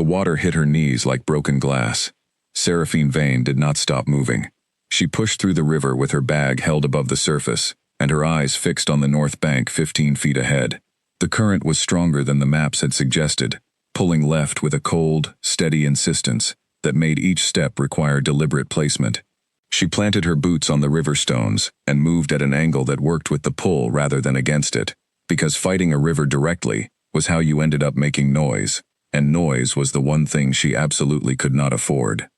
water hit her knees like broken glass. Seraphine Vane did not stop moving. She pushed through the river with her bag held above the surface, and her eyes fixed on the north bank 15 feet ahead. The current was stronger than the maps had suggested, pulling left with a cold, steady insistence that made each step require deliberate placement. She planted her boots on the river stones and moved at an angle that worked with the pull rather than against it, because fighting a river directly was how you ended up making noise, and noise was the one thing she absolutely could not afford.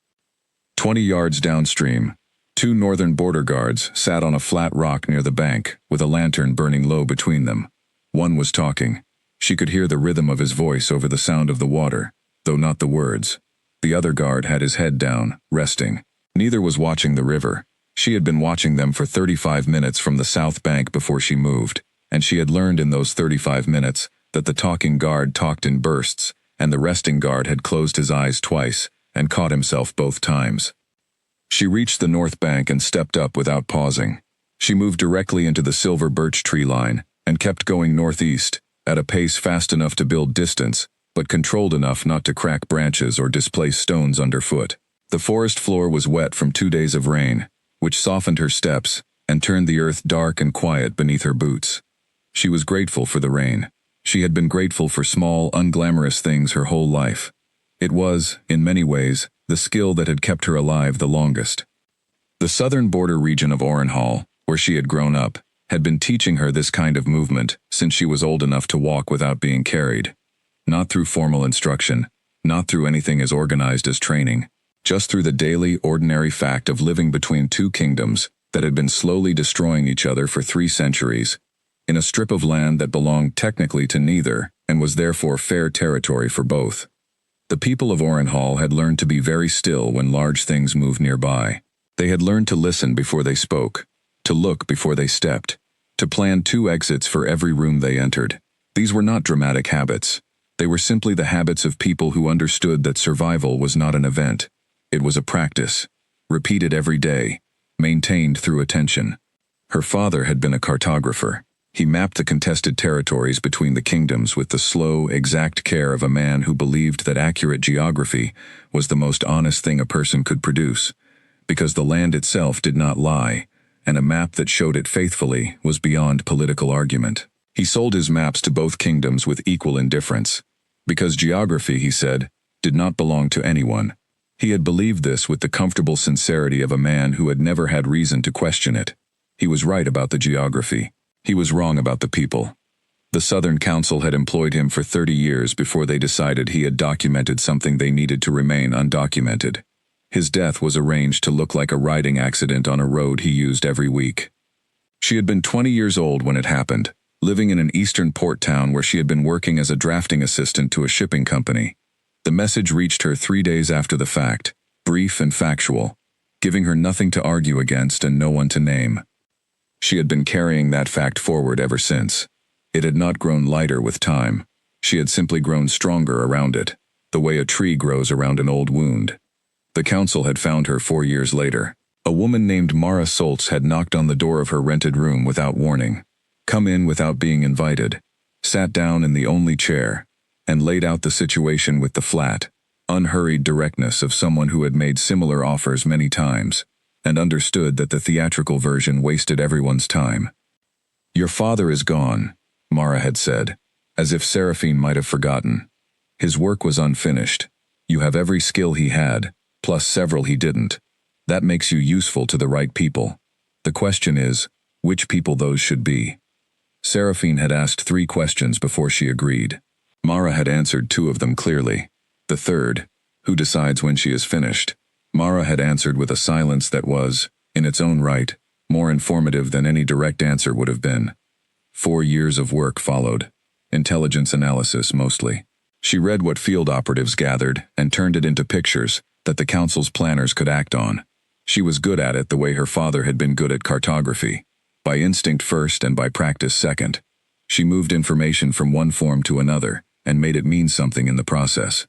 20 yards downstream, 2 northern border guards sat on a flat rock near the bank, with a lantern burning low between them. One was talking. She could hear the rhythm of his voice over the sound of the water, though not the words. The other guard had his head down, resting. Neither was watching the river. She had been watching them for 35 minutes from the south bank before she moved, and she had learned in those 35 minutes that the talking guard talked in bursts, and the resting guard had closed his eyes twice and caught himself both times. She reached the north bank and stepped up without pausing. She moved directly into the silver birch tree line and kept going northeast, at a pace fast enough to build distance, but controlled enough not to crack branches or displace stones underfoot. The forest floor was wet from 2 days of rain, which softened her steps and turned the earth dark and quiet beneath her boots. She was grateful for the rain. She had been grateful for small, unglamorous things her whole life. It was, in many ways, the skill that had kept her alive the longest. The southern border region of Orenhall, where she had grown up, had been teaching her this kind of movement since she was old enough to walk without being carried. Not through formal instruction, not through anything as organized as training, just through the daily, ordinary fact of living between two kingdoms that had been slowly destroying each other for 3 centuries, in a strip of land that belonged technically to neither and was therefore fair territory for both. The people of Orenhall had learned to be very still when large things moved nearby. They had learned to listen before they spoke, to look before they stepped, to plan 2 exits for every room they entered. These were not dramatic habits. They were simply the habits of people who understood that survival was not an event. It was a practice, repeated every day, maintained through attention. Her father had been a cartographer. He mapped the contested territories between the kingdoms with the slow, exact care of a man who believed that accurate geography was the most honest thing a person could produce, because the land itself did not lie, and a map that showed it faithfully was beyond political argument. He sold his maps to both kingdoms with equal indifference, because geography, he said, did not belong to anyone. He had believed this with the comfortable sincerity of a man who had never had reason to question it. He was right about the geography. He was wrong about the people. The Southern Council had employed him for 30 years before they decided he had documented something they needed to remain undocumented. His death was arranged to look like a riding accident on a road he used every week. She had been 20 years old when it happened, living in an eastern port town where she had been working as a drafting assistant to a shipping company. The message reached her 3 days after the fact, brief and factual, giving her nothing to argue against and no one to name. She had been carrying that fact forward ever since. It had not grown lighter with time. She had simply grown stronger around it, the way a tree grows around an old wound. The council had found her 4 years later. A woman named Mara Soltz had knocked on the door of her rented room without warning, come in without being invited, sat down in the only chair, and laid out the situation with the flat, unhurried directness of someone who had made similar offers many times, and understood that the theatrical version wasted everyone's time. "Your father is gone," Mara had said, as if Seraphine might have forgotten. "His work was unfinished. You have every skill he had, plus several he didn't. That makes you useful to the right people. The question is, which people those should be." Seraphine had asked 3 questions before she agreed. Mara had answered 2 of them clearly. The third, who decides when she is finished, Mara had answered with a silence that was, in its own right, more informative than any direct answer would have been. 4 years of work followed. Intelligence analysis, mostly. She read what field operatives gathered and turned it into pictures that the council's planners could act on. She was good at it the way her father had been good at cartography. By instinct first and by practice second. She moved information from one form to another and made it mean something in the process.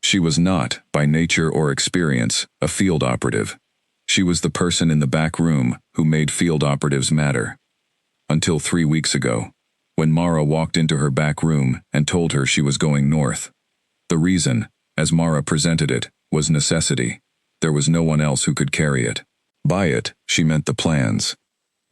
She was not, by nature or experience, a field operative. She was the person in the back room who made field operatives matter. Until 3 weeks ago, when Mara walked into her back room and told her she was going north. The reason, as Mara presented it, was necessity. There was no one else who could carry it. By it, she meant the plans.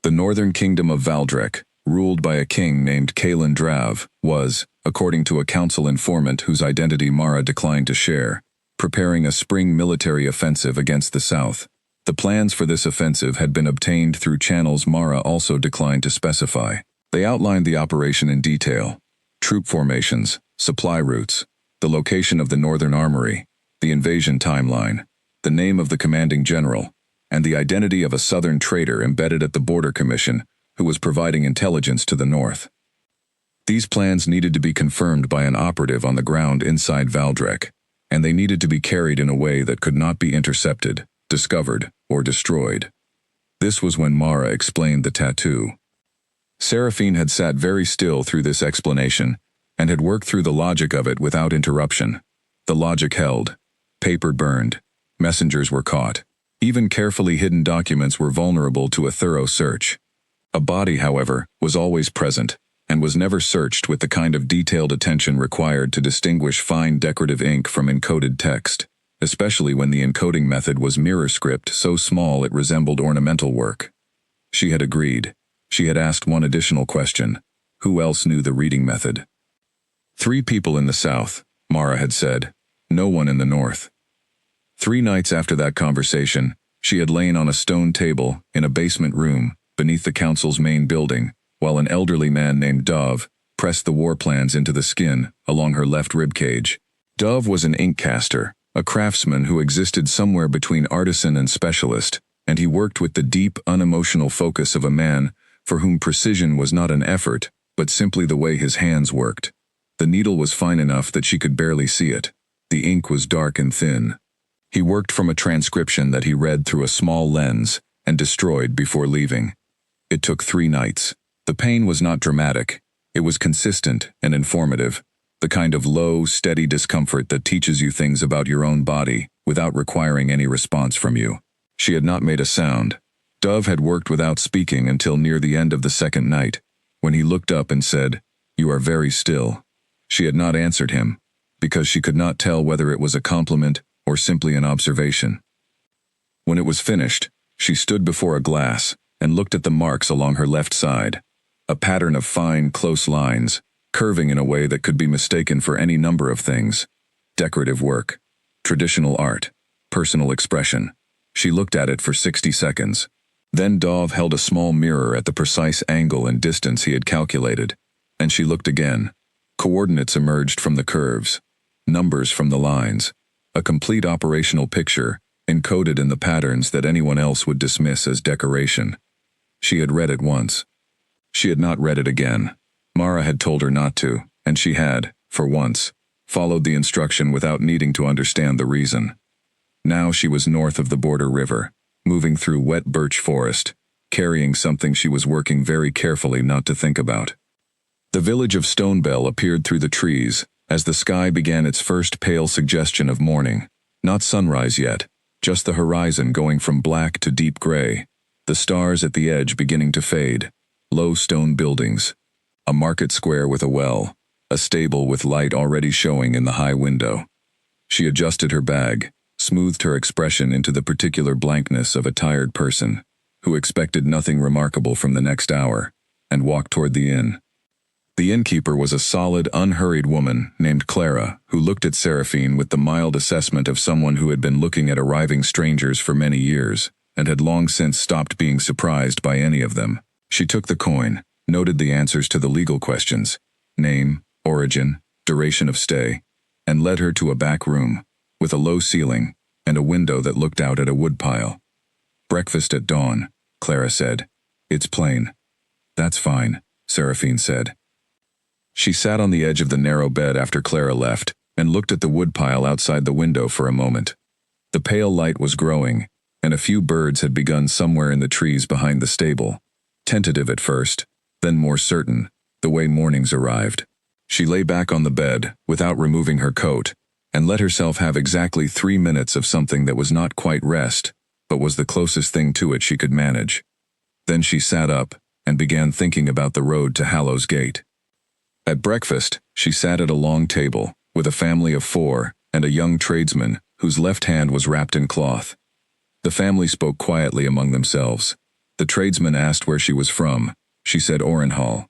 The northern kingdom of Valdrek, ruled by a king named Kalen Drav, was, according to a council informant whose identity Mara declined to share, preparing a spring military offensive against the south. The plans for this offensive had been obtained through channels Mara also declined to specify. They outlined the operation in detail: troop formations, supply routes, the location of the northern armory, the invasion timeline, the name of the commanding general, and the identity of a southern traitor embedded at the Border Commission who was providing intelligence to the north. These plans needed to be confirmed by an operative on the ground inside Valdrek, and they needed to be carried in a way that could not be intercepted, discovered, or destroyed. This was when Mara explained the tattoo. Seraphine had sat very still through this explanation, and had worked through the logic of it without interruption. The logic held. Paper burned. Messengers were caught. Even carefully hidden documents were vulnerable to a thorough search. A body, however, was always present, and was never searched with the kind of detailed attention required to distinguish fine decorative ink from encoded text, especially when the encoding method was mirror script so small it resembled ornamental work. She had agreed. She had asked one additional question. Who else knew the reading method? 3 people in the south, Mara had said. No one in the north. 3 nights after that conversation, she had lain on a stone table in a basement room beneath the council's main building, while an elderly man named Dove pressed the war plans into the skin along her left rib cage. Dove was an ink caster, a craftsman who existed somewhere between artisan and specialist, and he worked with the deep, unemotional focus of a man for whom precision was not an effort, but simply the way his hands worked. The needle was fine enough that she could barely see it. The ink was dark and thin. He worked from a transcription that he read through a small lens and destroyed before leaving. It took 3 nights. The pain was not dramatic. It was consistent and informative, the kind of low, steady discomfort that teaches you things about your own body without requiring any response from you. She had not made a sound. Dove had worked without speaking until near the end of the 2nd night, when he looked up and said, "You are very still." She had not answered him, because she could not tell whether it was a compliment or simply an observation. When it was finished, she stood before a glass and looked at the marks along her left side, a pattern of fine, close lines, curving in a way that could be mistaken for any number of things. Decorative work, traditional art, personal expression. She looked at it for 60 seconds. Then Dove held a small mirror at the precise angle and distance he had calculated, and she looked again. Coordinates emerged from the curves, numbers from the lines, a complete operational picture encoded in the patterns that anyone else would dismiss as decoration. She had read it once. She had not read it again. Mara had told her not to, and she had, for once, followed the instruction without needing to understand the reason. Now she was north of the border river, moving through wet birch forest, carrying something she was working very carefully not to think about. The village of Stonebell appeared through the trees as the sky began its first pale suggestion of morning. Not sunrise yet, just the horizon going from black to deep gray, the stars at the edge beginning to fade, low stone buildings, a market square with a well, a stable with light already showing in the high window. She adjusted her bag, smoothed her expression into the particular blankness of a tired person who expected nothing remarkable from the next hour, and walked toward the inn. The innkeeper was a solid, unhurried woman named Clara, who looked at Seraphine with the mild assessment of someone who had been looking at arriving strangers for many years, and had long since stopped being surprised by any of them. She took the coin, noted the answers to the legal questions, name, origin, duration of stay, and led her to a back room, with a low ceiling, and a window that looked out at a woodpile. "Breakfast at dawn," Clara said. "It's plain." "That's fine," Seraphine said. She sat on the edge of the narrow bed after Clara left, and looked at the woodpile outside the window for a moment. The pale light was growing, and a few birds had begun somewhere in the trees behind the stable. Tentative at first, then more certain, the way mornings arrived. She lay back on the bed, without removing her coat, and let herself have exactly 3 minutes of something that was not quite rest, but was the closest thing to it she could manage. Then she sat up, and began thinking about the road to Hallows Gate. At breakfast, she sat at a long table, with a family of 4 and a young tradesman whose left hand was wrapped in cloth. The family spoke quietly among themselves. The tradesman asked where she was from. She said Orenhall.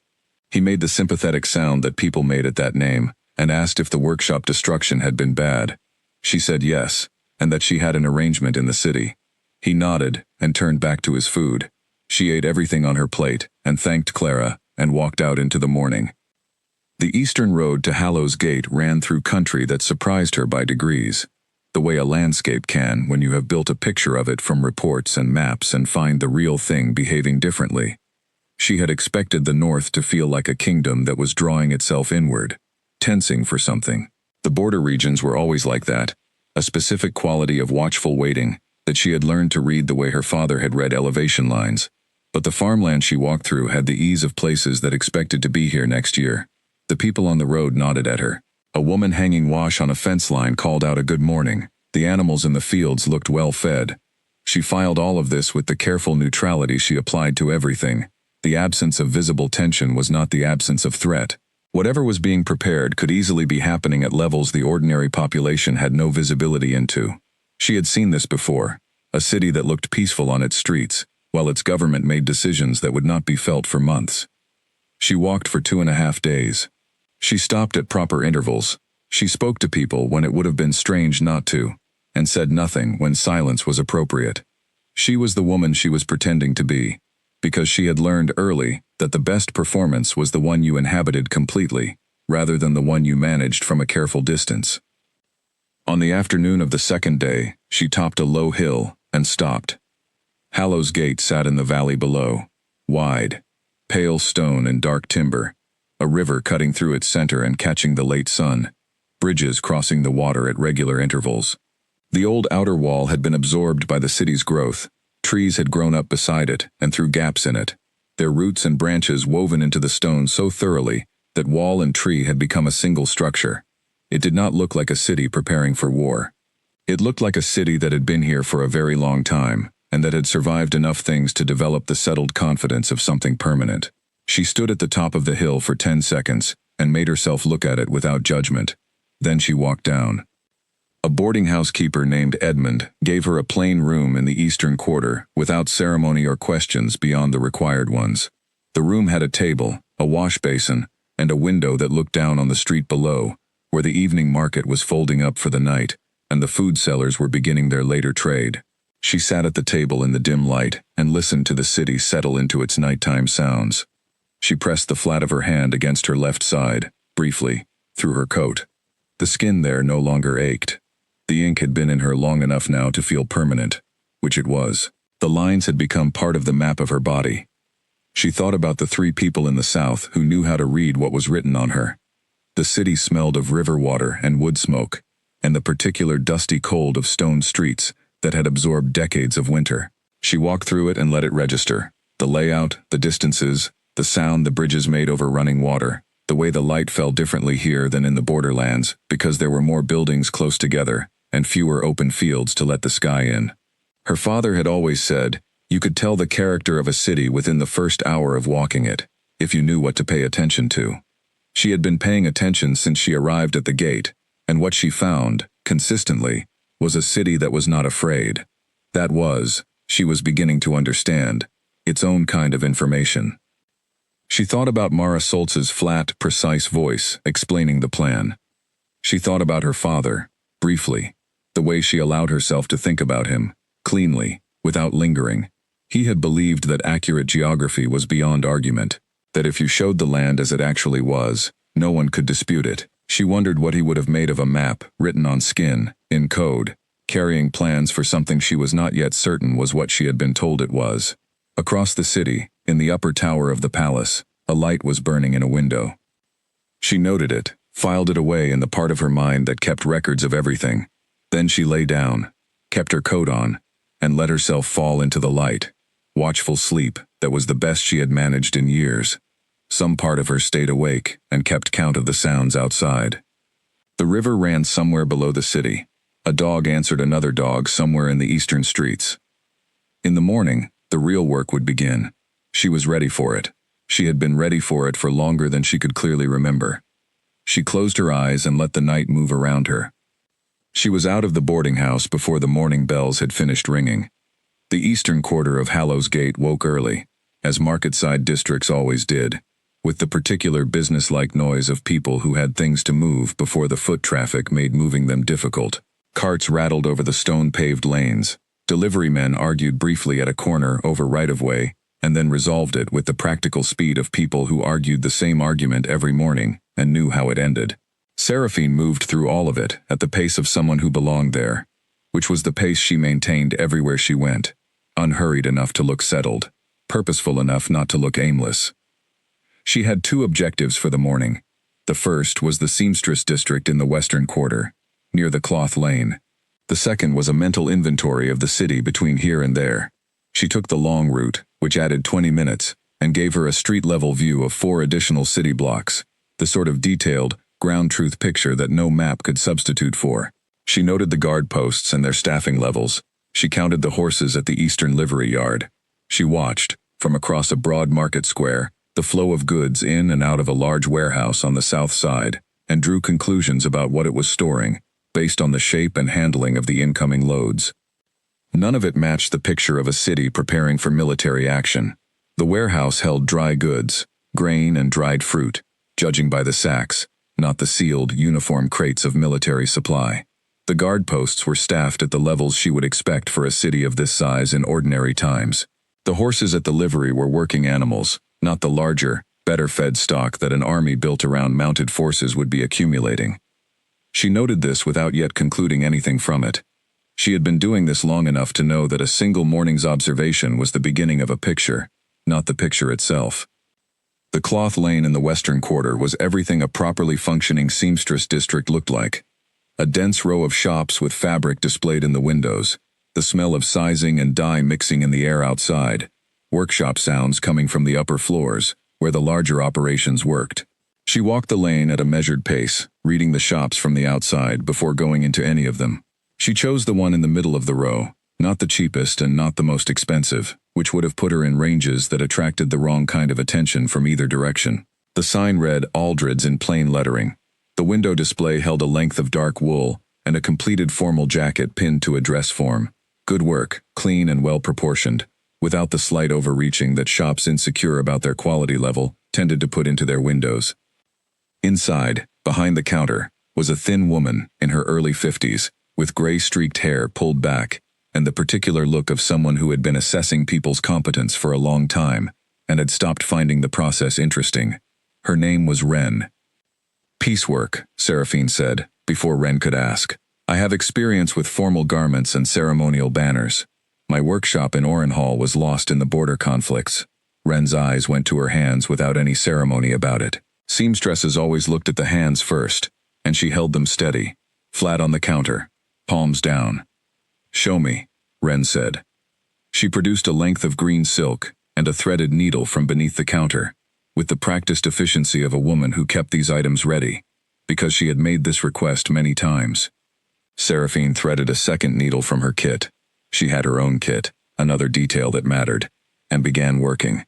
He made the sympathetic sound that people made at that name, and asked if the workshop destruction had been bad. She said yes, and that she had an arrangement in the city. He nodded and turned back to his food. She ate everything on her plate and thanked Clara and walked out into the morning. The eastern road to Hallows Gate ran through country that surprised her by degrees, the way a landscape can when you have built a picture of it from reports and maps and find the real thing behaving differently. She had expected the north to feel like a kingdom that was drawing itself inward, tensing for something. The border regions were always like that, a specific quality of watchful waiting that she had learned to read the way her father had read elevation lines. But the farmland she walked through had the ease of places that expected to be here next year. The people on the road nodded at her. A woman hanging wash on a fence line called out a good morning. The animals in the fields looked well fed. She filed all of this with the careful neutrality she applied to everything. The absence of visible tension was not the absence of threat. Whatever was being prepared could easily be happening at levels the ordinary population had no visibility into. She had seen this before, a city that looked peaceful on its streets, while its government made decisions that would not be felt for months. She walked for 2.5 days. She stopped at proper intervals. She spoke to people when it would have been strange not to, and said nothing when silence was appropriate. She was the woman she was pretending to be, because she had learned early that the best performance was the one you inhabited completely, rather than the one you managed from a careful distance. On the afternoon of the second day, she topped a low hill and stopped. Hallows Gate sat in the valley below, wide, pale stone and dark timber, a river cutting through its center and catching the late sun, bridges crossing the water at regular intervals. The old outer wall had been absorbed by the city's growth. Trees had grown up beside it and through gaps in it, their roots and branches woven into the stone so thoroughly that wall and tree had become a single structure. It did not look like a city preparing for war. It looked like a city that had been here for a very long time, and that had survived enough things to develop the settled confidence of something permanent. She stood at the top of the hill for 10 seconds and made herself look at it without judgment. Then she walked down. A boarding house keeper named Edmund gave her a plain room in the eastern quarter without ceremony or questions beyond the required ones. The room had a table, a wash basin, and a window that looked down on the street below, where the evening market was folding up for the night, and the food sellers were beginning their later trade. She sat at the table in the dim light and listened to the city settle into its nighttime sounds. She pressed the flat of her hand against her left side, briefly, through her coat. The skin there no longer ached. The ink had been in her long enough now to feel permanent, which it was. The lines had become part of the map of her body. She thought about the 3 people in the south who knew how to read what was written on her. The city smelled of river water and wood smoke, and the particular dusty cold of stone streets that had absorbed decades of winter. She walked through it and let it register. The layout, the distances, the sound the bridges made over running water, the way the light fell differently here than in the borderlands because there were more buildings close together and fewer open fields to let the sky in. Her father had always said, you could tell the character of a city within the first hour of walking it, if you knew what to pay attention to. She had been paying attention since she arrived at the gate, and what she found, consistently, was a city that was not afraid. That was, she was beginning to understand, its own kind of information. She thought about Mara Soltz's flat, precise voice explaining the plan. She thought about her father, briefly, the way she allowed herself to think about him, cleanly, without lingering. He had believed that accurate geography was beyond argument, that if you showed the land as it actually was, no one could dispute it. She wondered what he would have made of a map, written on skin, in code, carrying plans for something she was not yet certain was what she had been told it was. Across the city, in the upper tower of the palace, a light was burning in a window. She noted it, filed it away in the part of her mind that kept records of everything. Then she lay down, kept her coat on, and let herself fall into the light. Watchful sleep that was the best she had managed in years. Some part of her stayed awake and kept count of the sounds outside. The river ran somewhere below the city. A dog answered another dog somewhere in the eastern streets. In the morning, the real work would begin. She was ready for it. She had been ready for it for longer than she could clearly remember. She closed her eyes and let the night move around her. She was out of the boarding house before the morning bells had finished ringing. The eastern quarter of Hallows Gate woke early, as market-side districts always did, with the particular business-like noise of people who had things to move before the foot traffic made moving them difficult. Carts rattled over the stone-paved lanes. Delivery men argued briefly at a corner over right-of-way, and then resolved it with the practical speed of people who argued the same argument every morning and knew how it ended. Seraphine moved through all of it at the pace of someone who belonged there, which was the pace she maintained everywhere she went, unhurried enough to look settled, purposeful enough not to look aimless. She had two objectives for the morning. The first was the seamstress district in the western quarter, near the cloth lane. The second was a mental inventory of the city between here and there. She took the long route, which added 20 minutes, and gave her a street-level view of 4 additional city blocks, the sort of detailed, ground-truth picture that no map could substitute for. She noted the guard posts and their staffing levels. She counted the horses at the eastern livery yard. She watched, from across a broad market square, the flow of goods in and out of a large warehouse on the south side, and drew conclusions about what it was storing, based on the shape and handling of the incoming loads. None of it matched the picture of a city preparing for military action. The warehouse held dry goods, grain and dried fruit, judging by the sacks, not the sealed, uniform crates of military supply. The guard posts were staffed at the levels she would expect for a city of this size in ordinary times. The horses at the livery were working animals, not the larger, better-fed stock that an army built around mounted forces would be accumulating. She noted this without yet concluding anything from it. She had been doing this long enough to know that a single morning's observation was the beginning of a picture, not the picture itself. The cloth lane in the western quarter was everything a properly functioning seamstress district looked like. A dense row of shops with fabric displayed in the windows, the smell of sizing and dye mixing in the air outside, workshop sounds coming from the upper floors, where the larger operations worked. She walked the lane at a measured pace, reading the shops from the outside before going into any of them. She chose the one in the middle of the row, not the cheapest and not the most expensive, which would have put her in ranges that attracted the wrong kind of attention from either direction. The sign read Aldred's in plain lettering. The window display held a length of dark wool and a completed formal jacket pinned to a dress form. Good work, clean and well-proportioned, without the slight overreaching that shops insecure about their quality level tended to put into their windows. Inside, behind the counter, was a thin woman in her early 50s, with gray-streaked hair pulled back, and the particular look of someone who had been assessing people's competence for a long time, and had stopped finding the process interesting. Her name was Wren. "Piecework," Seraphine said, before Wren could ask. "I have experience with formal garments and ceremonial banners. My workshop in Orenhall was lost in the border conflicts." Wren's eyes went to her hands without any ceremony about it. Seamstresses always looked at the hands first, and she held them steady, flat on the counter, palms down. "Show me," Wren said. She produced a length of green silk and a threaded needle from beneath the counter, with the practiced efficiency of a woman who kept these items ready, because she had made this request many times. Seraphine threaded a second needle from her kit. She had her own kit, another detail that mattered, and began working.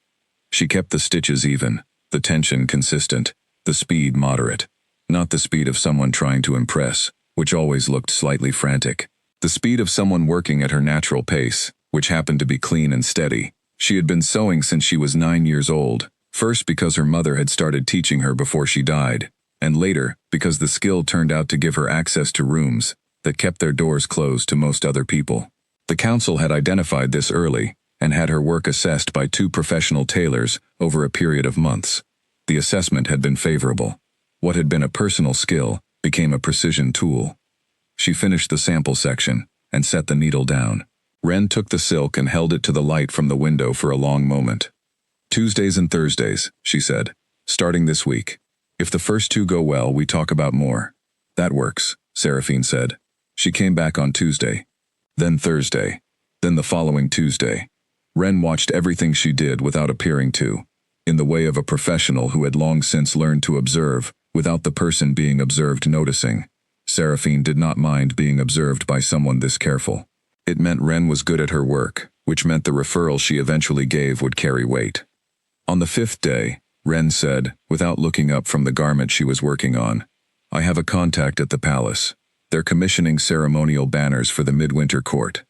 She kept the stitches even, the tension consistent, the speed moderate, not the speed of someone trying to impress, which always looked slightly frantic. The speed of someone working at her natural pace, which happened to be clean and steady. She had been sewing since she was 9 years old, first because her mother had started teaching her before she died, and later because the skill turned out to give her access to rooms that kept their doors closed to most other people. The council had identified this early, and had her work assessed by 2 professional tailors over a period of months. The assessment had been favorable. What had been a personal skill became a precision tool. She finished the sample section and set the needle down. Wren took the silk and held it to the light from the window for a long moment. "Tuesdays and Thursdays," she said, "starting this week. If the first 2 go well, we talk about more." "That works," Seraphine said. She came back on Tuesday, then Thursday, then the following Tuesday. Wren watched everything she did without appearing to, in the way of a professional who had long since learned to observe, without the person being observed noticing. Seraphine did not mind being observed by someone this careful. It meant Wren was good at her work, which meant the referral she eventually gave would carry weight. On the 5th day, Wren said, without looking up from the garment she was working on, I have a contact at the palace. They're commissioning ceremonial banners for the midwinter court.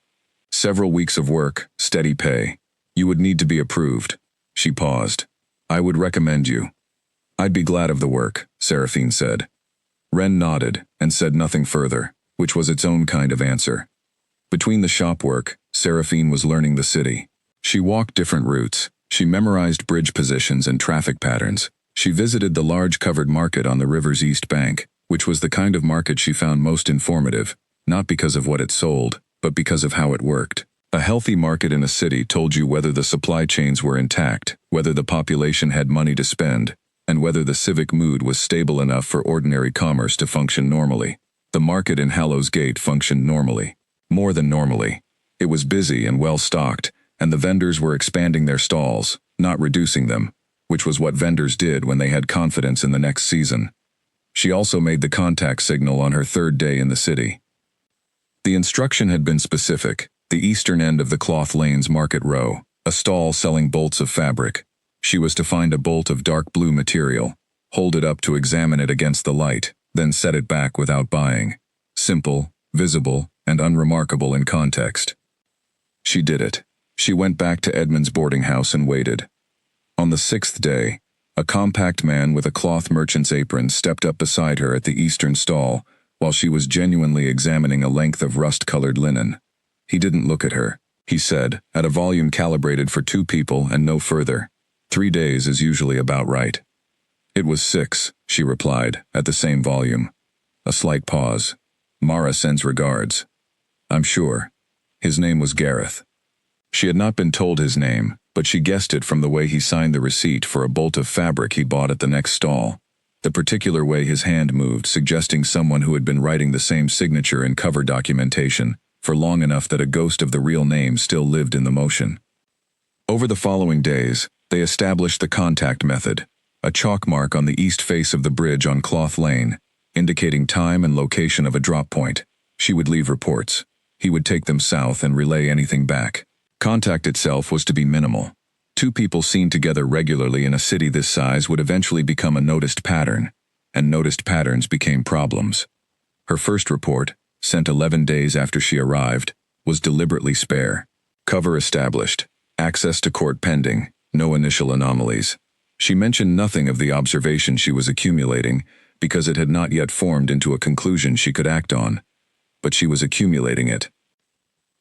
Several weeks of work, steady pay. You would need to be approved. She paused. I would recommend you. I'd be glad of the work, Seraphine said. Wren nodded and said nothing further, which was its own kind of answer. Between the shop work, Seraphine was learning the city. She walked different routes. She memorized bridge positions and traffic patterns. She visited the large covered market on the river's east bank, which was the kind of market she found most informative, not because of what it sold, but because of how it worked. A healthy market in a city told you whether the supply chains were intact, whether the population had money to spend, and whether the civic mood was stable enough for ordinary commerce to function normally. The market in Hallows Gate functioned normally. More than normally. It was busy and well-stocked, and the vendors were expanding their stalls, not reducing them, which was what vendors did when they had confidence in the next season. She also made the contact signal on her third day in the city. The instruction had been specific: the eastern end of the Cloth Lanes Market Row, a stall selling bolts of fabric. She was to find a bolt of dark blue material, hold it up to examine it against the light, then set it back without buying. Simple, visible, and unremarkable in context. She did it. She went back to Edmund's boarding house and waited. On the sixth day, a compact man with a cloth merchant's apron stepped up beside her at the eastern stall while she was genuinely examining a length of rust-colored linen. He didn't look at her, he said, at a volume calibrated for 2 people and no further. 3 days is usually about right. It was 6, she replied, at the same volume. A slight pause. Mara sends regards. I'm sure. His name was Gareth. She had not been told his name, but she guessed it from the way he signed the receipt for a bolt of fabric he bought at the next stall. The particular way his hand moved, suggesting someone who had been writing the same signature in cover documentation for long enough that a ghost of the real name still lived in the motion. Over the following days, they established the contact method, a chalk mark on the east face of the bridge on Cloth Lane, indicating time and location of a drop point. She would leave reports. He would take them south and relay anything back. Contact itself was to be minimal. 2 people seen together regularly in a city this size would eventually become a noticed pattern, and noticed patterns became problems. Her first report, sent 11 days after she arrived, was deliberately spare. Cover established. Access to court pending. No initial anomalies. She mentioned nothing of the observation she was accumulating because it had not yet formed into a conclusion she could act on. But she was accumulating it.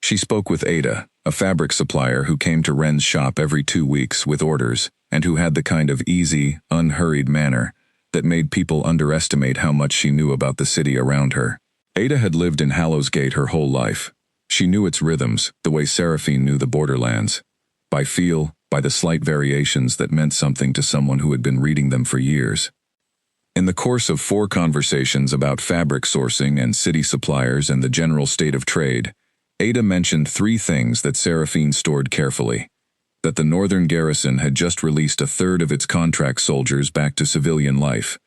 She spoke with Ada, a fabric supplier who came to Wren's shop every 2 weeks with orders and who had the kind of easy, unhurried manner that made people underestimate how much she knew about the city around her. Ada had lived in Hallows Gate her whole life. She knew its rhythms the way Seraphine knew the borderlands. By feel, by the slight variations that meant something to someone who had been reading them for years. In the course of 4 conversations about fabric sourcing and city suppliers and the general state of trade, Ada mentioned 3 things that Seraphine stored carefully. That the northern garrison had just released 1/3 of its contract soldiers back to civilian life.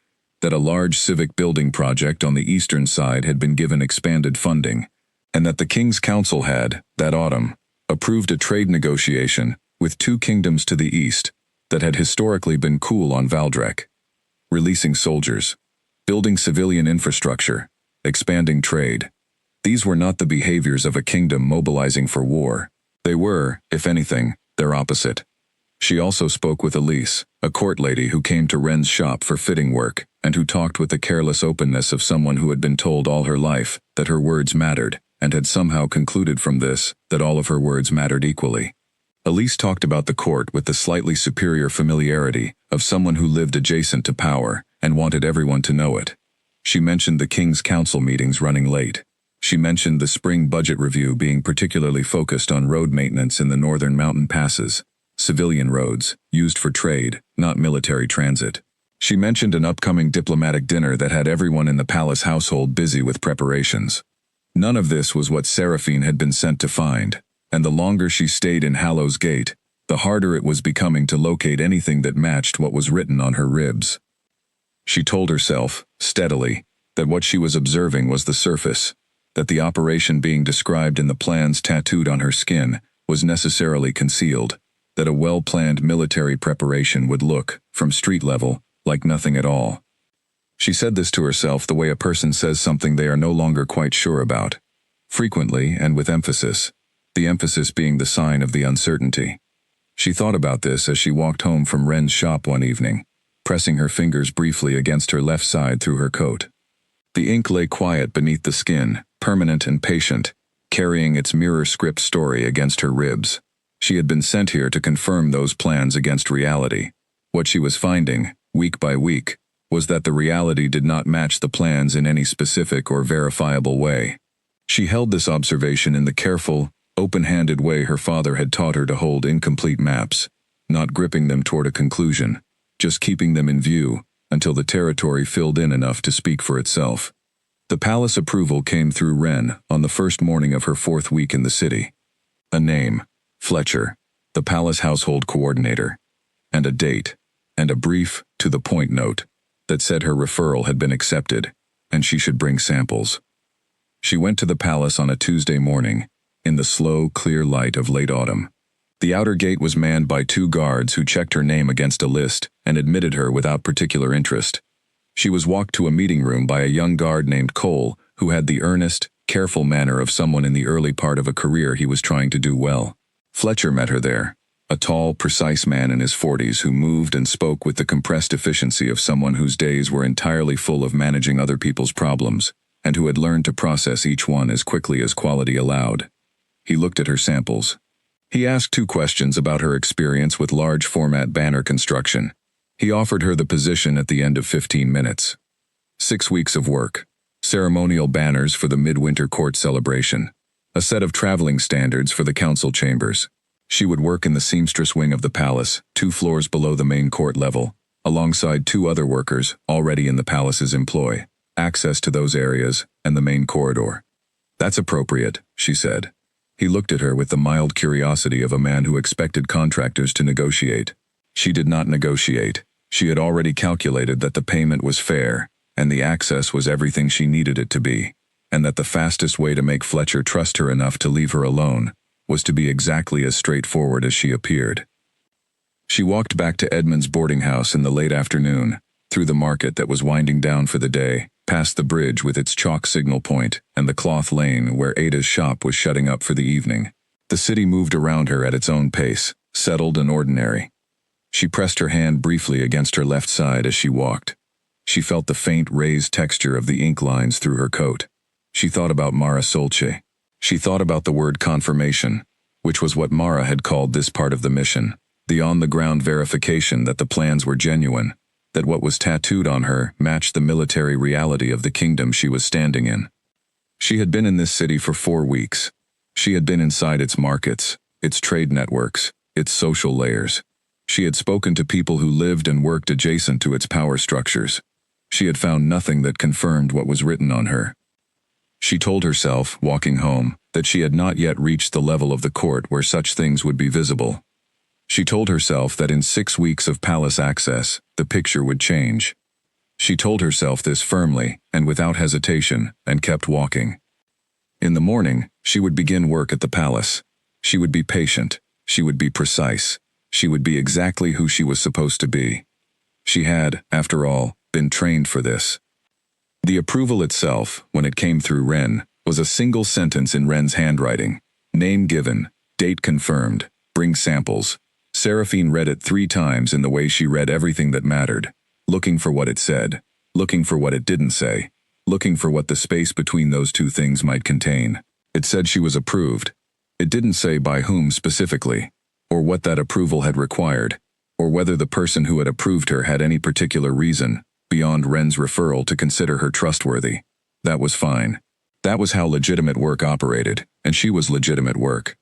That a large civic building project on the eastern side had been given expanded funding. And that the King's Council had, that autumn, approved a trade negotiation with 2 kingdoms to the east that had historically been cool on Valdrek. Releasing soldiers. Building civilian infrastructure. Expanding trade. These were not the behaviors of a kingdom mobilizing for war. They were, if anything, their opposite. She also spoke with Elise, a court lady who came to Wren's shop for fitting work, and who talked with the careless openness of someone who had been told all her life that her words mattered, and had somehow concluded from this that all of her words mattered equally. Elise talked about the court with the slightly superior familiarity of someone who lived adjacent to power and wanted everyone to know it. She mentioned the King's Council meetings running late. She mentioned the spring budget review being particularly focused on road maintenance in the northern mountain passes, civilian roads, used for trade, not military transit. She mentioned an upcoming diplomatic dinner that had everyone in the palace household busy with preparations. None of this was what Seraphine had been sent to find, and the longer she stayed in Hallows Gate, the harder it was becoming to locate anything that matched what was written on her ribs. She told herself, steadily, that what she was observing was the surface, that the operation being described in the plans tattooed on her skin was necessarily concealed, that a well-planned military preparation would look, from street level, like nothing at all. She said this to herself the way a person says something they are no longer quite sure about. Frequently and with emphasis, the emphasis being the sign of the uncertainty. She thought about this as she walked home from Wren's shop one evening, pressing her fingers briefly against her left side through her coat. The ink lay quiet beneath the skin, permanent and patient, carrying its mirror script story against her ribs. She had been sent here to confirm those plans against reality. What she was finding, week by week, was that the reality did not match the plans in any specific or verifiable way. She held this observation in the careful, open-handed way her father had taught her to hold incomplete maps, not gripping them toward a conclusion, just keeping them in view until the territory filled in enough to speak for itself. The palace approval came through Wren on the first morning of her 4th week in the city. A name, Fletcher, the palace household coordinator, and a date, and a brief, to-the-point note that said her referral had been accepted, and she should bring samples. She went to the palace on a Tuesday morning, in the slow, clear light of late autumn. The outer gate was manned by 2 guards who checked her name against a list and admitted her without particular interest. She was walked to a meeting room by a young guard named Cole, who had the earnest, careful manner of someone in the early part of a career he was trying to do well. Fletcher met her there, a tall, precise man in his 40s who moved and spoke with the compressed efficiency of someone whose days were entirely full of managing other people's problems, and who had learned to process each one as quickly as quality allowed. He looked at her samples. He asked 2 questions about her experience with large-format banner construction. He offered her the position at the end of 15 minutes. 6 weeks of work. Ceremonial banners for the midwinter court celebration. A set of traveling standards for the council chambers. She would work in the seamstress wing of the palace, 2 floors below the main court level, alongside 2 other workers already in the palace's employ, access to those areas, and the main corridor. That's appropriate, she said. He looked at her with the mild curiosity of a man who expected contractors to negotiate. She did not negotiate. She had already calculated that the payment was fair, and the access was everything she needed it to be, and that the fastest way to make Fletcher trust her enough to leave her alone was to be exactly as straightforward as she appeared. She walked back to Edmund's boarding house in the late afternoon, through the market that was winding down for the day, past the bridge with its chalk signal point and the cloth lane where Ada's shop was shutting up for the evening. The city moved around her at its own pace, settled and ordinary. She pressed her hand briefly against her left side as she walked. She felt the faint raised texture of the ink lines through her coat. She thought about Mara Solce. She thought about the word confirmation, which was what Mara had called this part of the mission, the on-the-ground verification that the plans were genuine, that what was tattooed on her matched the military reality of the kingdom she was standing in. She had been in this city for 4 weeks. She had been inside its markets, its trade networks, its social layers. She had spoken to people who lived and worked adjacent to its power structures. She had found nothing that confirmed what was written on her. She told herself, walking home, that she had not yet reached the level of the court where such things would be visible. She told herself that in 6 weeks of palace access, the picture would change. She told herself this firmly and without hesitation, and kept walking. In the morning, she would begin work at the palace. She would be patient. She would be precise. She would be exactly who she was supposed to be. She had, after all, been trained for this. The approval itself, when it came through Wren, was a single sentence in Wren's handwriting. Name given, date confirmed, bring samples. Seraphine read it 3 times in the way she read everything that mattered, looking for what it said, looking for what it didn't say, looking for what the space between those 2 things might contain. It said she was approved. It didn't say by whom specifically, or what that approval had required, or whether the person who had approved her had any particular reason, beyond Wren's referral, to consider her trustworthy. That was fine. That was how legitimate work operated, and she was legitimate work.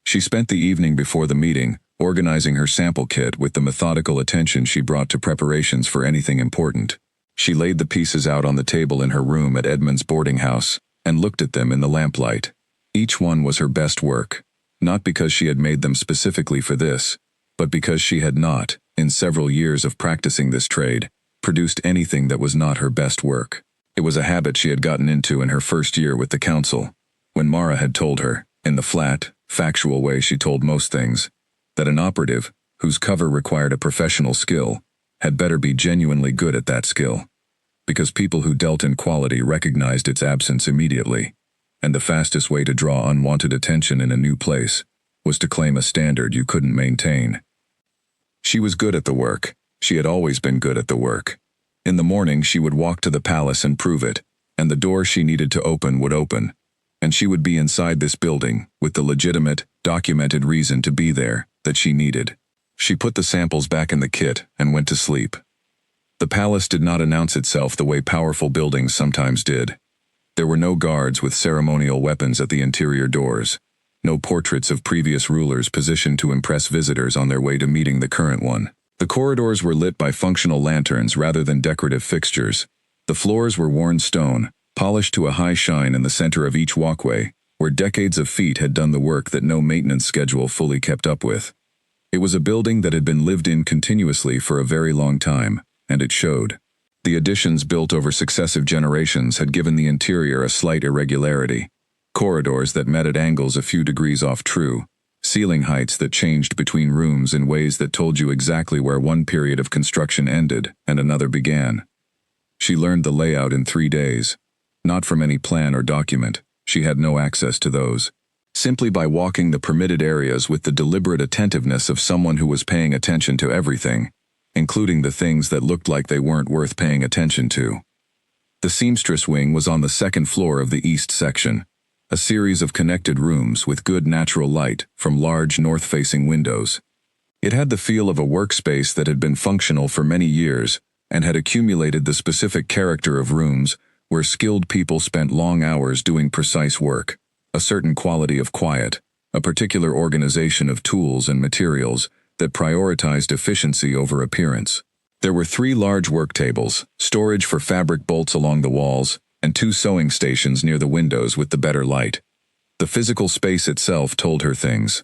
She spent the evening before the meeting, organizing her sample kit with the methodical attention she brought to preparations for anything important. She laid the pieces out on the table in her room at Edmund's boarding house, and looked at them in the lamplight. Each one was her best work, not because she had made them specifically for this, but because she had not, in several years of practicing this trade, produced anything that was not her best work. It was a habit she had gotten into in her first year with the council, when Mara had told her, in the flat, factual way she told most things, that an operative, whose cover required a professional skill, had better be genuinely good at that skill. because people who dealt in quality recognized its absence immediately, and the fastest way to draw unwanted attention in a new place was to claim a standard you couldn't maintain. She was good at the work. She had always been good at the work. In the morning she would walk to the palace and prove it, and the door she needed to open would open, and she would be inside this building with the legitimate, documented reason to be there that she needed. She put the samples back in the kit and went to sleep. The palace did not announce itself the way powerful buildings sometimes did. There were no guards with ceremonial weapons at the interior doors, no portraits of previous rulers positioned to impress visitors on their way to meeting the current one. The corridors were lit by functional lanterns rather than decorative fixtures. The floors were worn stone, polished to a high shine in the center of each walkway, where decades of feet had done the work that no maintenance schedule fully kept up with. It was a building that had been lived in continuously for a very long time, and it showed. The additions built over successive generations had given the interior a slight irregularity. Corridors that met at angles a few degrees off true, ceiling heights that changed between rooms in ways that told you exactly where one period of construction ended and another began. She learned the layout in 3 days. Not from any plan or document, she had no access to those. Simply by walking the permitted areas with the deliberate attentiveness of someone who was paying attention to everything, including the things that looked like they weren't worth paying attention to. The seamstress wing was on the second floor of the east section, a series of connected rooms with good natural light from large north-facing windows. It had the feel of a workspace that had been functional for many years and had accumulated the specific character of rooms where skilled people spent long hours doing precise work, a certain quality of quiet, a particular organization of tools and materials that prioritized efficiency over appearance. There were 3 large work tables, storage for fabric bolts along the walls, and 2 sewing stations near the windows with the better light. The physical space itself told her things.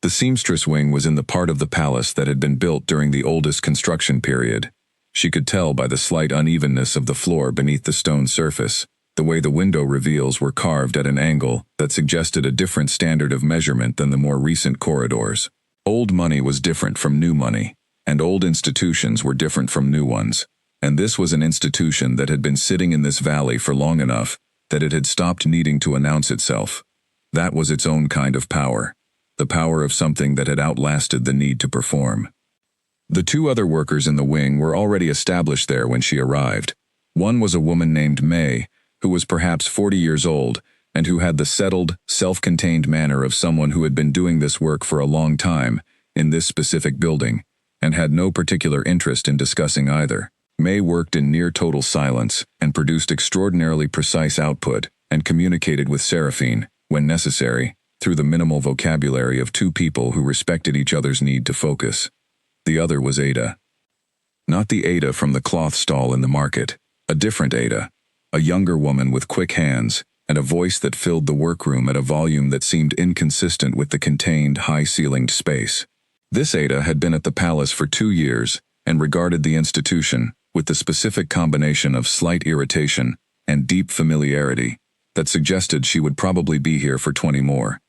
The seamstress wing was in the part of the palace that had been built during the oldest construction period. She could tell by the slight unevenness of the floor beneath the stone surface, the way the window reveals were carved at an angle that suggested a different standard of measurement than the more recent corridors. Old money was different from new money, and old institutions were different from new ones, and this was an institution that had been sitting in this valley for long enough that it had stopped needing to announce itself. That was its own kind of power, the power of something that had outlasted the need to perform. The 2 other workers in the wing were already established there when she arrived. One was a woman named May, who was perhaps 40 years old, and who had the settled, self-contained manner of someone who had been doing this work for a long time, in this specific building, and had no particular interest in discussing either. May worked in near total silence, and produced extraordinarily precise output, and communicated with Seraphine, when necessary, through the minimal vocabulary of 2 people who respected each other's need to focus. The other was Ada. Not the Ada from the cloth stall in the market, a different Ada, a younger woman with quick hands, and a voice that filled the workroom at a volume that seemed inconsistent with the contained, high-ceilinged space. This Ada had been at the palace for 2 years, and regarded the institution with the specific combination of slight irritation and deep familiarity that suggested she would probably be here for 20 more.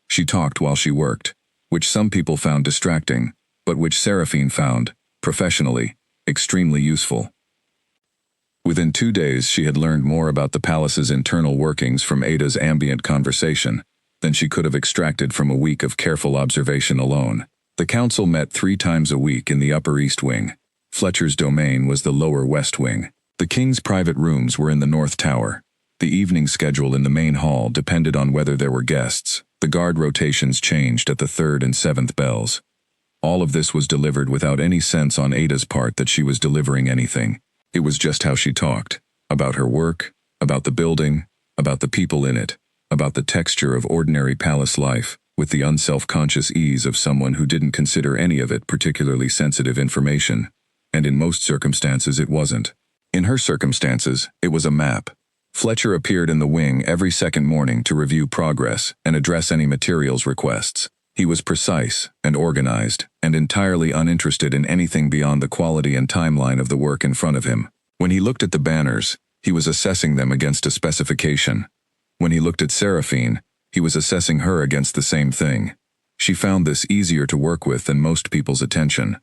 She talked while she worked, which some people found distracting, but which Seraphine found, professionally, extremely useful. Within 2 days she had learned more about the palace's internal workings from Ada's ambient conversation than she could have extracted from a week of careful observation alone. The council met 3 times a week in the Upper East Wing. Fletcher's domain was the Lower West Wing. The king's private rooms were in the North Tower. The evening schedule in the main hall depended on whether there were guests. The guard rotations changed at the 3rd and 7th bells. All of this was delivered without any sense on Ada's part that she was delivering anything. It was just how she talked, about her work, about the building, about the people in it, about the texture of ordinary palace life, with the unself-conscious ease of someone who didn't consider any of it particularly sensitive information. And in most circumstances it wasn't. In her circumstances, it was a map. Fletcher appeared in the wing every second morning to review progress and address any materials requests. He was precise and organized and entirely uninterested in anything beyond the quality and timeline of the work in front of him. When he looked at the banners, he was assessing them against a specification. When he looked at Seraphine, he was assessing her against the same thing. She found this easier to work with than most people's attention.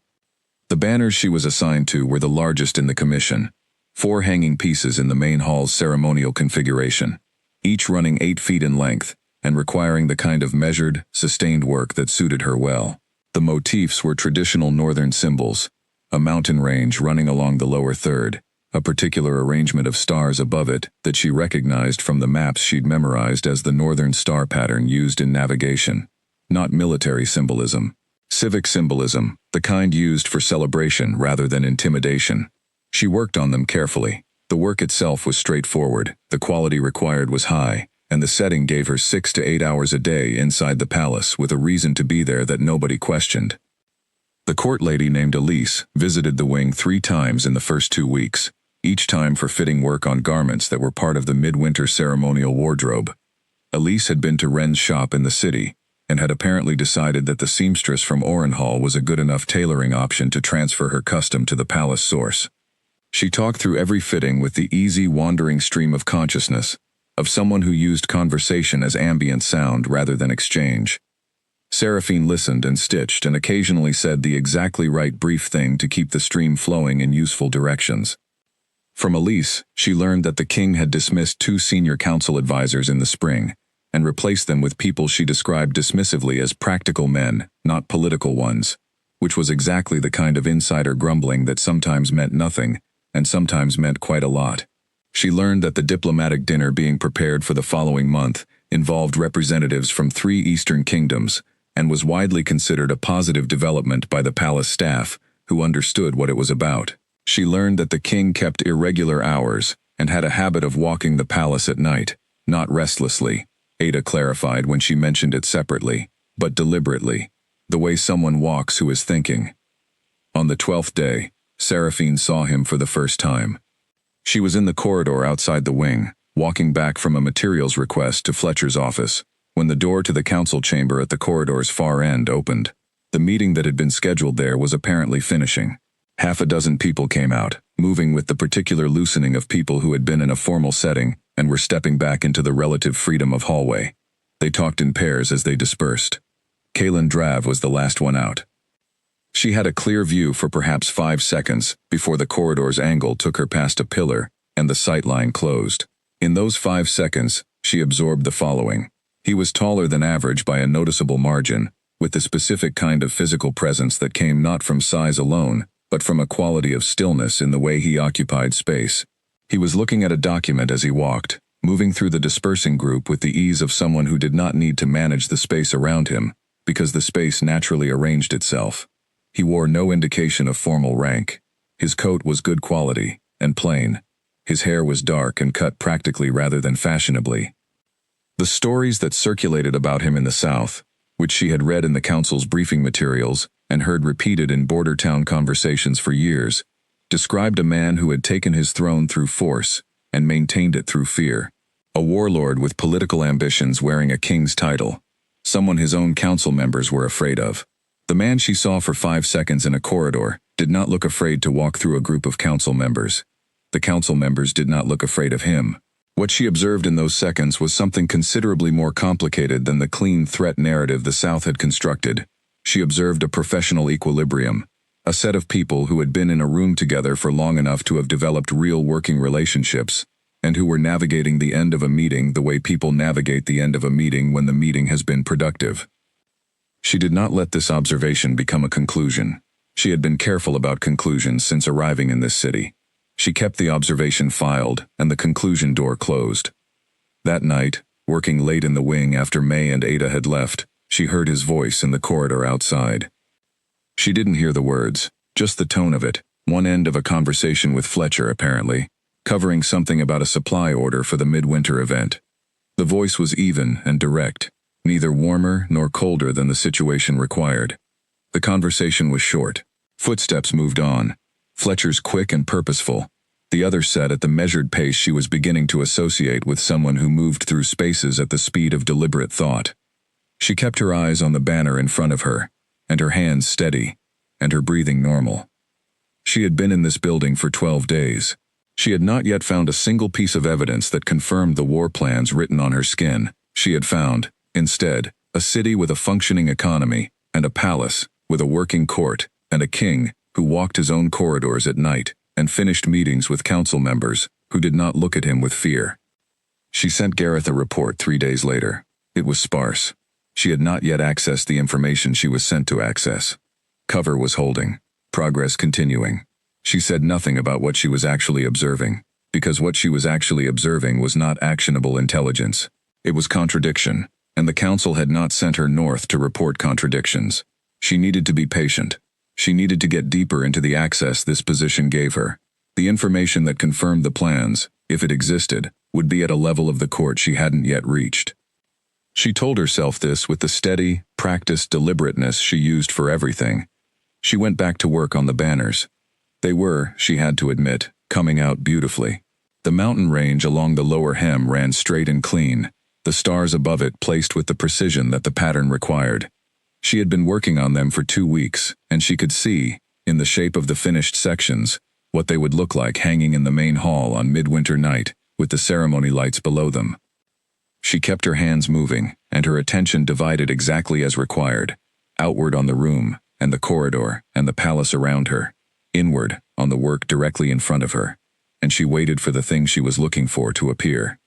The banners she was assigned to were the largest in the commission. 4 hanging pieces in the main hall's ceremonial configuration, each running 8 feet in length and requiring the kind of measured, sustained work that suited her well. The motifs were traditional northern symbols, a mountain range running along the lower third, a particular arrangement of stars above it that she recognized from the maps she'd memorized as the northern star pattern used in navigation. Not military symbolism. Civic symbolism, the kind used for celebration rather than intimidation. She worked on them carefully. The work itself was straightforward, the quality required was high, and the setting gave her 6 to 8 hours a day inside the palace with a reason to be there that nobody questioned. The court lady named Elise visited the wing 3 times in the first 2 weeks, each time for fitting work on garments that were part of the midwinter ceremonial wardrobe. Elise had been to Wren's shop in the city, and had apparently decided that the seamstress from Orenhall was a good enough tailoring option to transfer her custom to the palace source. She talked through every fitting with the easy, wandering stream of consciousness, of someone who used conversation as ambient sound rather than exchange. Seraphine listened and stitched and occasionally said the exactly right brief thing to keep the stream flowing in useful directions. From Elise, she learned that the king had dismissed 2 senior council advisors in the spring, and replaced them with people she described dismissively as practical men, not political ones, which was exactly the kind of insider grumbling that sometimes meant nothing, and sometimes meant quite a lot. She learned that the diplomatic dinner being prepared for the following month involved representatives from 3 eastern kingdoms, and was widely considered a positive development by the palace staff, who understood what it was about. She learned that the king kept irregular hours, and had a habit of walking the palace at night, not restlessly, Ada clarified when she mentioned it separately, but deliberately, the way someone walks who is thinking. On the 12th day, Seraphine saw him for the first time. She was in the corridor outside the wing, walking back from a materials request to Fletcher's office, when the door to the council chamber at the corridor's far end opened. The meeting that had been scheduled there was apparently finishing. 6 people came out, moving with the particular loosening of people who had been in a formal setting and were stepping back into the relative freedom of hallway. They talked in pairs as they dispersed. Kaelin Drav was the last one out. She had a clear view for perhaps 5 seconds before the corridor's angle took her past a pillar and the sight line closed. In those 5 seconds, she absorbed the following. He was taller than average by a noticeable margin, with the specific kind of physical presence that came not from size alone, but from a quality of stillness in the way he occupied space. He was looking at a document as he walked, moving through the dispersing group with the ease of someone who did not need to manage the space around him, because the space naturally arranged itself. He wore no indication of formal rank. His coat was good quality, and plain. His hair was dark and cut practically rather than fashionably. The stories that circulated about him in the South, which she had read in the council's briefing materials and heard repeated in border town conversations for years, described a man who had taken his throne through force and maintained it through fear. A warlord with political ambitions wearing a king's title, someone his own council members were afraid of. The man she saw for 5 seconds in a corridor did not look afraid to walk through a group of council members. The council members did not look afraid of him. What she observed in those seconds was something considerably more complicated than the clean threat narrative the South had constructed. She observed a professional equilibrium, a set of people who had been in a room together for long enough to have developed real working relationships, and who were navigating the end of a meeting the way people navigate the end of a meeting when the meeting has been productive. She did not let this observation become a conclusion. She had been careful about conclusions since arriving in this city. She kept the observation filed and the conclusion door closed. That night, working late in the wing after May and Ada had left, she heard his voice in the corridor outside. She didn't hear the words, just the tone of it, one end of a conversation with Fletcher apparently, covering something about a supply order for the midwinter event. The voice was even and direct, neither warmer nor colder than the situation required. The conversation was short. Footsteps moved on, Fletcher's quick and purposeful, the other set at the measured pace she was beginning to associate with someone who moved through spaces at the speed of deliberate thought. She kept her eyes on the banner in front of her, and her hands steady, and her breathing normal. She had been in this building for 12 days. She had not yet found a single piece of evidence that confirmed the war plans written on her skin. She had found, instead, a city with a functioning economy, and a palace with a working court, and a king who walked his own corridors at night, and finished meetings with council members who did not look at him with fear. She sent Gareth a report 3 days later. It was sparse. She had not yet accessed the information she was sent to access. Cover was holding. Progress continuing. She said nothing about what she was actually observing, because what she was actually observing was not actionable intelligence. It was contradiction, and the council had not sent her north to report contradictions. She needed to be patient. She needed to get deeper into the access this position gave her. The information that confirmed the plans, if it existed, would be at a level of the court she hadn't yet reached. She told herself this with the steady, practiced deliberateness she used for everything. She went back to work on the banners. They were, she had to admit, coming out beautifully. The mountain range along the lower hem ran straight and clean, the stars above it placed with the precision that the pattern required. She had been working on them for 2 weeks, and she could see, in the shape of the finished sections, what they would look like hanging in the main hall on midwinter night, with the ceremony lights below them. She kept her hands moving, and her attention divided exactly as required, outward on the room, and the corridor, and the palace around her, inward, on the work directly in front of her, and she waited for the thing she was looking for to appear.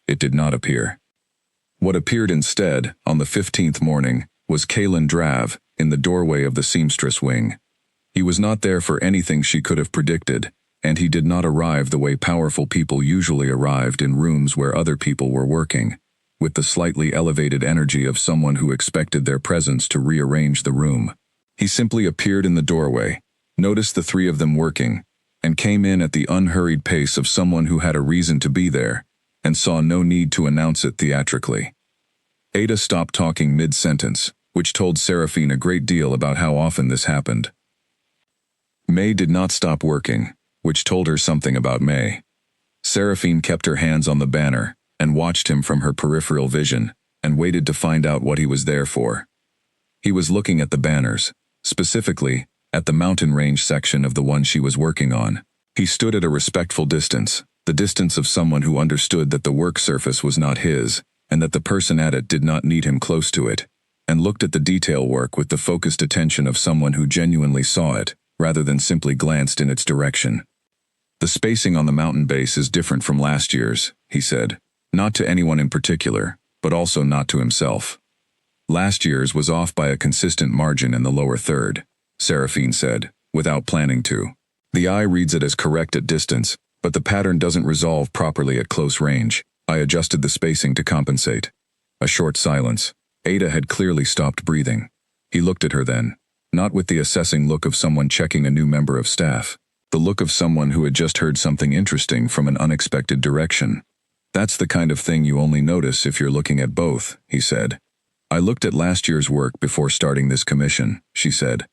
It did not appear. What appeared instead, on the 15th morning, was Kalen Drav, in the doorway of the seamstress wing. He was not there for anything she could have predicted, and he did not arrive the way powerful people usually arrived in rooms where other people were working, with the slightly elevated energy of someone who expected their presence to rearrange the room. He simply appeared in the doorway, noticed the 3 of them working, and came in at the unhurried pace of someone who had a reason to be there, and saw no need to announce it theatrically. Ada stopped talking mid-sentence, which told Seraphine a great deal about how often this happened. May did not stop working, which told her something about May. Seraphine kept her hands on the banner, and watched him from her peripheral vision, and waited to find out what he was there for. He was looking at the banners, specifically, at the mountain range section of the one she was working on. He stood at a respectful distance, the distance of someone who understood that the work surface was not his, and that the person at it did not need him close to it, and looked at the detail work with the focused attention of someone who genuinely saw it, rather than simply glanced in its direction. The spacing on the mountain base is different from last year's, he said, not to anyone in particular, but also not to himself. Last year's was off by a consistent margin in the lower third, Seraphine said, without planning to. The eye reads it as correct at distance, but the pattern doesn't resolve properly at close range. I adjusted the spacing to compensate. A short silence. Ada had clearly stopped breathing. He looked at her then, not with the assessing look of someone checking a new member of staff, the look of someone who had just heard something interesting from an unexpected direction. That's the kind of thing you only notice if you're looking at both, he said. I looked at last year's work before starting this commission, she said.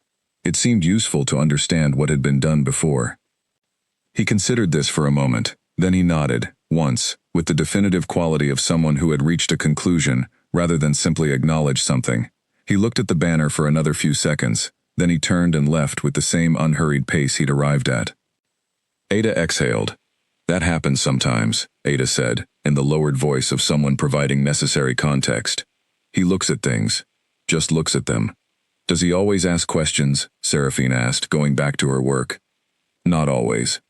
It seemed useful to understand what had been done before. He considered this for a moment, then he nodded, once, with the definitive quality of someone who had reached a conclusion, rather than simply acknowledged something. He looked at the banner for another few seconds, then he turned and left with the same unhurried pace he'd arrived at. Ada exhaled. That happens sometimes, Ada said, in the lowered voice of someone providing necessary context. He looks at things. Just looks at them. Does he always ask questions? Seraphine asked, going back to her work. Not always.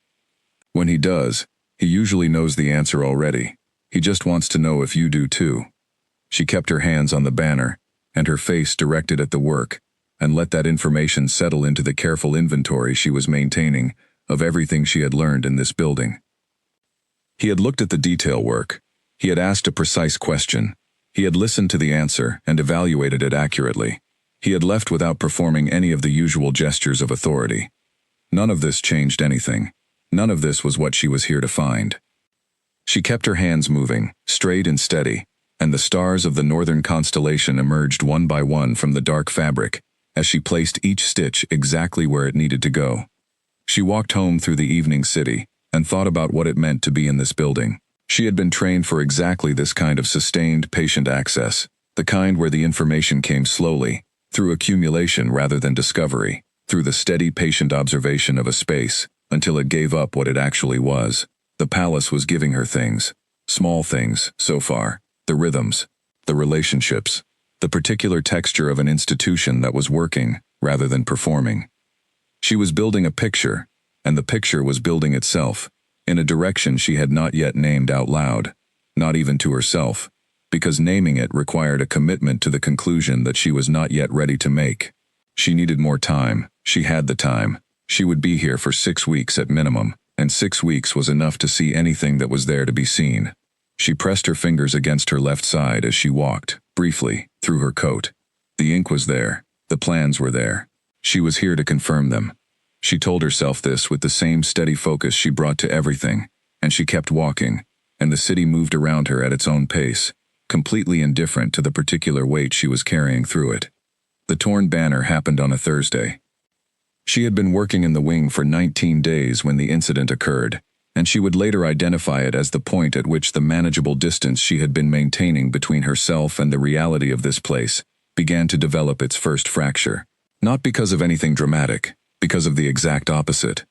When he does, he usually knows the answer already. He just wants to know if you do too. She kept her hands on the banner, and her face directed at the work, and let that information settle into the careful inventory she was maintaining of everything she had learned in this building. He had looked at the detail work. He had asked a precise question. He had listened to the answer and evaluated it accurately. He had left without performing any of the usual gestures of authority. None of this changed anything. None of this was what she was here to find. She kept her hands moving, straight and steady, and the stars of the northern constellation emerged one by one from the dark fabric, as she placed each stitch exactly where it needed to go. She walked home through the evening city, and thought about what it meant to be in this building. She had been trained for exactly this kind of sustained, patient access, the kind where the information came slowly, through accumulation rather than discovery, through the steady, patient observation of a space, until it gave up what it actually was. The palace was giving her things. Small things, so far. The rhythms, the relationships, the particular texture of an institution that was working, rather than performing. She was building a picture, and the picture was building itself, in a direction she had not yet named out loud, not even to herself, because naming it required a commitment to the conclusion that she was not yet ready to make. She needed more time. She had the time. She would be here for 6 weeks at minimum, and 6 weeks was enough to see anything that was there to be seen. She pressed her fingers against her left side as she walked, briefly, through her coat. The ink was there. The plans were there. She was here to confirm them. She told herself this with the same steady focus she brought to everything, and she kept walking, and the city moved around her at its own pace, completely indifferent to the particular weight she was carrying through it. The torn banner happened on a Thursday. She had been working in the wing for 19 days when the incident occurred, and she would later identify it as the point at which the manageable distance she had been maintaining between herself and the reality of this place began to develop its first fracture. Not because of anything dramatic, because of the exact opposite.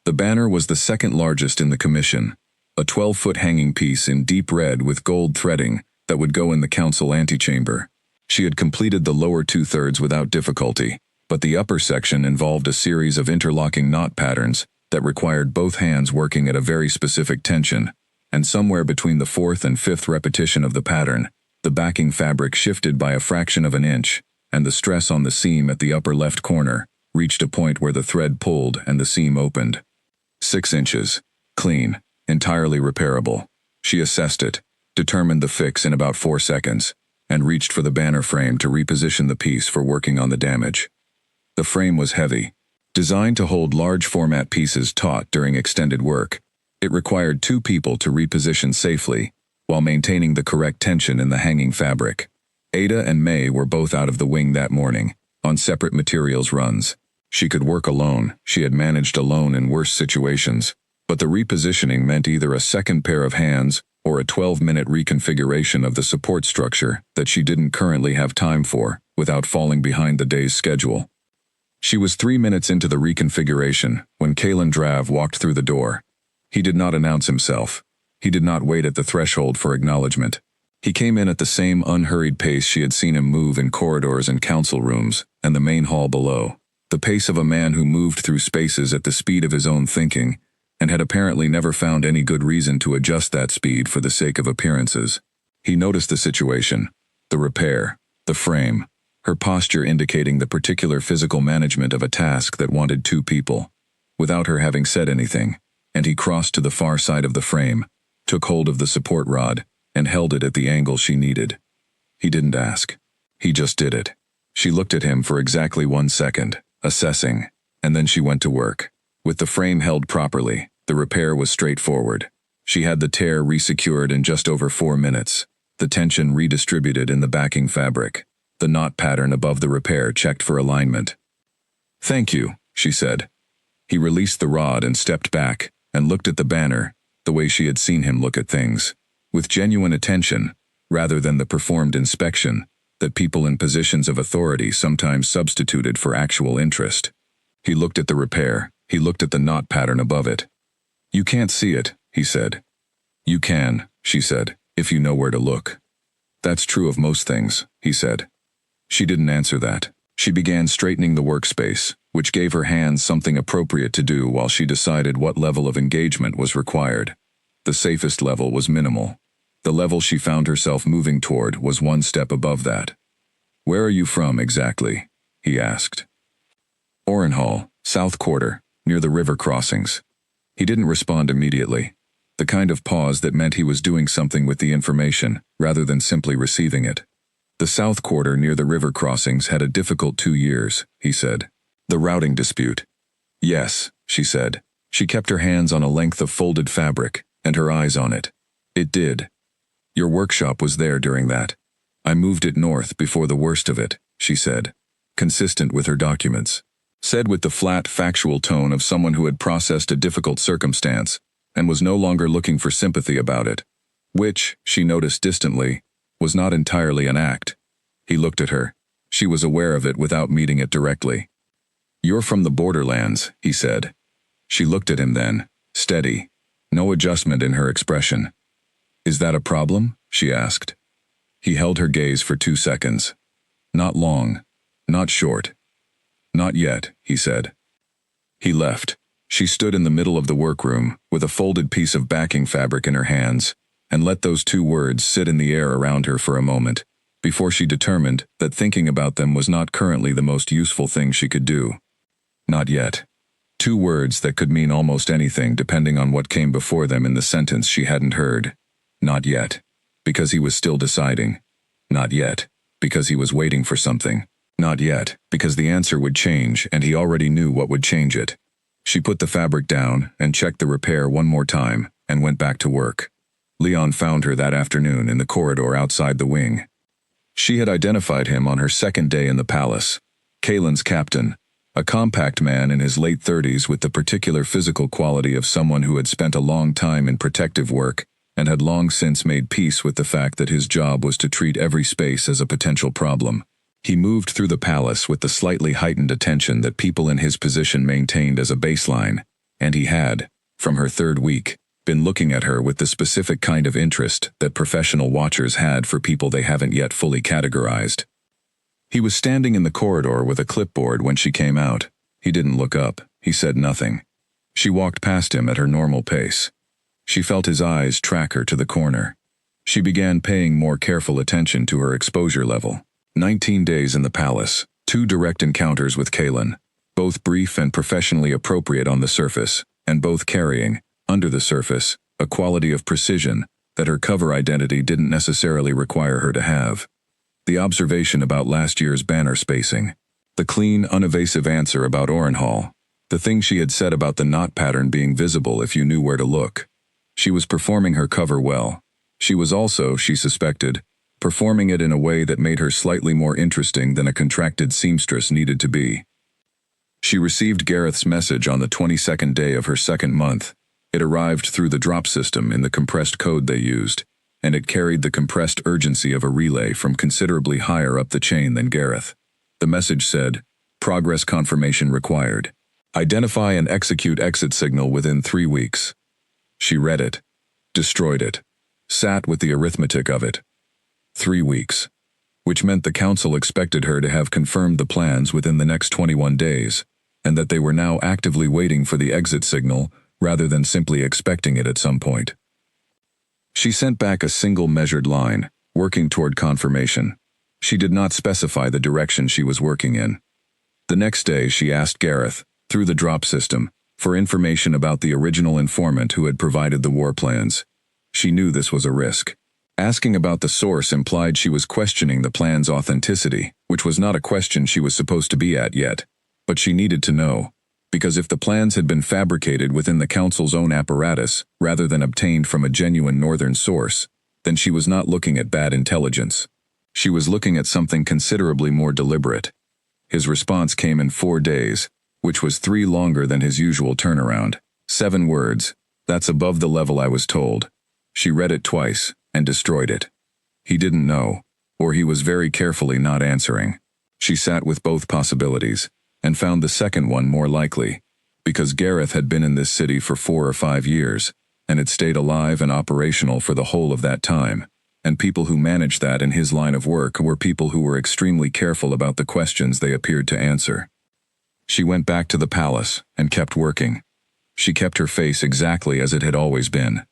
The banner was the second largest in the commission, a 12-foot hanging piece in deep red with gold threading that would go in the council antechamber. She had completed the lower 2/3 without difficulty, but the upper section involved a series of interlocking knot patterns that required both hands working at a very specific tension, and somewhere between the 4th and 5th repetition of the pattern, the backing fabric shifted by a fraction of an inch, and the stress on the seam at the upper left corner reached a point where the thread pulled and the seam opened. 6 inches. Clean. Entirely repairable. She assessed it, determined the fix in about 4 seconds, and reached for the banner frame to reposition the piece for working on the damage. The frame was heavy. Designed to hold large format pieces taut during extended work, it required 2 people to reposition safely, while maintaining the correct tension in the hanging fabric. Ada and May were both out of the wing that morning, on separate materials runs. She could work alone. She had managed alone in worse situations, but the repositioning meant either a second pair of hands or a 12-minute reconfiguration of the support structure that she didn't currently have time for, without falling behind the day's schedule. She was 3 minutes into the reconfiguration when Kalen Drav walked through the door. He did not announce himself. He did not wait at the threshold for acknowledgement. He came in at the same unhurried pace she had seen him move in corridors and council rooms and the main hall below, the pace of a man who moved through spaces at the speed of his own thinking, and had apparently never found any good reason to adjust that speed for the sake of appearances. He noticed the situation, the repair, the frame, her posture indicating the particular physical management of a task that wanted 2 people, without her having said anything, and he crossed to the far side of the frame, took hold of the support rod, and held it at the angle she needed. He didn't ask. He just did it. She looked at him for exactly 1 second, assessing, and then she went to work. With the frame held properly, the repair was straightforward. She had the tear resecured in just over 4 minutes, the tension redistributed in the backing fabric, the knot pattern above the repair checked for alignment. "Thank you," she said. He released the rod and stepped back, and looked at the banner, the way she had seen him look at things, with genuine attention, rather than the performed inspection that people in positions of authority sometimes substituted for actual interest. He looked at the repair. He looked at the knot pattern above it. "You can't see it," he said. "You can," she said, "if you know where to look." "That's true of most things," he said. She didn't answer that. She began straightening the workspace, which gave her hands something appropriate to do while she decided what level of engagement was required. The safest level was minimal. The level she found herself moving toward was 1 step above that. "Where are you from, exactly?" he asked. "Orenhall, South Quarter, near the river crossings." He didn't respond immediately, the kind of pause that meant he was doing something with the information, rather than simply receiving it. "The South Quarter near the river crossings had a difficult 2 years, he said. "The routing dispute." "Yes," she said. She kept her hands on a length of folded fabric, and her eyes on it. "It did. Your workshop was there during that. I moved it north before the worst of it," she said, consistent with her documents. Said with the flat, factual tone of someone who had processed a difficult circumstance and was no longer looking for sympathy about it, which, she noticed distantly, was not entirely an act. He looked at her. She was aware of it without meeting it directly. "You're from the borderlands," he said. She looked at him then, steady, no adjustment in her expression. "Is that a problem?" she asked. He held her gaze for 2 seconds. "Not long. Not short." "Not yet," he said. He left. She stood in the middle of the workroom, with a folded piece of backing fabric in her hands, and let those 2 words sit in the air around her for a moment, before she determined that thinking about them was not currently the most useful thing she could do. Not yet. 2 words that could mean almost anything depending on what came before them in the sentence she hadn't heard. Not yet. Because he was still deciding. Not yet. Because he was waiting for something. Not yet. Because the answer would change and he already knew what would change it. She put the fabric down and checked the repair one more time and went back to work. Leon found her that afternoon in the corridor outside the wing. She had identified him on her second day in the palace. Kalen's captain, a compact man in his late 30s with the particular physical quality of someone who had spent a long time in protective work and had long since made peace with the fact that his job was to treat every space as a potential problem. He moved through the palace with the slightly heightened attention that people in his position maintained as a baseline, and he had, from her 3rd week, been looking at her with the specific kind of interest that professional watchers had for people they haven't yet fully categorized. He was standing in the corridor with a clipboard when she came out. He didn't look up. He said nothing. She walked past him at her normal pace. She felt his eyes track her to the corner. She began paying more careful attention to her exposure level. 19 days in the palace, 2 direct encounters with Kalen, both brief and professionally appropriate on the surface, and both carrying, under the surface, a quality of precision that her cover identity didn't necessarily require her to have. The observation about last year's banner spacing, the clean, unevasive answer about Orenhall, the thing she had said about the knot pattern being visible if you knew where to look. She was performing her cover well. She was also, she suspected, performing it in a way that made her slightly more interesting than a contracted seamstress needed to be. She received Gareth's message on the 22nd day of her 2nd month. It arrived through the drop system in the compressed code they used, and it carried the compressed urgency of a relay from considerably higher up the chain than Gareth. The message said, "Progress confirmation required. Identify and execute exit signal within 3 weeks." She read it, destroyed it, sat with the arithmetic of it. 3 weeks. Which meant the council expected her to have confirmed the plans within the next 21 days, and that they were now actively waiting for the exit signal rather than simply expecting it at some point. She sent back a single measured line, working toward confirmation. She did not specify the direction she was working in. The next day she asked Gareth, through the drop system, for information about the original informant who had provided the war plans. She knew this was a risk. Asking about the source implied she was questioning the plan's authenticity, which was not a question she was supposed to be at yet. But she needed to know, because if the plans had been fabricated within the council's own apparatus, rather than obtained from a genuine northern source, then she was not looking at bad intelligence. She was looking at something considerably more deliberate. His response came in 4 days, which was 3 longer than his usual turnaround. 7 words. "That's above the level I was told." She read it twice, and destroyed it. He didn't know, or he was very carefully not answering. She sat with both possibilities, and found the second one more likely, because Gareth had been in this city for 4 or 5 years, and had stayed alive and operational for the whole of that time, and people who managed that in his line of work were people who were extremely careful about the questions they appeared to answer. She went back to the palace, and kept working. She kept her face exactly as it had always been.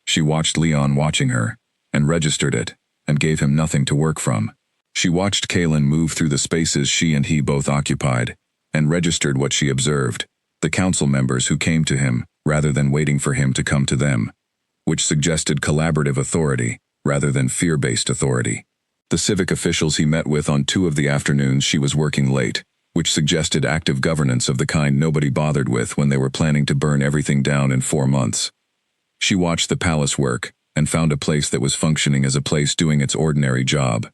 She watched Leon watching her, and registered it, and gave him nothing to work from. She watched Kalen move through the spaces she and he both occupied, and registered what she observed, the council members who came to him, rather than waiting for him to come to them, which suggested collaborative authority, rather than fear-based authority. The civic officials he met with on 2 of the afternoons she was working late, which suggested active governance of the kind nobody bothered with when they were planning to burn everything down in 4 months. She watched the palace work, and found a place that was functioning as a place doing its ordinary job.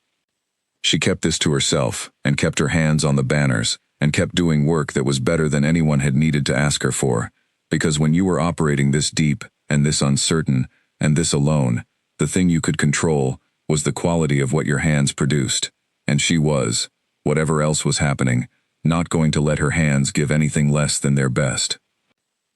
She kept this to herself, and kept her hands on the banners, and kept doing work that was better than anyone had needed to ask her for, because when you were operating this deep, and this uncertain, and this alone, the thing you could control was the quality of what your hands produced, and she was, whatever else was happening, not going to let her hands give anything less than their best.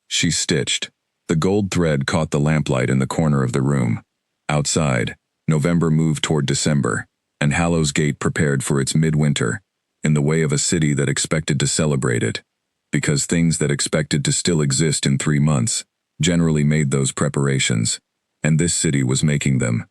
She stitched. The gold thread caught the lamplight in the corner of the room. Outside, November moved toward December, and Hallows Gate prepared for its midwinter, in the way of a city that expected to celebrate it. because things that expected to still exist in 3 months generally made those preparations, and this city was making them.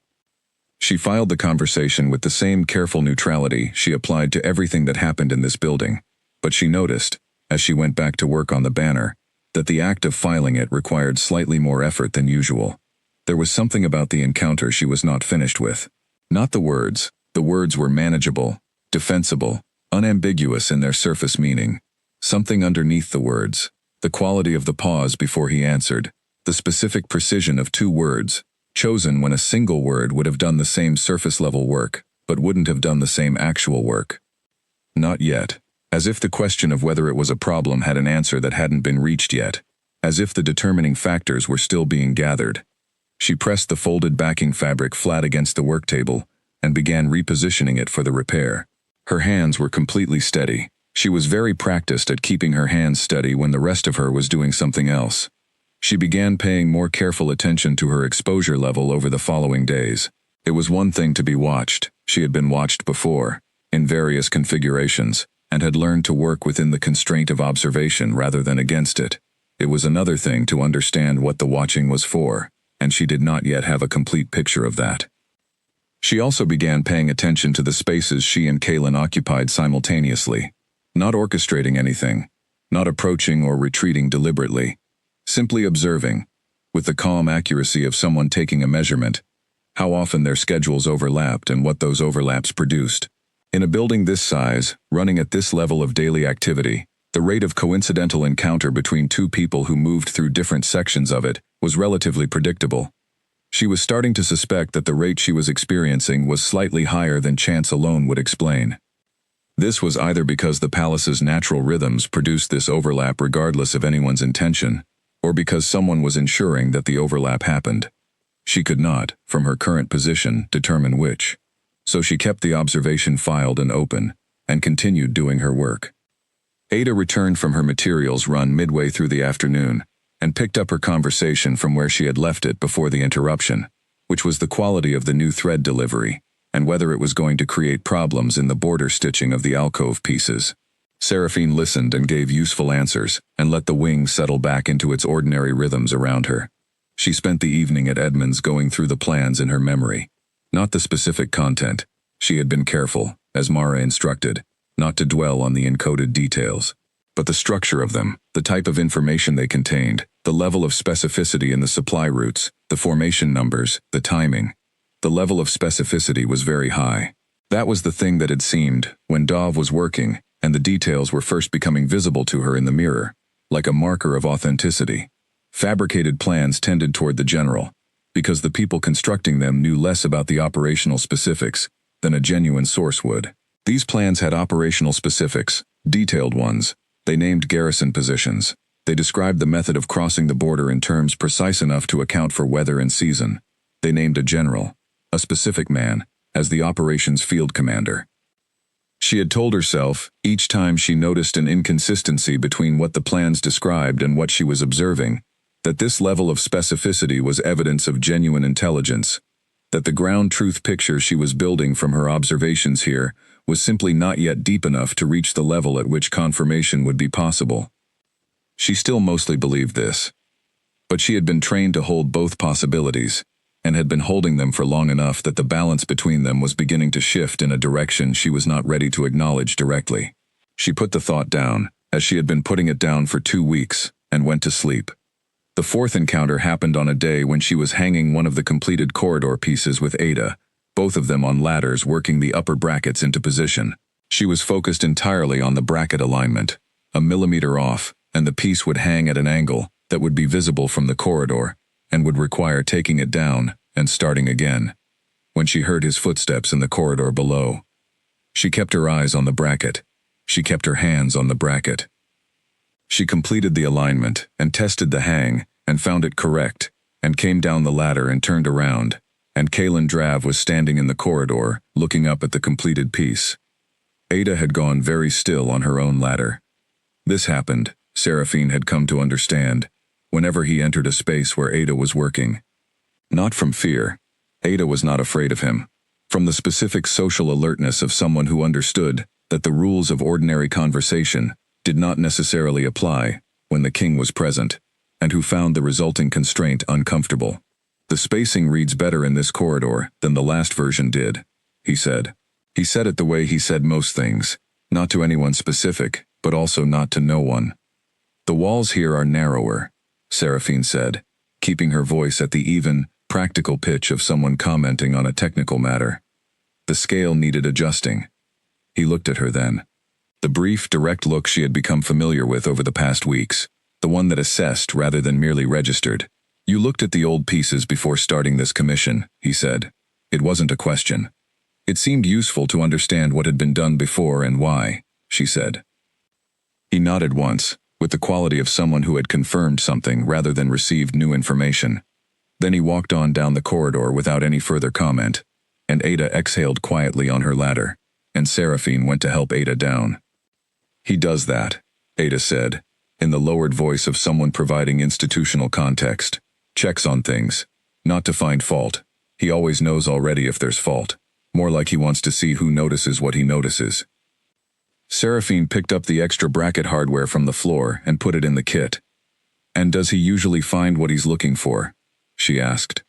She filed the conversation with the same careful neutrality she applied to everything that happened in this building, but she noticed, as she went back to work on the banner, that the act of filing it required slightly more effort than usual. There was something about the encounter she was not finished with. Not the words were manageable, defensible, unambiguous in their surface meaning. Something underneath the words, the quality of the pause before he answered, the specific precision of 2 words, chosen when a single word would have done the same surface-level work, but wouldn't have done the same actual work. Not yet. As if the question of whether it was a problem had an answer that hadn't been reached yet. As if the determining factors were still being gathered. She pressed the folded backing fabric flat against the work table and began repositioning it for the repair. Her hands were completely steady. She was very practiced at keeping her hands steady when the rest of her was doing something else. She began paying more careful attention to her exposure level over the following days. It was one thing to be watched. She had been watched before, in various configurations, and had learned to work within the constraint of observation rather than against it. It was another thing to understand what the watching was for, and she did not yet have a complete picture of that. She also began paying attention to the spaces she and Kaylin occupied simultaneously, not orchestrating anything, not approaching or retreating deliberately, simply observing, with the calm accuracy of someone taking a measurement, how often their schedules overlapped and what those overlaps produced. In a building this size, running at this level of daily activity, the rate of coincidental encounter between 2 people who moved through different sections of it was relatively predictable. She was starting to suspect that the rate she was experiencing was slightly higher than chance alone would explain. This was either because the palace's natural rhythms produced this overlap regardless of anyone's intention, or because someone was ensuring that the overlap happened. She could not, from her current position, determine which. So she kept the observation filed and open, and continued doing her work. Ada returned from her materials run midway through the afternoon, and picked up her conversation from where she had left it before the interruption, which was the quality of the new thread delivery, and whether it was going to create problems in the border stitching of the alcove pieces. Seraphine listened and gave useful answers, and let the wing settle back into its ordinary rhythms around her. She spent the evening at Edmund's going through the plans in her memory. Not the specific content. She had been careful, as Mara instructed, not to dwell on the encoded details. But the structure of them, the type of information they contained, the level of specificity in the supply routes, the formation numbers, the timing. The level of specificity was very high. That was the thing that had seemed, when Dov was working, and the details were first becoming visible to her in the mirror, like a marker of authenticity. Fabricated plans tended toward the general, because the people constructing them knew less about the operational specifics than a genuine source would. These plans had operational specifics, detailed ones. They named garrison positions. They described the method of crossing the border in terms precise enough to account for weather and season. They named a general, a specific man, as the operations field commander. She had told herself, each time she noticed an inconsistency between what the plans described and what she was observing, that this level of specificity was evidence of genuine intelligence, that the ground truth picture she was building from her observations here was simply not yet deep enough to reach the level at which confirmation would be possible. She still mostly believed this. But she had been trained to hold both possibilities, and had been holding them for long enough that the balance between them was beginning to shift in a direction she was not ready to acknowledge directly. She put the thought down, as she had been putting it down for 2 weeks, and went to sleep. The 4th encounter happened on a day when she was hanging one of the completed corridor pieces with Ada, both of them on ladders working the upper brackets into position. She was focused entirely on the bracket alignment, a millimeter off, and the piece would hang at an angle that would be visible from the corridor, and would require taking it down and starting again, when she heard his footsteps in the corridor below. She kept her eyes on the bracket. She kept her hands on the bracket. She completed the alignment and tested the hang and found it correct, and came down the ladder and turned around, and Kaylin Drav was standing in the corridor, looking up at the completed piece. Ada had gone very still on her own ladder. This happened, Seraphine had come to understand, whenever he entered a space where Ada was working. Not from fear. Ada was not afraid of him. From the specific social alertness of someone who understood that the rules of ordinary conversation did not necessarily apply when the king was present, and who found the resulting constraint uncomfortable. The spacing reads better in this corridor than the last version did, he said. He said it the way he said most things, not to anyone specific, but also not to no one. The walls here are narrower, Seraphine said, keeping her voice at the even, practical pitch of someone commenting on a technical matter. The scale needed adjusting. He looked at her then. The brief, direct look she had become familiar with over the past weeks, the one that assessed rather than merely registered. You looked at the old pieces before starting this commission, he said. It wasn't a question. It seemed useful to understand what had been done before and why, she said. He nodded once, with the quality of someone who had confirmed something rather than received new information. Then he walked on down the corridor without any further comment, and Ada exhaled quietly on her ladder, and Seraphine went to help Ada down. He does that, Ada said, in the lowered voice of someone providing institutional context. Checks on things. Not to find fault. He always knows already if there's fault. More like he wants to see who notices what he notices. Seraphine picked up the extra bracket hardware from the floor and put it in the kit. And does he usually find what he's looking for? She asked.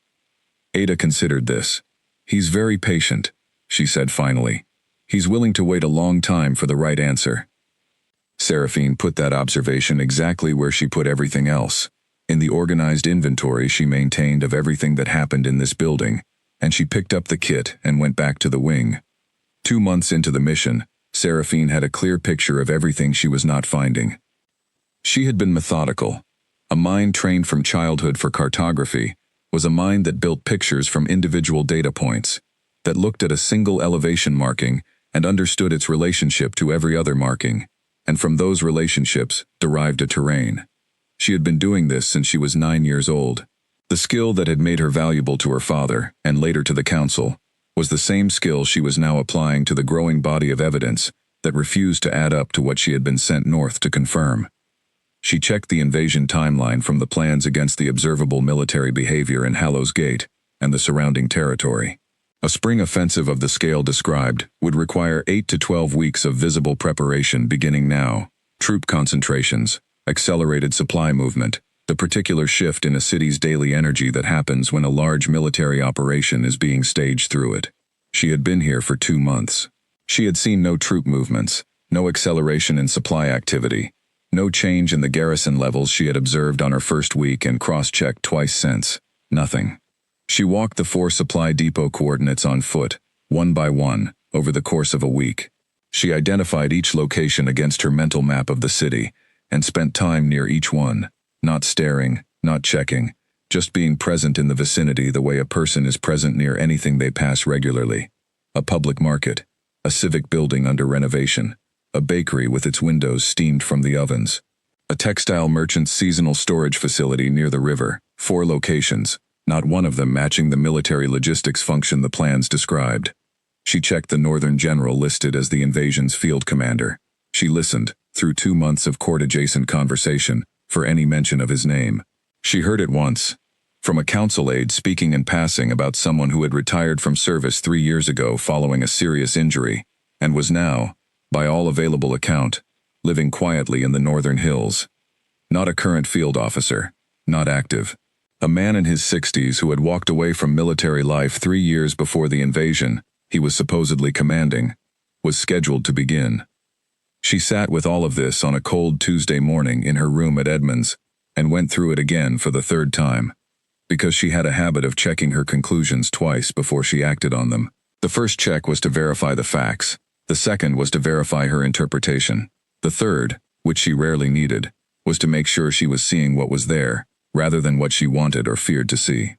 Ada considered this. He's very patient, she said finally. He's willing to wait a long time for the right answer. Seraphine put that observation exactly where she put everything else, in the organized inventory she maintained of everything that happened in this building, and she picked up the kit and went back to the wing. 2 months into the mission, Seraphine had a clear picture of everything she was not finding. She had been methodical. A mind trained from childhood for cartography was a mind that built pictures from individual data points, that looked at a single elevation marking and understood its relationship to every other marking, and from those relationships derived a terrain. She had been doing this since she was 9 years old. The skill that had made her valuable to her father, and later to the council, was the same skill she was now applying to the growing body of evidence that refused to add up to what she had been sent north to confirm. She checked the invasion timeline from the plans against the observable military behavior in Hallows Gate and the surrounding territory. A spring offensive of the scale described would require 8 to 12 weeks of visible preparation beginning now, troop concentrations, accelerated supply movement, the particular shift in a city's daily energy that happens when a large military operation is being staged through it. She had been here for 2 months. She had seen no troop movements, no acceleration in supply activity, no change in the garrison levels she had observed on her first week and cross-checked twice since. Nothing. She walked the 4 supply depot coordinates on foot, one by one, over the course of a week. She identified each location against her mental map of the city, and spent time near each one, not staring, not checking, just being present in the vicinity the way a person is present near anything they pass regularly. A public market, a civic building under renovation, a bakery with its windows steamed from the ovens, a textile merchant's seasonal storage facility near the river, 4 locations, not one of them matching the military logistics function the plans described. She checked the Northern General listed as the invasion's field commander. She listened, through 2 months of court-adjacent conversation, for any mention of his name. She heard it once, from a council aide speaking in passing about someone who had retired from service 3 years ago following a serious injury, and was now, by all available account, living quietly in the northern hills. Not a current field officer, not active. A man in his 60s who had walked away from military life 3 years before the invasion he was supposedly commanding, was scheduled to begin. She sat with all of this on a cold Tuesday morning in her room at Edmonds, and went through it again for the 3rd time, because she had a habit of checking her conclusions twice before she acted on them. The first check was to verify the facts, the second was to verify her interpretation. The third, which she rarely needed, was to make sure she was seeing what was there, rather than what she wanted or feared to see.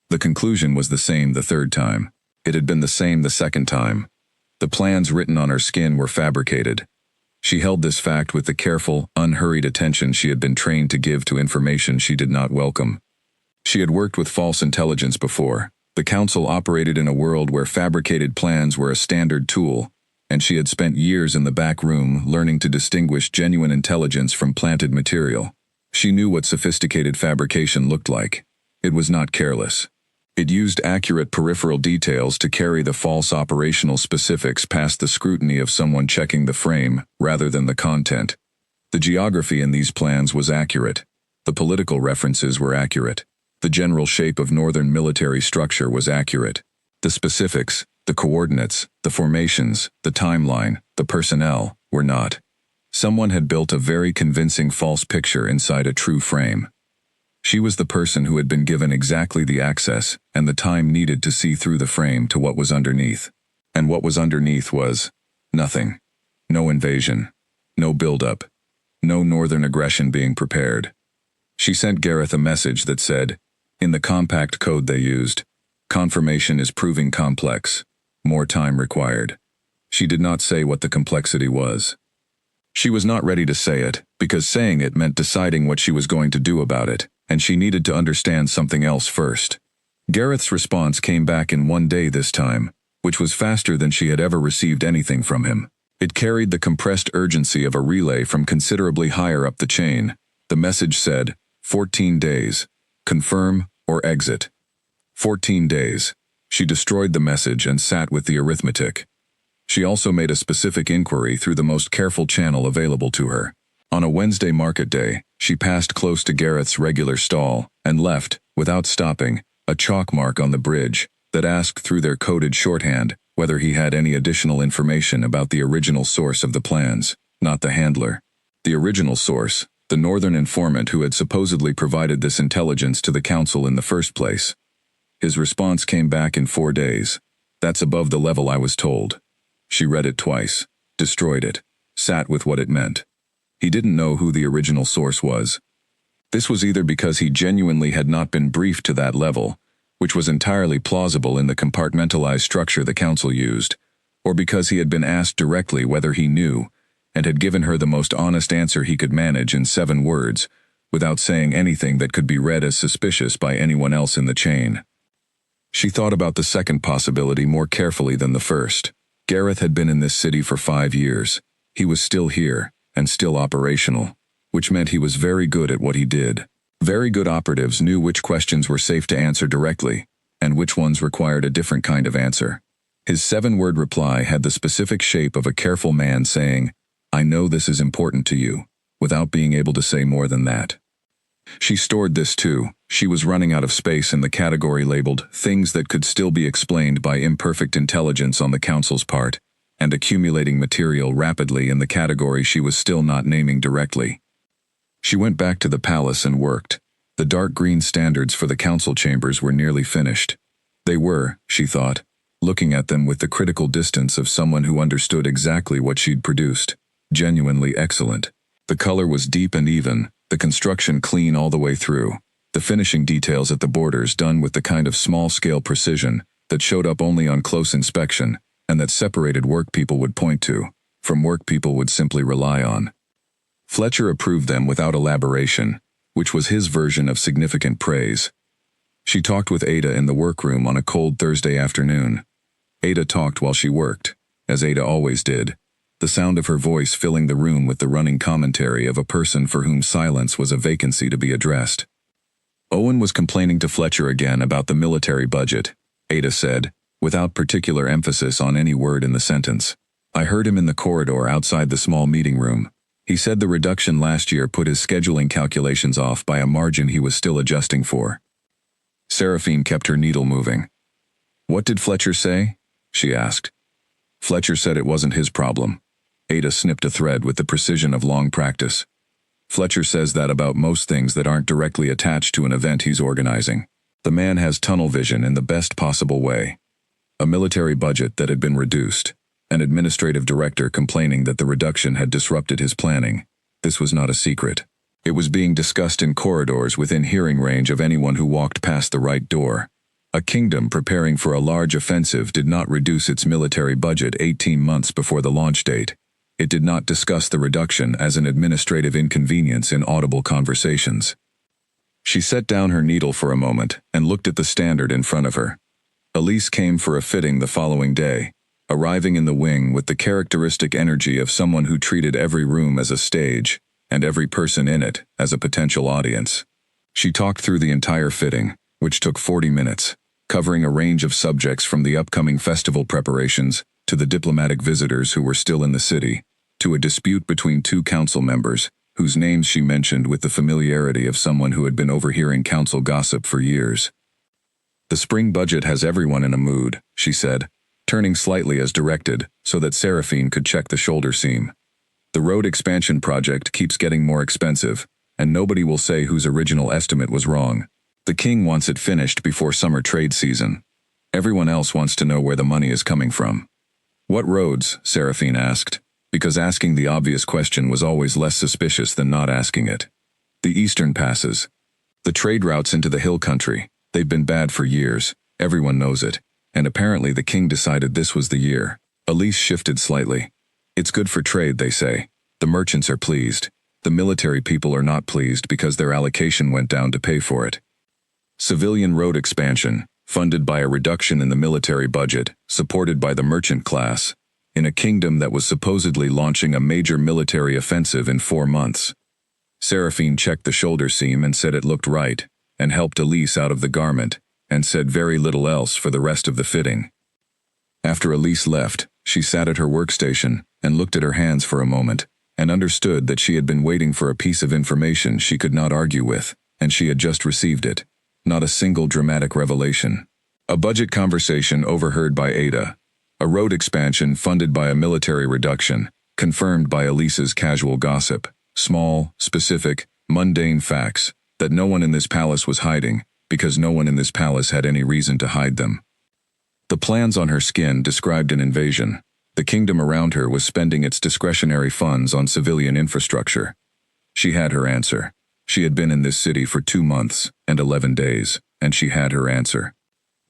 The conclusion was the same the 3rd time. It had been the same the 2nd time. The plans written on her skin were fabricated. She held this fact with the careful, unhurried attention she had been trained to give to information she did not welcome. She had worked with false intelligence before. The council operated in a world where fabricated plans were a standard tool, and she had spent years in the back room learning to distinguish genuine intelligence from planted material. She knew what sophisticated fabrication looked like. It was not careless. It used accurate peripheral details to carry the false operational specifics past the scrutiny of someone checking the frame rather than the content. The geography in these plans was accurate. The political references were accurate. The general shape of northern military structure was accurate. The specifics, the coordinates, the formations, the timeline, the personnel, were not. Someone had built a very convincing false picture inside a true frame. She was the person who had been given exactly the access and the time needed to see through the frame to what was underneath. And what was underneath was nothing. No invasion. No buildup. No northern aggression being prepared. She sent Gareth a message that said, in the compact code they used, confirmation is proving complex. More time required. She did not say what the complexity was. She was not ready to say it, because saying it meant deciding what she was going to do about it, and she needed to understand something else first. Gareth's response came back in 1 day this time, which was faster than she had ever received anything from him. It carried the compressed urgency of a relay from considerably higher up the chain. The message said, 14 days. Confirm or exit. 14 days. She destroyed the message and sat with the arithmetic. She also made a specific inquiry through the most careful channel available to her. On a Wednesday market day, she passed close to Gareth's regular stall and left, without stopping, a chalk mark on the bridge that asked through their coded shorthand whether he had any additional information about the original source of the plans, not the handler. The original source, the northern informant who had supposedly provided this intelligence to the council in the first place. His response came back in 4 days. That's above the level I was told. She read it twice, destroyed it, sat with what it meant. He didn't know who the original source was. This was either because he genuinely had not been briefed to that level, which was entirely plausible in the compartmentalized structure the council used, or because he had been asked directly whether he knew, and had given her the most honest answer he could manage in 7 words, without saying anything that could be read as suspicious by anyone else in the chain. She thought about the second possibility more carefully than the first. Gareth had been in this city for 5 years. He was still here, and still operational, which meant he was very good at what he did. Very good operatives knew which questions were safe to answer directly, and which ones required a different kind of answer. His 7-word reply had the specific shape of a careful man saying, I know this is important to you, without being able to say more than that. She stored this too. She was running out of space in the category labeled things that could still be explained by imperfect intelligence on the council's part, and accumulating material rapidly in the category she was still not naming directly. She went back to the palace and worked. The dark green standards for the council chambers were nearly finished. They were, she thought, looking at them with the critical distance of someone who understood exactly what she'd produced. Genuinely excellent. The color was deep and even, the construction clean all the way through, the finishing details at the borders done with the kind of small-scale precision that showed up only on close inspection, and that separated work people would point to, from work people would simply rely on. Fletcher approved them without elaboration, which was his version of significant praise. She talked with Ada in the workroom on a cold Thursday afternoon. Ada talked while she worked, as Ada always did, the sound of her voice filling the room with the running commentary of a person for whom silence was a vacancy to be addressed. Owen was complaining to Fletcher again about the military budget, Ada said, without particular emphasis on any word in the sentence. I heard him in the corridor outside the small meeting room. He said the reduction last year put his scheduling calculations off by a margin he was still adjusting for. Seraphine kept her needle moving. What did Fletcher say? She asked. Fletcher said it wasn't his problem. Ada snipped a thread with the precision of long practice. Fletcher says that about most things that aren't directly attached to an event he's organizing. The man has tunnel vision in the best possible way. A military budget that had been reduced. An administrative director complaining that the reduction had disrupted his planning. This was not a secret. It was being discussed in corridors within hearing range of anyone who walked past the right door. A kingdom preparing for a large offensive did not reduce its military budget 18 months before the launch date. It did not discuss the reduction as an administrative inconvenience in audible conversations. She set down her needle for a moment and looked at the standard in front of her. Elise came for a fitting the following day, arriving in the wing with the characteristic energy of someone who treated every room as a stage, and every person in it as a potential audience. She talked through the entire fitting, which took 40 minutes, covering a range of subjects from the upcoming festival preparations to the diplomatic visitors who were still in the city, to a dispute between 2 council members, whose names she mentioned with the familiarity of someone who had been overhearing council gossip for years. "The spring budget has everyone in a mood," she said, turning slightly as directed so that Seraphine could check the shoulder seam. "The road expansion project keeps getting more expensive, and nobody will say whose original estimate was wrong. The king wants it finished before summer trade season. Everyone else wants to know where the money is coming from." "What roads?" Seraphine asked, because asking the obvious question was always less suspicious than not asking it. "The eastern passes. The trade routes into the hill country. They've been bad for years, everyone knows it, and apparently the king decided this was the year." Elise shifted slightly. "It's good for trade, they say. The merchants are pleased. The military people are not pleased because their allocation went down to pay for it. Civilian road expansion, funded by a reduction in the military budget, supported by the merchant class, in a kingdom that was supposedly launching a major military offensive in 4 months. Seraphine checked the shoulder seam and said it looked right, and helped Elise out of the garment, and said very little else for the rest of the fitting. After Elise left, she sat at her workstation and looked at her hands for a moment, and understood that she had been waiting for a piece of information she could not argue with, and she had just received it. Not a single dramatic revelation. A budget conversation overheard by Ada. A road expansion funded by a military reduction, confirmed by Elise's casual gossip. Small, specific, mundane facts that no one in this palace was hiding, because no one in this palace had any reason to hide them. The plans on her skin described an invasion. The kingdom around her was spending its discretionary funds on civilian infrastructure. She had her answer. She had been in this city for 2 months and 11 days, and she had her answer.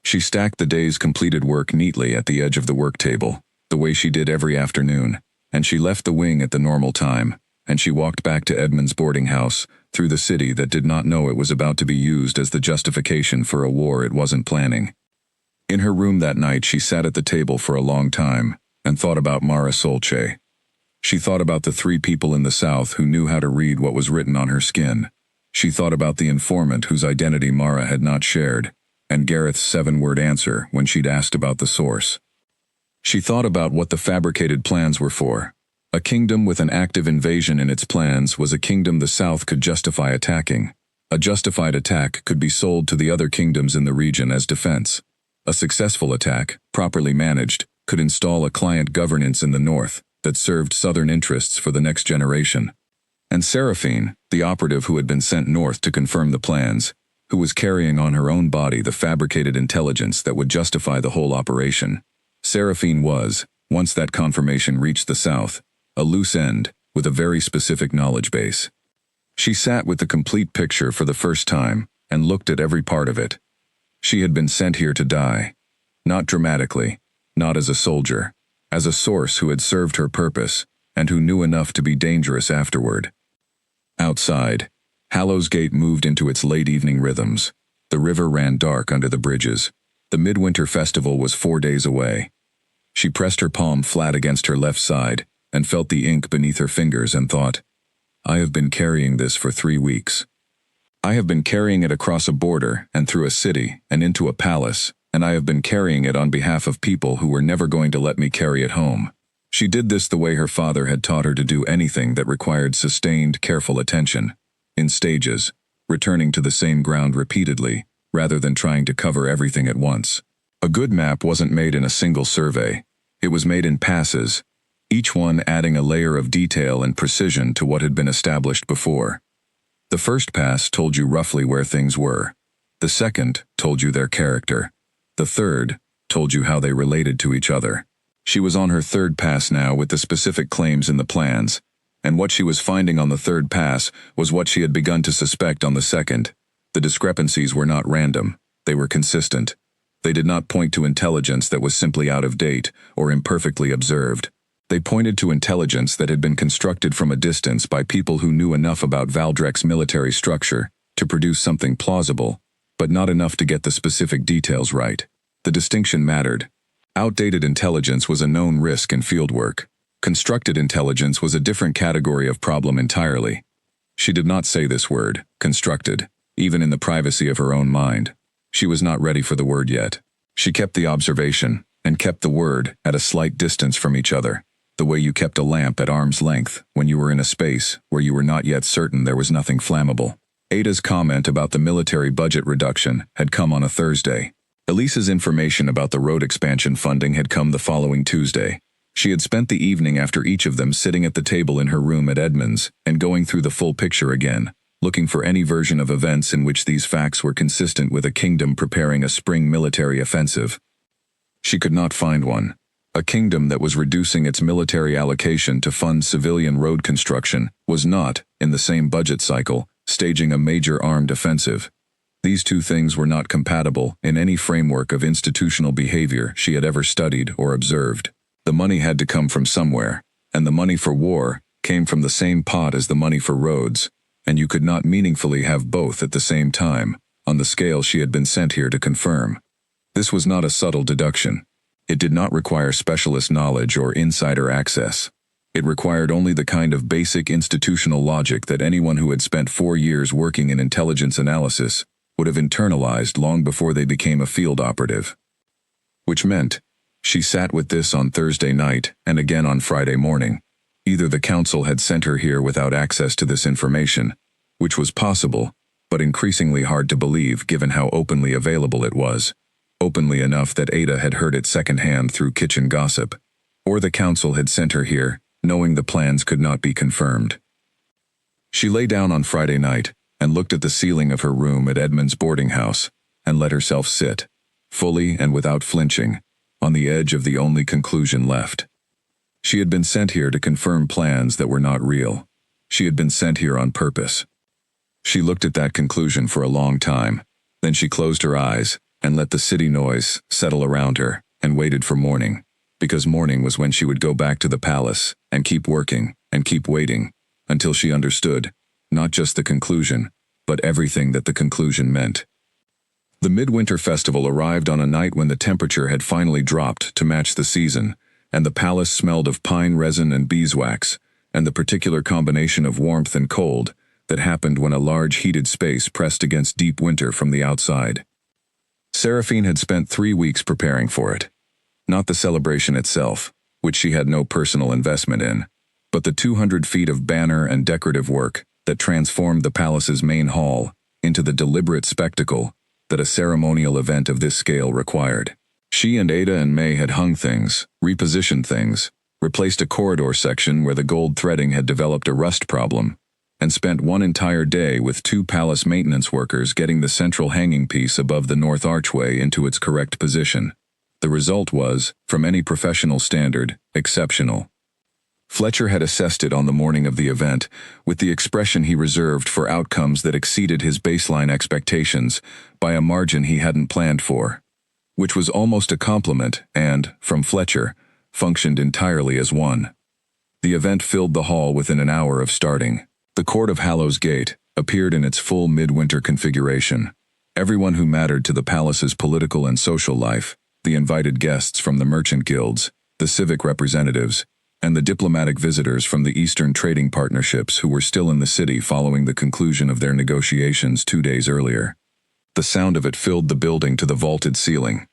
She stacked the day's completed work neatly at the edge of the work table, the way she did every afternoon, and she left the wing at the normal time, and she walked back to Edmund's boarding house, through the city that did not know it was about to be used as the justification for a war it wasn't planning. In her room that night she sat at the table for a long time, and thought about Mara Solche. She thought about the 3 people in the South who knew how to read what was written on her skin. She thought about the informant whose identity Mara had not shared, and Gareth's 7-word answer when she'd asked about the source. She thought about what the fabricated plans were for. A kingdom with an active invasion in its plans was a kingdom the South could justify attacking. A justified attack could be sold to the other kingdoms in the region as defense. A successful attack, properly managed, could install a client governance in the North that served Southern interests for the next generation. And Seraphine, the operative who had been sent north to confirm the plans, who was carrying on her own body the fabricated intelligence that would justify the whole operation. Seraphine was, once that confirmation reached the South, a loose end with a very specific knowledge base. She sat with the complete picture for the first time and looked at every part of it. She had been sent here to die. Not dramatically, not as a soldier, as a source who had served her purpose and who knew enough to be dangerous afterward. Outside, Hallows Gate moved into its late evening rhythms. The river ran dark under the bridges. The midwinter festival was 4 days away. She pressed her palm flat against her left side and felt the ink beneath her fingers and thought, I have been carrying this for 3 weeks. I have been carrying it across a border and through a city and into a palace, and I have been carrying it on behalf of people who were never going to let me carry it home. She did this the way her father had taught her to do anything that required sustained, careful attention, in stages, returning to the same ground repeatedly, rather than trying to cover everything at once. A good map wasn't made in a single survey. It was made in passes, each one adding a layer of detail and precision to what had been established before. The first pass told you roughly where things were. The second told you their character. The third told you how they related to each other. She was on her third pass now with the specific claims in the plans, and what she was finding on the third pass was what she had begun to suspect on the second. The discrepancies were not random. They were consistent. They did not point to intelligence that was simply out of date or imperfectly observed. They pointed to intelligence that had been constructed from a distance by people who knew enough about Valdrek's military structure to produce something plausible, but not enough to get the specific details right. The distinction mattered. Outdated intelligence was a known risk in fieldwork. Constructed intelligence was a different category of problem entirely. She did not say this word, constructed, even in the privacy of her own mind. She was not ready for the word yet. She kept the observation, and kept the word, at a slight distance from each other. The way you kept a lamp at arm's length when you were in a space where you were not yet certain there was nothing flammable. Ada's comment about the military budget reduction had come on a Thursday. Elise's information about the road expansion funding had come the following Tuesday. She had spent the evening after each of them sitting at the table in her room at Edmonds and going through the full picture again, looking for any version of events in which these facts were consistent with a kingdom preparing a spring military offensive. She could not find one. A kingdom that was reducing its military allocation to fund civilian road construction was not, in the same budget cycle, staging a major armed offensive. These two things were not compatible in any framework of institutional behavior she had ever studied or observed. The money had to come from somewhere, and the money for war came from the same pot as the money for roads, and you could not meaningfully have both at the same time, on the scale she had been sent here to confirm. This was not a subtle deduction. It did not require specialist knowledge or insider access. It required only the kind of basic institutional logic that anyone who had spent 4 years working in intelligence analysis would have internalized long before they became a field operative. Which meant, she sat with this on Thursday night and again on Friday morning. Either the council had sent her here without access to this information, which was possible, but increasingly hard to believe given how openly available it was, openly enough that Ada had heard it secondhand through kitchen gossip, or the council had sent her here, knowing the plans could not be confirmed. She lay down on Friday night and looked at the ceiling of her room at Edmund's boarding house and let herself sit, fully and without flinching, on the edge of the only conclusion left. She had been sent here to confirm plans that were not real. She had been sent here on purpose. She looked at that conclusion for a long time, then she closed her eyes and let the city noise settle around her and waited for morning, because morning was when she would go back to the palace and keep working and keep waiting until she understood, not just the conclusion, but everything that the conclusion meant. The Midwinter Festival arrived on a night when the temperature had finally dropped to match the season, and the palace smelled of pine resin and beeswax, and the particular combination of warmth and cold that happened when a large heated space pressed against deep winter from the outside. Seraphine had spent 3 weeks preparing for it. Not the celebration itself, which she had no personal investment in, but the 200 feet of banner and decorative work that transformed the palace's main hall into the deliberate spectacle that a ceremonial event of this scale required. She and Ada and May had hung things, repositioned things, replaced a corridor section where the gold threading had developed a rust problem, and spent one entire day with 2 palace maintenance workers getting the central hanging piece above the north archway into its correct position. The result was, from any professional standard, exceptional. Fletcher had assessed it on the morning of the event, with the expression he reserved for outcomes that exceeded his baseline expectations by a margin he hadn't planned for, which was almost a compliment and, from Fletcher, functioned entirely as one. The event filled the hall within an hour of starting. The Court of Hallows Gate appeared in its full midwinter configuration. Everyone who mattered to the palace's political and social life, the invited guests from the merchant guilds, the civic representatives, and the diplomatic visitors from the Eastern trading partnerships who were still in the city following the conclusion of their negotiations 2 days earlier. The sound of it filled the building to the vaulted ceiling.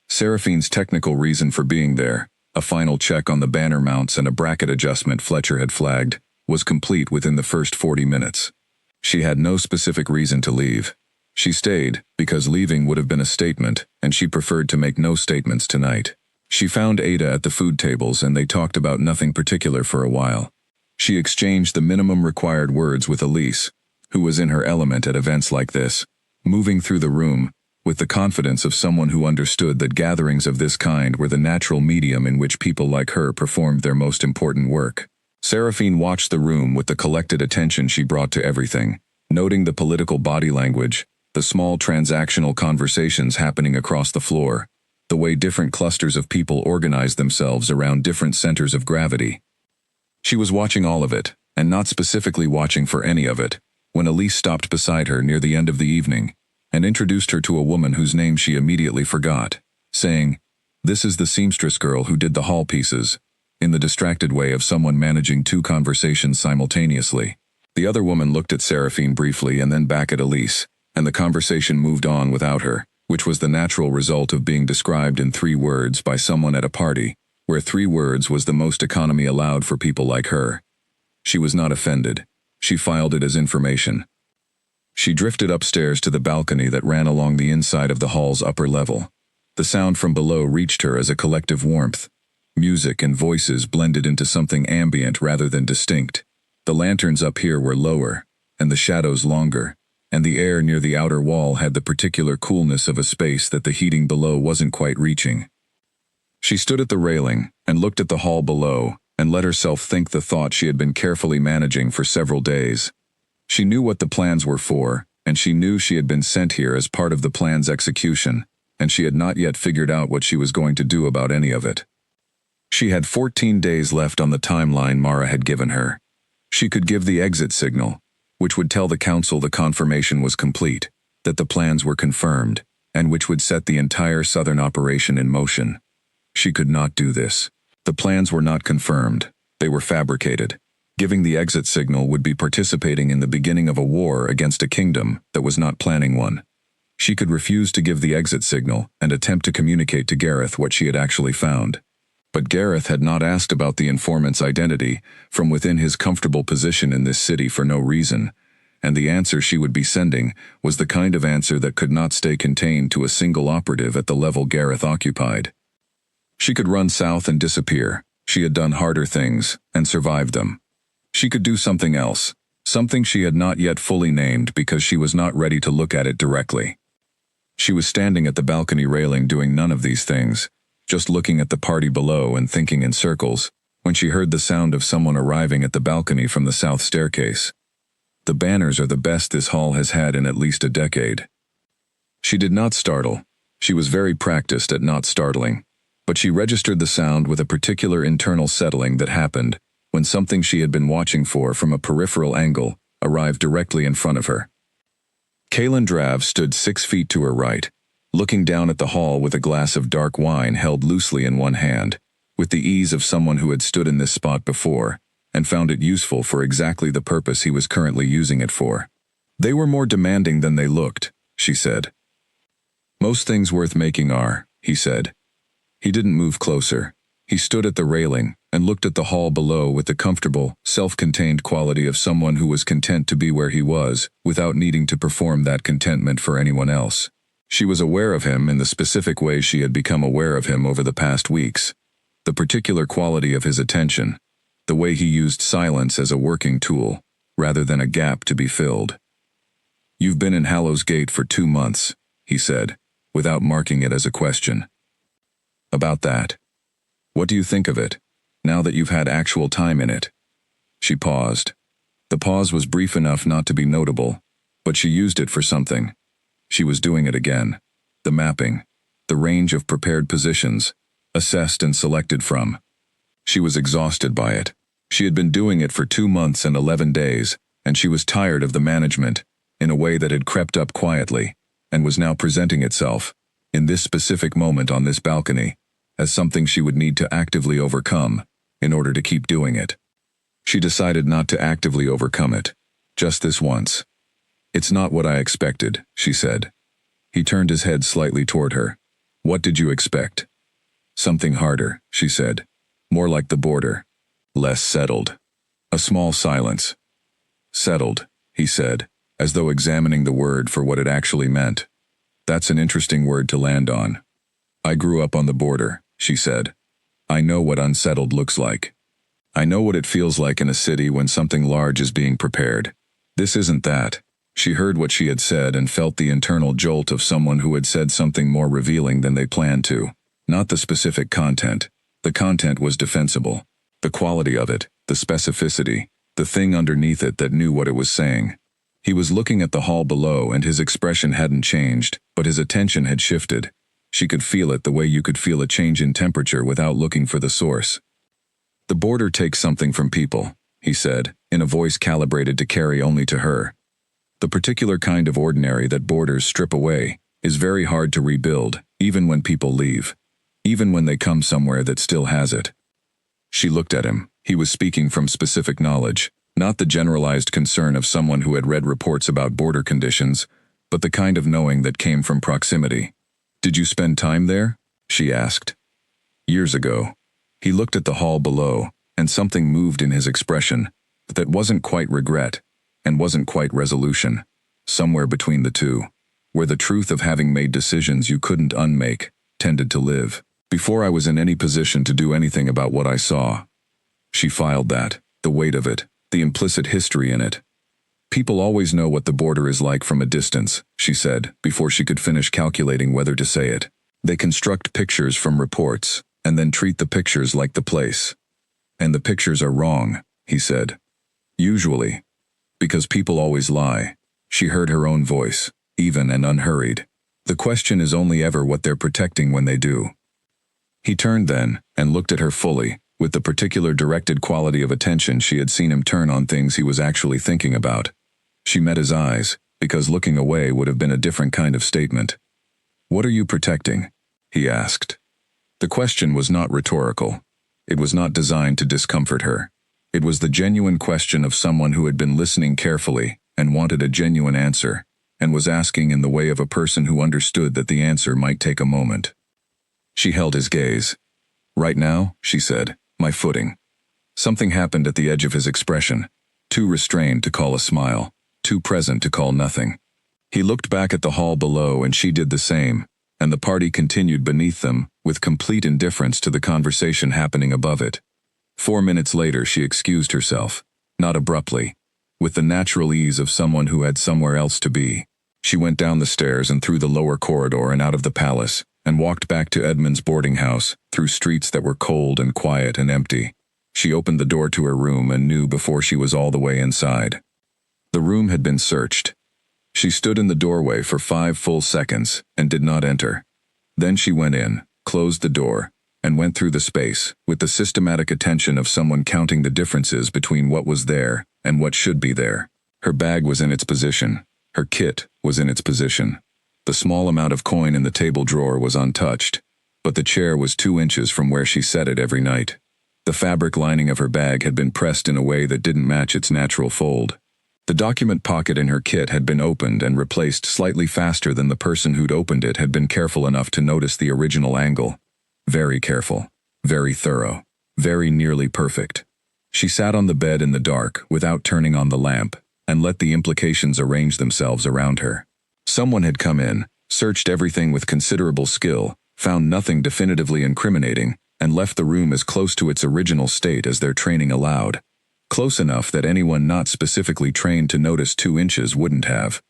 Seraphine's technical reason for being there, a final check on the banner mounts and a bracket adjustment Fletcher had flagged, was complete within the first 40 minutes. She had no specific reason to leave. She stayed because leaving would have been a statement, and she preferred to make no statements tonight. She found Ada at the food tables and they talked about nothing particular for a while. She exchanged the minimum required words with Elise, who was in her element at events like this, moving through the room with the confidence of someone who understood that gatherings of this kind were the natural medium in which people like her performed their most important work. Seraphine watched the room with the collected attention she brought to everything, noting the political body language, the small transactional conversations happening across the floor, the way different clusters of people organized themselves around different centers of gravity. She was watching all of it, and not specifically watching for any of it, when Elise stopped beside her near the end of the evening, and introduced her to a woman whose name she immediately forgot, saying, "This is the seamstress girl who did the hall pieces," in the distracted way of someone managing 2 conversations simultaneously. The other woman looked at Seraphine briefly and then back at Elise, and the conversation moved on without her, which was the natural result of being described in 3 words by someone at a party, where 3 words was the most economy allowed for people like her. She was not offended. She filed it as information. She drifted upstairs to the balcony that ran along the inside of the hall's upper level. The sound from below reached her as a collective warmth. Music and voices blended into something ambient rather than distinct. The lanterns up here were lower, and the shadows longer, and the air near the outer wall had the particular coolness of a space that the heating below wasn't quite reaching. She stood at the railing and looked at the hall below and let herself think the thought she had been carefully managing for several days. She knew what the plans were for, and she knew she had been sent here as part of the plan's execution, and she had not yet figured out what she was going to do about any of it. She had 14 days left on the timeline Mara had given her. She could give the exit signal, which would tell the council the confirmation was complete, that the plans were confirmed, and which would set the entire southern operation in motion. She could not do this. The plans were not confirmed. They were fabricated. Giving the exit signal would be participating in the beginning of a war against a kingdom that was not planning one. She could refuse to give the exit signal and attempt to communicate to Gareth what she had actually found. But Gareth had not asked about the informant's identity from within his comfortable position in this city for no reason, and the answer she would be sending was the kind of answer that could not stay contained to a single operative at the level Gareth occupied. She could run south and disappear. She had done harder things and survived them. She could do something else, something she had not yet fully named because she was not ready to look at it directly. She was standing at the balcony railing doing none of these things, just looking at the party below and thinking in circles, when she heard the sound of someone arriving at the balcony from the south staircase. The banners are the best this hall has had in at least a decade. She did not startle. She was very practiced at not startling, but she registered the sound with a particular internal settling that happened when something she had been watching for from a peripheral angle arrived directly in front of her. Kaelin Drav stood 6 feet to her right, looking down at the hall with a glass of dark wine held loosely in one hand, with the ease of someone who had stood in this spot before, and found it useful for exactly the purpose he was currently using it for. They were more demanding than they looked, she said. Most things worth making are, he said. He didn't move closer. He stood at the railing and looked at the hall below with the comfortable, self-contained quality of someone who was content to be where he was, without needing to perform that contentment for anyone else. She was aware of him in the specific way she had become aware of him over the past weeks. The particular quality of his attention, the way he used silence as a working tool, rather than a gap to be filled. "You've been in Hallows Gate for 2 months, he said, without marking it as a question. About that. What do you think of it, now that you've had actual time in it?" She paused. The pause was brief enough not to be notable, but she used it for something. She was doing it again. The mapping, the range of prepared positions, assessed and selected from. She was exhausted by it. She had been doing it for 2 months and 11 days, and she was tired of the management, in a way that had crept up quietly, and was now presenting itself, in this specific moment on this balcony, as something she would need to actively overcome, in order to keep doing it. She decided not to actively overcome it, just this once. "It's not what I expected," she said. He turned his head slightly toward her. "What did you expect?" "Something harder," she said. "More like the border. Less settled." A small silence. "Settled," he said, as though examining the word for what it actually meant. "That's an interesting word to land on." "I grew up on the border," she said. "I know what unsettled looks like. I know what it feels like in a city when something large is being prepared. This isn't that." She heard what she had said and felt the internal jolt of someone who had said something more revealing than they planned to. Not the specific content. The content was defensible. The quality of it, the specificity, the thing underneath it that knew what it was saying. He was looking at the hall below and his expression hadn't changed, but his attention had shifted. She could feel it the way you could feel a change in temperature without looking for the source. "The border takes something from people," he said, in a voice calibrated to carry only to her. "The particular kind of ordinary that borders strip away is very hard to rebuild, even when people leave. Even when they come somewhere that still has it." She looked at him. He was speaking from specific knowledge, not the generalized concern of someone who had read reports about border conditions, but the kind of knowing that came from proximity. "Did you spend time there?" she asked. "Years ago." He looked at the hall below, and something moved in his expression that wasn't quite regret, and wasn't quite resolution. Somewhere between the two, where the truth of having made decisions you couldn't unmake tended to live. Before I was in any position to do anything about what I saw. She filed that, the weight of it, the implicit history in it. People always know what the border is like from a distance, she said, before she could finish calculating whether to say it. They construct pictures from reports, and then treat the pictures like the place. And the pictures are wrong, he said. Usually. Because people always lie. She heard her own voice, even and unhurried. The question is only ever what they're protecting when they do. He turned then, and looked at her fully, with the particular directed quality of attention she had seen him turn on things he was actually thinking about. She met his eyes, because looking away would have been a different kind of statement. "What are you protecting?" he asked. The question was not rhetorical. It was not designed to discomfort her. It was the genuine question of someone who had been listening carefully, and wanted a genuine answer, and was asking in the way of a person who understood that the answer might take a moment. She held his gaze. "Right now," she said, "my footing." Something happened at the edge of his expression, too restrained to call a smile, too present to call nothing. He looked back at the hall below and she did the same, and the party continued beneath them, with complete indifference to the conversation happening above it. 4 minutes later she excused herself, not abruptly, with the natural ease of someone who had somewhere else to be. She went down the stairs and through the lower corridor and out of the palace, and walked back to Edmund's boarding house, through streets that were cold and quiet and empty. She opened the door to her room and knew before she was all the way inside. The room had been searched. She stood in the doorway for 5 full seconds and did not enter. Then she went in, closed the door, and went through the space, with the systematic attention of someone counting the differences between what was there and what should be there. Her bag was in its position. Her kit was in its position. The small amount of coin in the table drawer was untouched, but the chair was 2 inches from where she set it every night. The fabric lining of her bag had been pressed in a way that didn't match its natural fold. The document pocket in her kit had been opened and replaced slightly faster than the person who'd opened it had been careful enough to notice the original angle. Very careful, very thorough, very nearly perfect. She sat on the bed in the dark without turning on the lamp, and let the implications arrange themselves around her. Someone had come in, searched everything with considerable skill, found nothing definitively incriminating, and left the room as close to its original state as their training allowed. Close enough that anyone not specifically trained to notice 2 inches wouldn't have.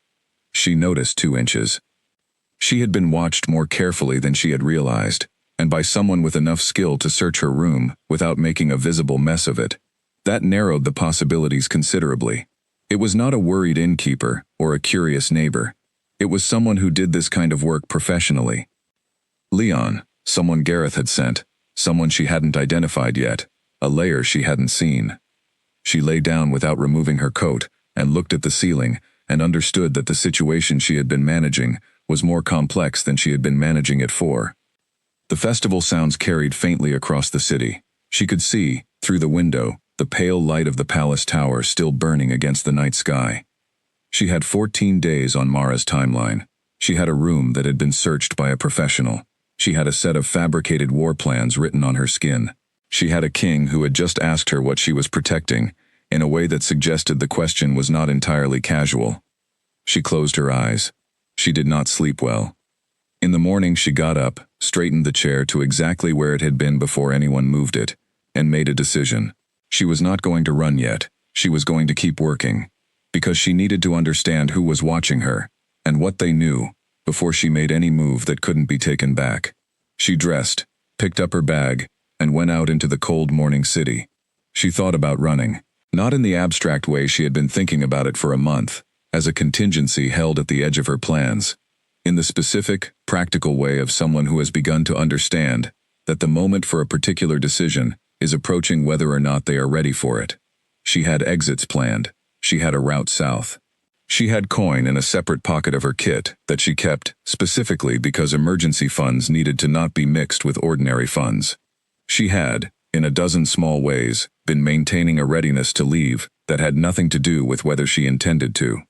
She noticed 2 inches. She had been watched more carefully than she had realized, and by someone with enough skill to search her room without making a visible mess of it. That narrowed the possibilities considerably. It was not a worried innkeeper or a curious neighbor. It was someone who did this kind of work professionally. Leon, someone Gareth had sent, someone she hadn't identified yet, a layer she hadn't seen. She lay down without removing her coat and looked at the ceiling and understood that the situation she had been managing was more complex than she had been managing it for. The festival sounds carried faintly across the city. She could see, through the window, the pale light of the palace tower still burning against the night sky. She had 14 days on Mara's timeline. She had a room that had been searched by a professional. She had a set of fabricated war plans written on her skin. She had a king who had just asked her what she was protecting, in a way that suggested the question was not entirely casual. She closed her eyes. She did not sleep well. In the morning she got up, straightened the chair to exactly where it had been before anyone moved it, and made a decision. She was not going to run yet. She was going to keep working, because she needed to understand who was watching her, and what they knew, before she made any move that couldn't be taken back. She dressed, picked up her bag, and went out into the cold morning city. She thought about running, not in the abstract way she had been thinking about it for a month, as a contingency held at the edge of her plans, in the specific, practical way of someone who has begun to understand that the moment for a particular decision is approaching whether or not they are ready for it. She had exits planned. She had a route south. She had coin in a separate pocket of her kit that she kept specifically because emergency funds needed to not be mixed with ordinary funds. She had, in a dozen small ways, been maintaining a readiness to leave that had nothing to do with whether she intended to.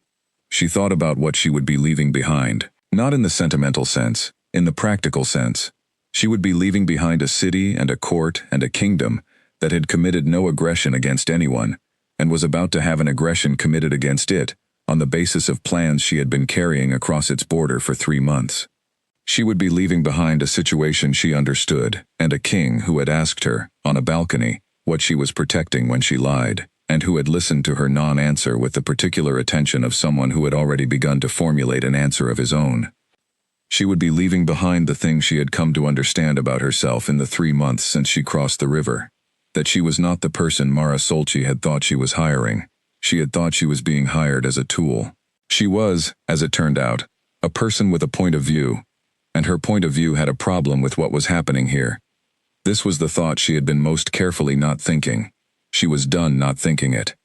She thought about what she would be leaving behind, not in the sentimental sense, in the practical sense. She would be leaving behind a city and a court and a kingdom that had committed no aggression against anyone, and was about to have an aggression committed against it on the basis of plans she had been carrying across its border for 3 months. She would be leaving behind a situation she understood, and a king who had asked her, on a balcony, what she was protecting when she lied, and who had listened to her non-answer with the particular attention of someone who had already begun to formulate an answer of his own. She would be leaving behind the things she had come to understand about herself in the 3 months since she crossed the river. That she was not the person Mara Solchi had thought she was hiring. She had thought she was being hired as a tool. She was, as it turned out, a person with a point of view, and her point of view had a problem with what was happening here. This was the thought she had been most carefully not thinking. She was done not thinking it.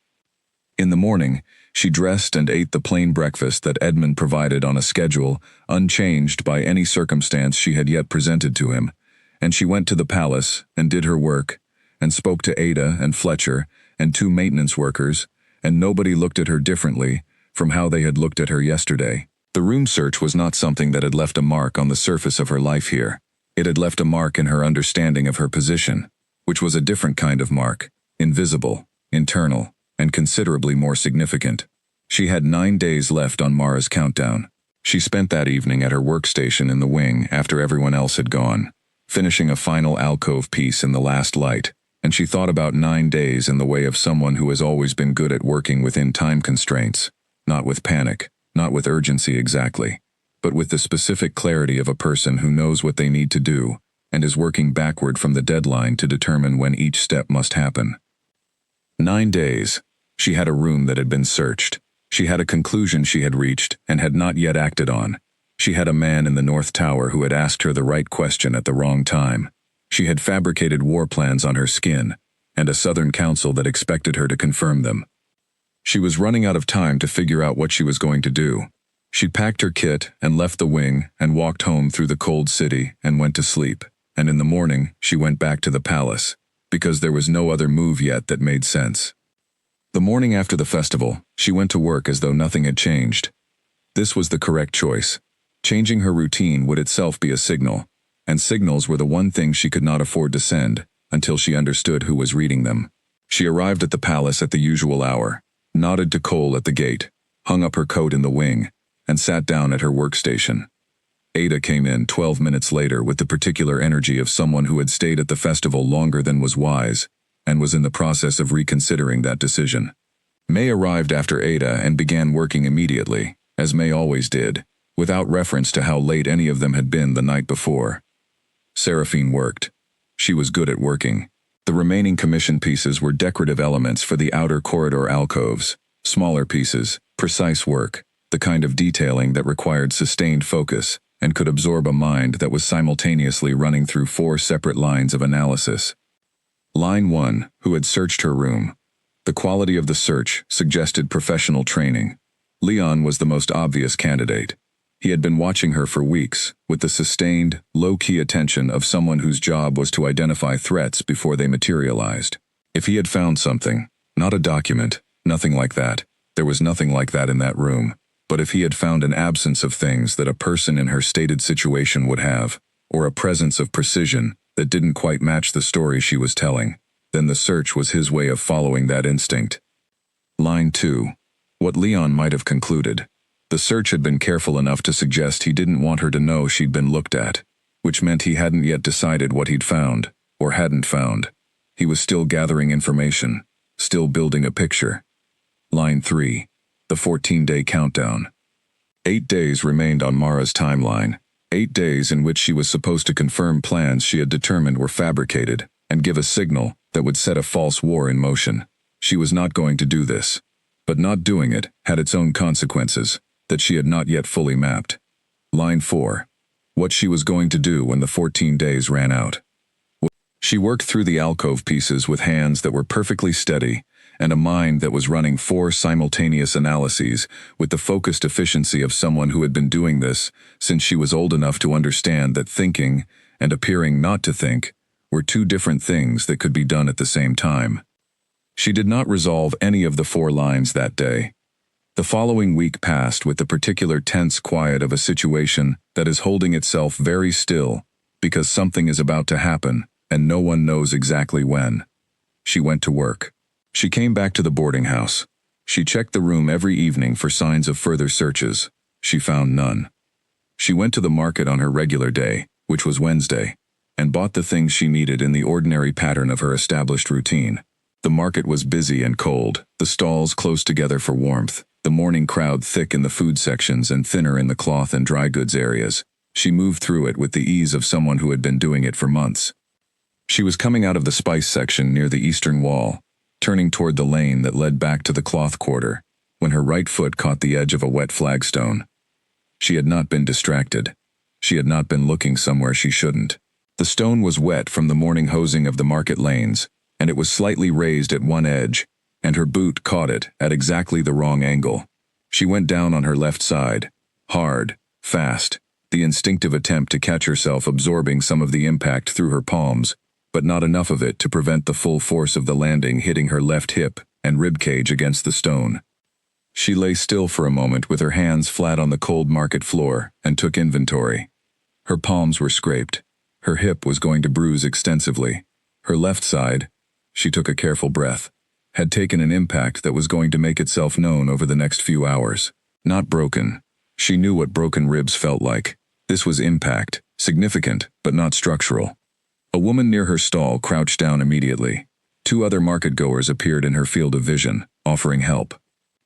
In the morning, she dressed and ate the plain breakfast that Edmund provided on a schedule, unchanged by any circumstance she had yet presented to him, and she went to the palace and did her work, and spoke to Ada and Fletcher and 2 maintenance workers, and nobody looked at her differently from how they had looked at her yesterday. The room search was not something that had left a mark on the surface of her life here. It had left a mark in her understanding of her position, which was a different kind of mark, invisible, internal, and considerably more significant. She had 9 days left on Mara's countdown. She spent that evening at her workstation in the wing after everyone else had gone, finishing a final alcove piece in the last light, and she thought about 9 days in the way of someone who has always been good at working within time constraints, not with panic, not with urgency exactly, but with the specific clarity of a person who knows what they need to do and is working backward from the deadline to determine when each step must happen. 9 days. She had a room that had been searched. She had a conclusion she had reached and had not yet acted on. She had a man in the North Tower who had asked her the right question at the wrong time. She had fabricated war plans on her skin, and a Southern Council that expected her to confirm them. She was running out of time to figure out what she was going to do. She packed her kit and left the wing and walked home through the cold city and went to sleep, and in the morning she went back to the palace, because there was no other move yet that made sense. The morning after the festival, she went to work as though nothing had changed. This was the correct choice. Changing her routine would itself be a signal, and signals were the one thing she could not afford to send until she understood who was reading them. She arrived at the palace at the usual hour, nodded to Cole at the gate, hung up her coat in the wing, and sat down at her workstation. Ada came in 12 minutes later with the particular energy of someone who had stayed at the festival longer than was wise, and was in the process of reconsidering that decision. May arrived after Ada and began working immediately, as May always did, without reference to how late any of them had been the night before. Seraphine worked. She was good at working. The remaining commission pieces were decorative elements for the outer corridor alcoves, smaller pieces, precise work, the kind of detailing that required sustained focus and could absorb a mind that was simultaneously running through 4 separate lines of analysis. Line 1, who had searched her room. The quality of the search suggested professional training. Leon was the most obvious candidate. He had been watching her for weeks, with the sustained, low-key attention of someone whose job was to identify threats before they materialized. If he had found something, not a document, nothing like that, there was nothing like that in that room, but if he had found an absence of things that a person in her stated situation would have, or a presence of precision that didn't quite match the story she was telling, then the search was his way of following that instinct. Line 2. What Leon might have concluded. The search had been careful enough to suggest he didn't want her to know she'd been looked at, which meant he hadn't yet decided what he'd found, or hadn't found. He was still gathering information, still building a picture. Line 3. The 14-day countdown. 8 days remained on Mara's timeline, 8 days in which she was supposed to confirm plans she had determined were fabricated, and give a signal that would set a false war in motion. She was not going to do this, but not doing it had its own consequences that she had not yet fully mapped. Line 4. What she was going to do when the 14 days ran out. She worked through the alcove pieces with hands that were perfectly steady and a mind that was running 4 simultaneous analyses with the focused efficiency of someone who had been doing this since she was old enough to understand that thinking and appearing not to think were 2 different things that could be done at the same time. She did not resolve any of the 4 lines that day. The following week passed with the particular tense quiet of a situation that is holding itself very still because something is about to happen, and no one knows exactly when. She went to work. She came back to the boarding house. She checked the room every evening for signs of further searches. She found none. She went to the market on her regular day, which was Wednesday, and bought the things she needed in the ordinary pattern of her established routine. The market was busy and cold, the stalls close together for warmth, the morning crowd thick in the food sections and thinner in the cloth and dry goods areas. She moved through it with the ease of someone who had been doing it for months. She was coming out of the spice section near the eastern wall, turning toward the lane that led back to the cloth quarter, when her right foot caught the edge of a wet flagstone. She had not been distracted. She had not been looking somewhere she shouldn't. The stone was wet from the morning hosing of the market lanes, and it was slightly raised at one edge, and her boot caught it at exactly the wrong angle. She went down on her left side, hard, fast, the instinctive attempt to catch herself absorbing some of the impact through her palms, but not enough of it to prevent the full force of the landing hitting her left hip and ribcage against the stone. She lay still for a moment with her hands flat on the cold market floor and took inventory. Her palms were scraped. Her hip was going to bruise extensively. Her left side, she took a careful breath, had taken an impact that was going to make itself known over the next few hours. Not broken. She knew what broken ribs felt like. This was impact, significant, but not structural. A woman near her stall crouched down immediately. 2 other market-goers appeared in her field of vision, offering help.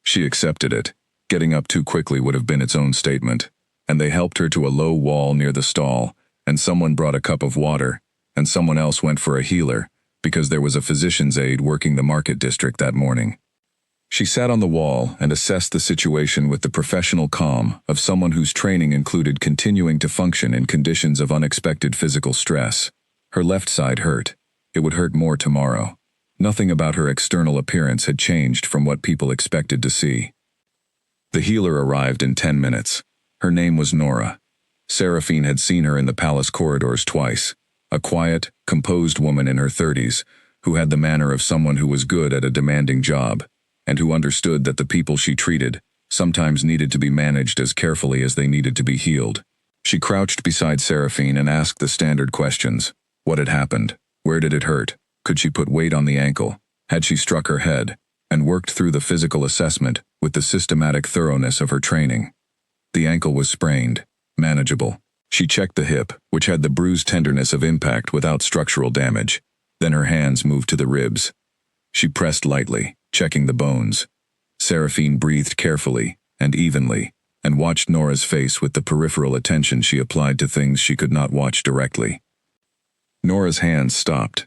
She accepted it. Getting up too quickly would have been its own statement, and they helped her to a low wall near the stall, and someone brought a cup of water, and someone else went for a healer, because there was a physician's aide working the market district that morning. She sat on the wall and assessed the situation with the professional calm of someone whose training included continuing to function in conditions of unexpected physical stress. Her left side hurt. It would hurt more tomorrow. Nothing about her external appearance had changed from what people expected to see. The healer arrived in 10 minutes. Her name was Nora. Seraphine had seen her in the palace corridors twice. A quiet, composed woman in her 30s, who had the manner of someone who was good at a demanding job, and who understood that the people she treated sometimes needed to be managed as carefully as they needed to be healed. She crouched beside Seraphine and asked the standard questions. What had happened? Where did it hurt? Could she put weight on the ankle? Had she struck her head? And worked through the physical assessment with the systematic thoroughness of her training. The ankle was sprained, manageable. She checked the hip, which had the bruised tenderness of impact without structural damage. Then her hands moved to the ribs. She pressed lightly, checking the bones. Seraphine breathed carefully and evenly, and watched Nora's face with the peripheral attention she applied to things she could not watch directly. Nora's hands stopped.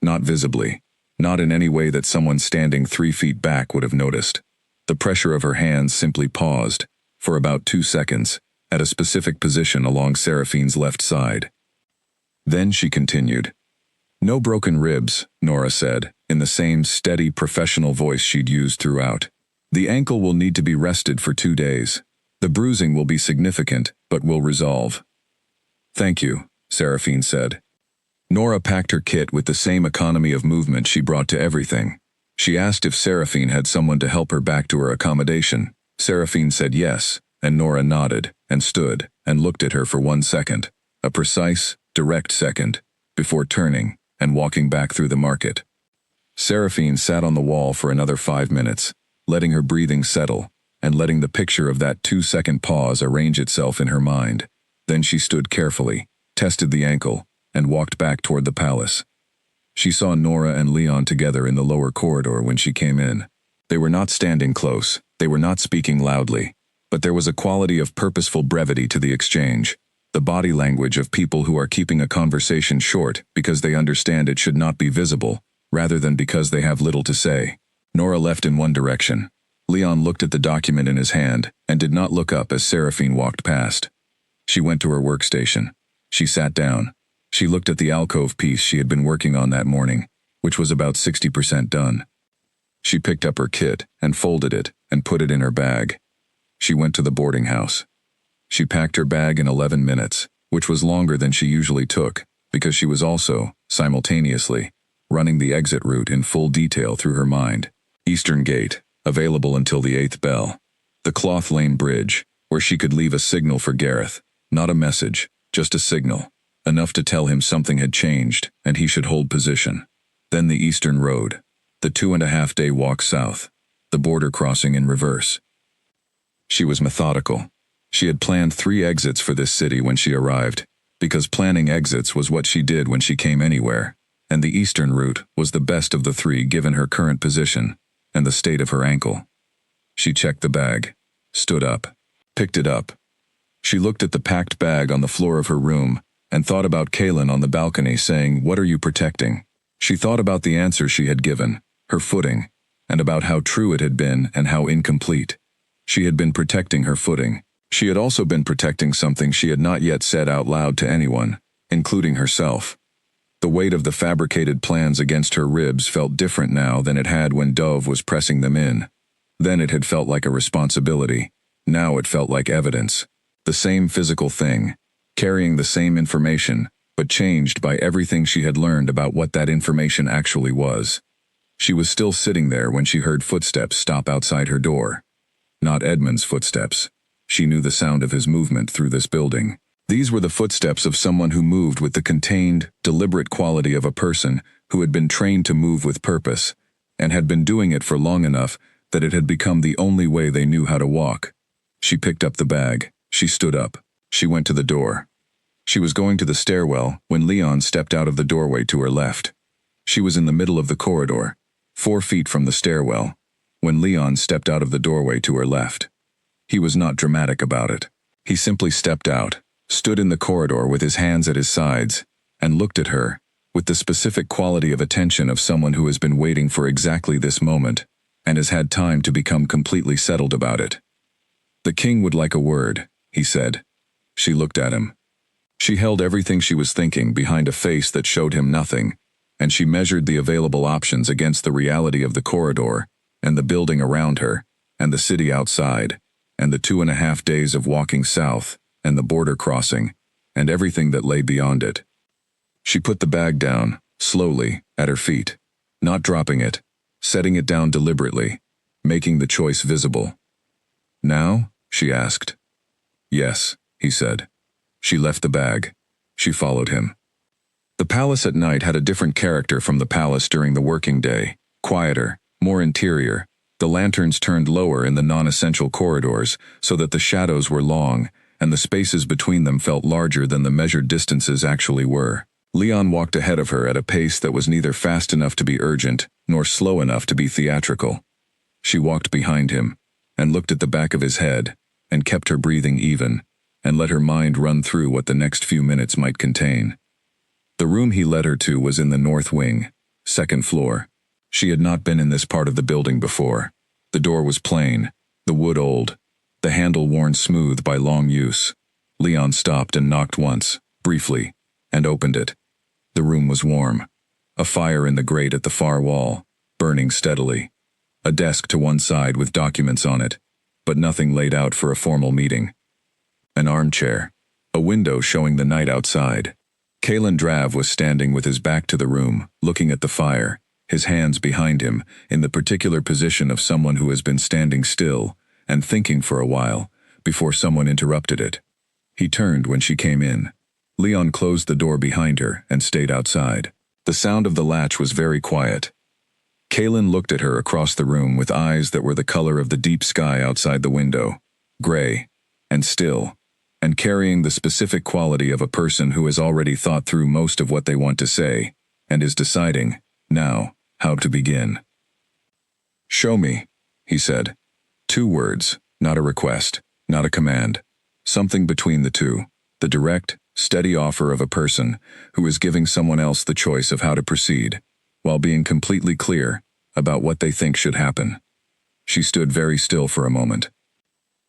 Not visibly. Not in any way that someone standing 3 feet back would have noticed. The pressure of her hands simply paused, for about 2 seconds, at a specific position along Seraphine's left side. Then she continued. No broken ribs, Nora said, in the same steady professional voice she'd used throughout. The ankle will need to be rested for 2 days. The bruising will be significant, but will resolve. Thank you, Seraphine said. Nora packed her kit with the same economy of movement she brought to everything. She asked if Seraphine had someone to help her back to her accommodation. Seraphine said yes, and Nora nodded, and stood, and looked at her for 1 second, a precise, direct second, before turning and walking back through the market. Seraphine sat on the wall for another 5 minutes, letting her breathing settle, and letting the picture of that 2-second pause arrange itself in her mind. Then she stood carefully, tested the ankle, and walked back toward the palace. She saw Nora and Leon together in the lower corridor when she came in. They were not standing close, they were not speaking loudly, but there was a quality of purposeful brevity to the exchange, the body language of people who are keeping a conversation short because they understand it should not be visible, rather than because they have little to say. Nora left in one direction. Leon looked at the document in his hand and did not look up as Seraphine walked past. She went to her workstation. She sat down. She looked at the alcove piece she had been working on that morning, which was about 60% done. She picked up her kit and folded it and put it in her bag. She went to the boarding house. She packed her bag in 11 minutes, which was longer than she usually took, because she was also, simultaneously, running the exit route in full detail through her mind. Eastern Gate, available until the 8th bell. The Cloth Lane Bridge, where she could leave a signal for Gareth, not a message, just a signal. enough to tell him something had changed and he should hold position. Then the Eastern Road, the 2.5-day walk south, the border crossing in reverse. She was methodical. She had planned 3 exits for this city when she arrived, because planning exits was what she did when she came anywhere, and the eastern route was the best of the 3 given her current position and the state of her ankle. She checked the bag, stood up, picked it up. She looked at the packed bag on the floor of her room and thought about Kaylin on the balcony saying, "What are you protecting?" She thought about the answer she had given, her footing, and about how true it had been and how incomplete. She had been protecting her footing. She had also been protecting something she had not yet said out loud to anyone, including herself. The weight of the fabricated plans against her ribs felt different now than it had when Dove was pressing them in. Then it had felt like a responsibility. Now it felt like evidence. The same physical thing, carrying the same information, but changed by everything she had learned about what that information actually was. She was still sitting there when she heard footsteps stop outside her door. Not Edmund's footsteps. She knew the sound of his movement through this building. These were the footsteps of someone who moved with the contained, deliberate quality of a person who had been trained to move with purpose, and had been doing it for long enough that it had become the only way they knew how to walk. She picked up the bag. She stood up. She went to the door. She was going to the stairwell when Leon stepped out of the doorway to her left. She was in the middle of the corridor, 4 feet from the stairwell, when Leon stepped out of the doorway to her left. He was not dramatic about it. He simply stepped out, stood in the corridor with his hands at his sides, and looked at her, with the specific quality of attention of someone who has been waiting for exactly this moment, and has had time to become completely settled about it. "The king would like a word," he said. She looked at him. She held everything she was thinking behind a face that showed him nothing, and she measured the available options against the reality of the corridor, and the building around her, and the city outside, and the 2.5 days of walking south, and the border crossing, and everything that lay beyond it. She put the bag down, slowly, at her feet, not dropping it, setting it down deliberately, making the choice visible. "Now?" she asked. "Yes," he said. She left the bag. She followed him. The palace at night had a different character from the palace during the working day, quieter, more interior. The lanterns turned lower in the non-essential corridors so that the shadows were long, and the spaces between them felt larger than the measured distances actually were. Leon walked ahead of her at a pace that was neither fast enough to be urgent nor slow enough to be theatrical. She walked behind him, and looked at the back of his head, and kept her breathing even, and let her mind run through what the next few minutes might contain. The room he led her to was in the north wing, 2nd floor. She had not been in this part of the building before. The door was plain, the wood old, the handle worn smooth by long use. Leon stopped and knocked once, briefly, and opened it. The room was warm. A fire in the grate at the far wall, burning steadily. A desk to one side with documents on it, but nothing laid out for a formal meeting. An armchair. A window showing the night outside. Kaylin Drav was standing with his back to the room, looking at the fire, his hands behind him, in the particular position of someone who has been standing still and thinking for a while before someone interrupted it. He turned when she came in. Leon closed the door behind her and stayed outside. The sound of the latch was very quiet. Kaylin looked at her across the room with eyes that were the color of the deep sky outside the window, gray, and still, and carrying the specific quality of a person who has already thought through most of what they want to say, and is deciding, now, how to begin. "Show me," he said. 2 words, not a request, not a command. Something between the two, the direct, steady offer of a person who is giving someone else the choice of how to proceed, while being completely clear about what they think should happen. She stood very still for a moment.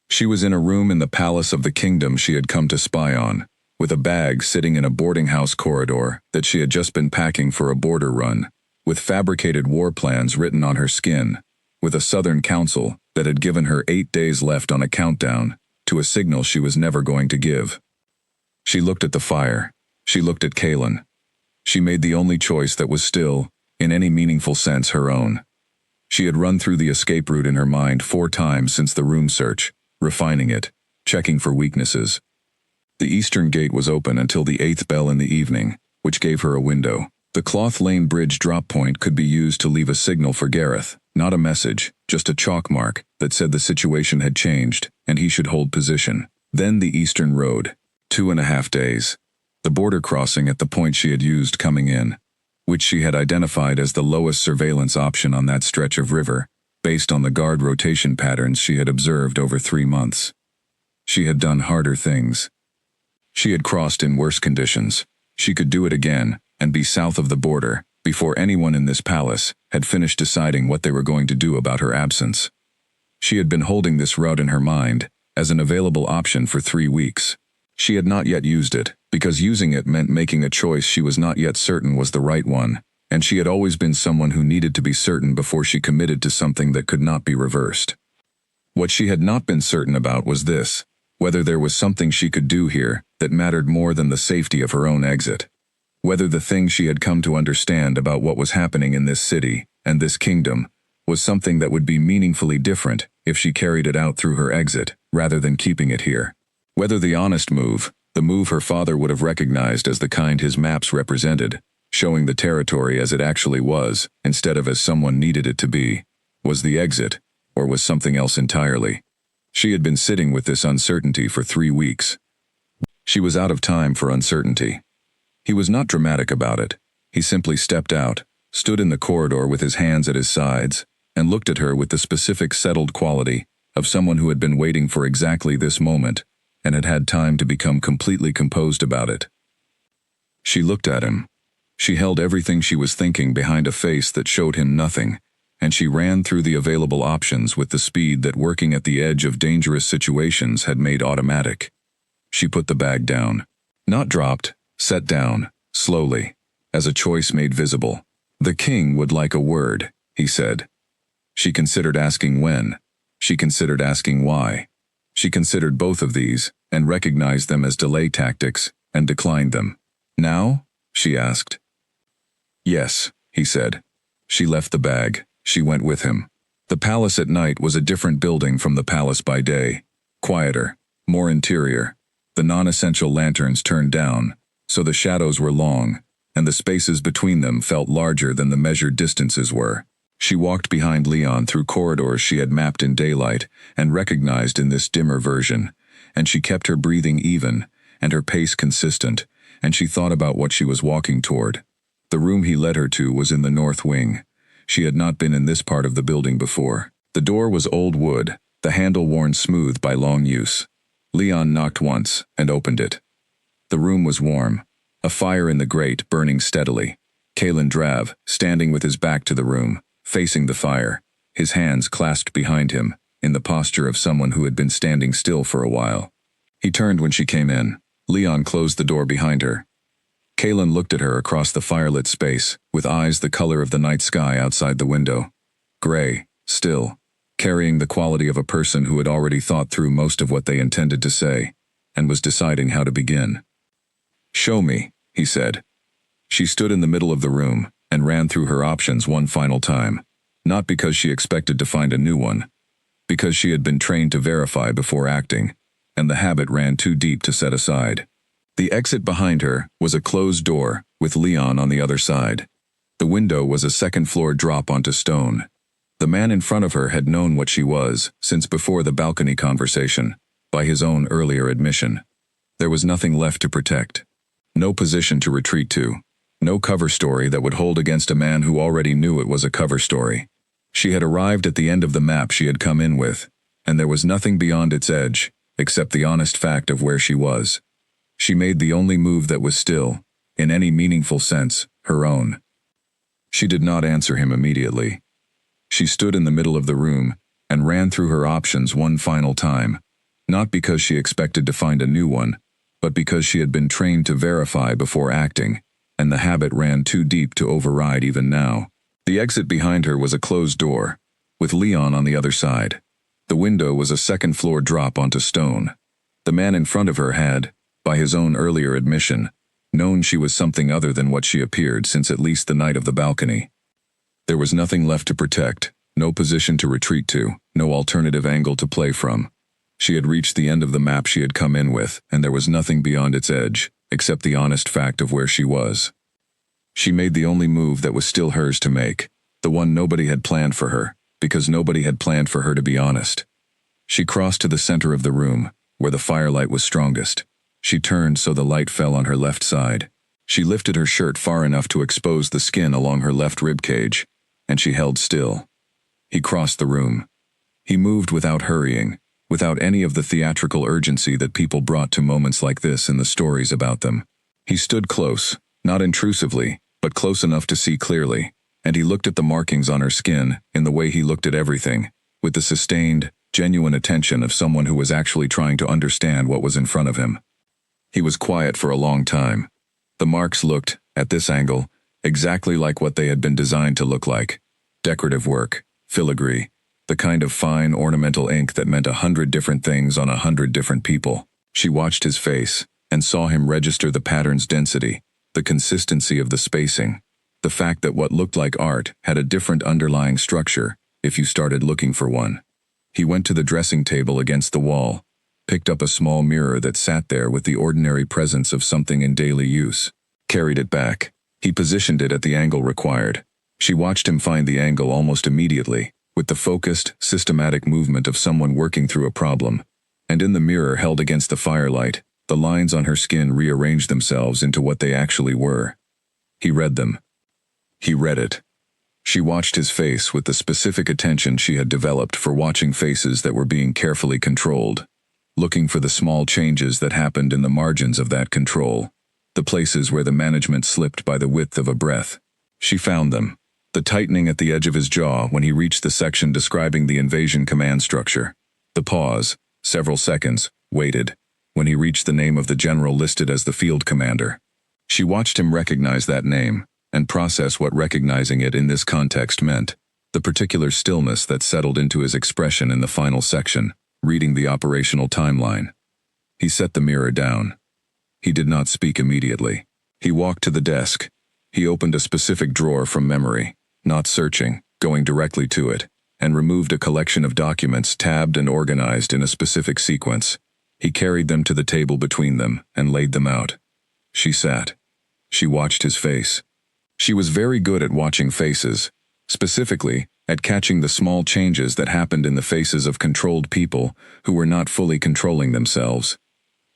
She was in a room in the palace of the kingdom she had come to spy on, with a bag sitting in a boarding house corridor that she had just been packing for a border run, with fabricated war plans written on her skin, with a Southern council that had given her 8 days left on a countdown to a signal she was never going to give. She looked at the fire. She looked at Kaylin. She made the only choice that was still, in any meaningful sense, her own. She had run through the escape route in her mind 4 times since the room search, refining it, checking for weaknesses. The eastern gate was open until the 8th bell in the evening, which gave her a window. The Cloth Lane Bridge drop point could be used to leave a signal for Gareth, not a message, just a chalk mark that said the situation had changed and he should hold position. Then the Eastern Road. 2.5 days. The border crossing at the point she had used coming in, which she had identified as the lowest surveillance option on that stretch of river, based on the guard rotation patterns she had observed over 3 months. She had done harder things. She had crossed in worse conditions. She could do it again, and be south of the border, before anyone in this palace had finished deciding what they were going to do about her absence. She had been holding this route in her mind as an available option for 3 weeks. She had not yet used it, because using it meant making a choice she was not yet certain was the right one, and she had always been someone who needed to be certain before she committed to something that could not be reversed. What she had not been certain about was this: whether there was something she could do here that mattered more than the safety of her own exit. Whether the thing she had come to understand about what was happening in this city and this kingdom was something that would be meaningfully different if she carried it out through her exit, rather than keeping it here. Whether the honest move, the move her father would have recognized as the kind his maps represented, showing the territory as it actually was, instead of as someone needed it to be, was the exit, or was something else entirely. She had been sitting with this uncertainty for 3 weeks. She was out of time for uncertainty. He was not dramatic about it. He simply stepped out, stood in the corridor with his hands at his sides, and looked at her with the specific settled quality of someone who had been waiting for exactly this moment and had had time to become completely composed about it. She looked at him. She held everything she was thinking behind a face that showed him nothing, and she ran through the available options with the speed that working at the edge of dangerous situations had made automatic. She put the bag down. Not dropped, set down, slowly, as a choice made visible. The king would like a word, he said. She considered asking when. She considered asking why. She considered both of these, and recognized them as delay tactics, and declined them. Now? She asked. Yes, he said. She left the bag. She went with him. The palace at night was a different building from the palace by day. Quieter, more interior. The non-essential lanterns turned down, so the shadows were long, and the spaces between them felt larger than the measured distances were. She walked behind Leon through corridors she had mapped in daylight and recognized in this dimmer version, and she kept her breathing even and her pace consistent, and she thought about what she was walking toward. The room he led her to was in the north wing. She had not been in this part of the building before. The door was old wood, the handle worn smooth by long use. Leon knocked once and opened it. The room was warm, a fire in the grate burning steadily. Kalen Drav, standing with his back to the room, facing the fire, his hands clasped behind him, in the posture of someone who had been standing still for a while. He turned when she came in. Leon closed the door behind her. Kalen looked at her across the firelit space, with eyes the color of the night sky outside the window. Gray, still, carrying the quality of a person who had already thought through most of what they intended to say, and was deciding how to begin. "Show me," he said. She stood in the middle of the room, and ran through her options one final time, not because she expected to find a new one, because she had been trained to verify before acting, and the habit ran too deep to set aside. The exit behind her was a closed door, with Leon on the other side. The window was a second-floor drop onto stone. The man in front of her had known what she was since before the balcony conversation, by his own earlier admission. There was nothing left to protect. No position to retreat to. No cover story that would hold against a man who already knew it was a cover story. She had arrived at the end of the map she had come in with, and there was nothing beyond its edge, except the honest fact of where she was. She made the only move that was still, in any meaningful sense, her own. She did not answer him immediately. She stood in the middle of the room and ran through her options one final time, not because she expected to find a new one, but because she had been trained to verify before acting, and the habit ran too deep to override even now. The exit behind her was a closed door, with Leon on the other side. The window was a second-floor drop onto stone. The man in front of her had, by his own earlier admission, known she was something other than what she appeared since at least the night of the balcony. There was nothing left to protect, no position to retreat to, no alternative angle to play from. She had reached the end of the map she had come in with, and there was nothing beyond its edge, except the honest fact of where she was. She made the only move that was still hers to make, the one nobody had planned for her, because nobody had planned for her to be honest. She crossed to the center of the room, where the firelight was strongest. She turned so the light fell on her left side. She lifted her shirt far enough to expose the skin along her left rib cage, and she held still. He crossed the room. He moved without hurrying, without any of the theatrical urgency that people brought to moments like this in the stories about them. He stood close, not intrusively, but close enough to see clearly, and he looked at the markings on her skin in the way he looked at everything, with the sustained, genuine attention of someone who was actually trying to understand what was in front of him. He was quiet for a long time. The marks looked, at this angle, exactly like what they had been designed to look like. Decorative work, filigree, the kind of fine ornamental ink that meant 100 different things on 100 different people. She watched his face, and saw him register the pattern's density, the consistency of the spacing, the fact that what looked like art had a different underlying structure if you started looking for one. He went to the dressing table against the wall, picked up a small mirror that sat there with the ordinary presence of something in daily use, carried it back. He positioned it at the angle required. She watched him find the angle almost immediately, with the focused, systematic movement of someone working through a problem. And in the mirror held against the firelight, the lines on her skin rearranged themselves into what they actually were. He read them. He read it. She watched his face with the specific attention she had developed for watching faces that were being carefully controlled, looking for the small changes that happened in the margins of that control, the places where the management slipped by the width of a breath. She found them. The tightening at the edge of his jaw when he reached the section describing the invasion command structure. The pause, several seconds, waited, when he reached the name of the general listed as the field commander. She watched him recognize that name, and process what recognizing it in this context meant, the particular stillness that settled into his expression in the final section, reading the operational timeline. He set the mirror down. He did not speak immediately. He walked to the desk. He opened a specific drawer from memory, not searching, going directly to it, and removed a collection of documents tabbed and organized in a specific sequence. He carried them to the table between them and laid them out. She sat. She watched his face. She was very good at watching faces, specifically at catching the small changes that happened in the faces of controlled people who were not fully controlling themselves.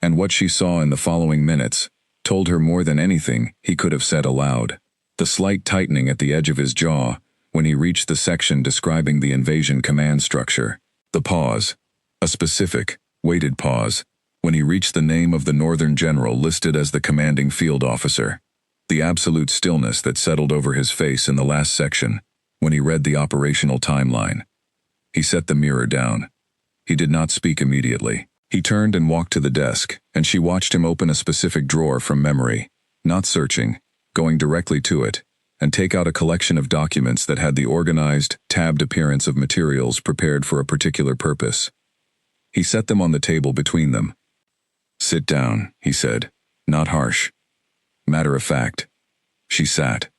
And what she saw in the following minutes told her more than anything he could have said aloud. The slight tightening at the edge of his jaw when he reached the section describing the invasion command structure. The pause, a specific, weighted pause, when he reached the name of the Northern general listed as the commanding field officer. The absolute stillness that settled over his face in the last section when he read the operational timeline. He set the mirror down. He did not speak immediately. He turned and walked to the desk, and she watched him open a specific drawer from memory, not searching, going directly to it, and take out a collection of documents that had the organized, tabbed appearance of materials prepared for a particular purpose. He set them on the table between them. "Sit down," he said, not harsh. Matter of fact. She sat.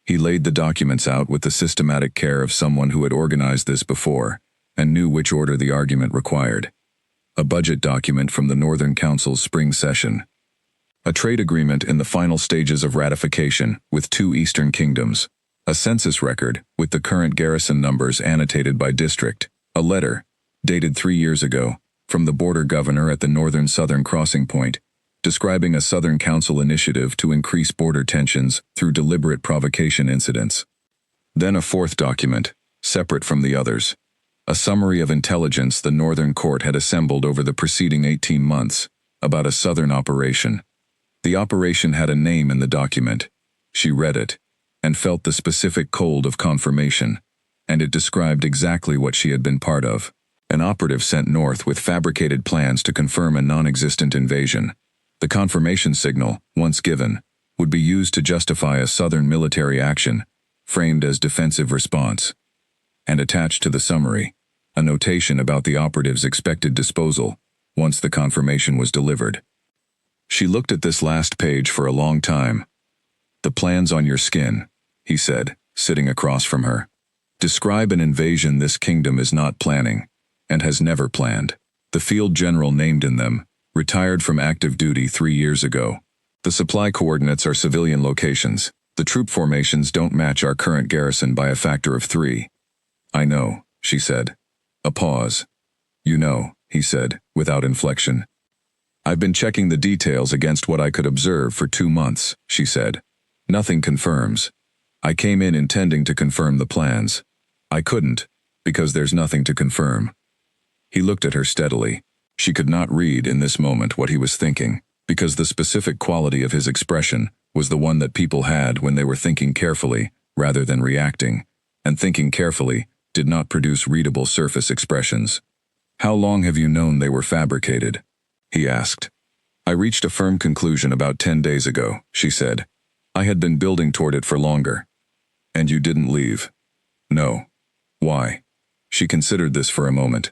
He laid the documents out with the systematic care of someone who had organized this before and knew which order the argument required. A budget document from the Northern Council's spring session. A trade agreement in the final stages of ratification with 2 Eastern kingdoms. A census record with the current garrison numbers annotated by district. A letter, dated 3 years ago, from the border governor at the northern-southern crossing point, describing a Southern Council initiative to increase border tensions through deliberate provocation incidents. Then a 4th document, separate from the others. A summary of intelligence the Northern Court had assembled over the preceding 18 months, about a Southern operation. The operation had a name in the document. She read it, and felt the specific cold of confirmation, and it described exactly what she had been part of. An operative sent north with fabricated plans to confirm a non-existent invasion. The confirmation signal, once given, would be used to justify a Southern military action, framed as defensive response. And attached to the summary, a notation about the operative's expected disposal, once the confirmation was delivered. She looked at this last page for a long time. "The plan's on your skin," he said, sitting across from her. "Describe an invasion this kingdom is not planning, and has never planned." The field general named in them retired from active duty 3 years ago. The supply coordinates are civilian locations. The troop formations don't match our current garrison by a factor of 3. I know, she said. A pause. You know, he said, without inflection. I've been checking the details against what I could observe for 2 months, she said. Nothing confirms. I came in intending to confirm the plans. I couldn't, because there's nothing to confirm. He looked at her steadily. She could not read in this moment what he was thinking, because the specific quality of his expression was the one that people had when they were thinking carefully rather than reacting, and thinking carefully did not produce readable surface expressions. How long have you known they were fabricated? He asked. I reached a firm conclusion about 10 days ago, she said. I had been building toward it for longer. And you didn't leave? No. Why? She considered this for a moment.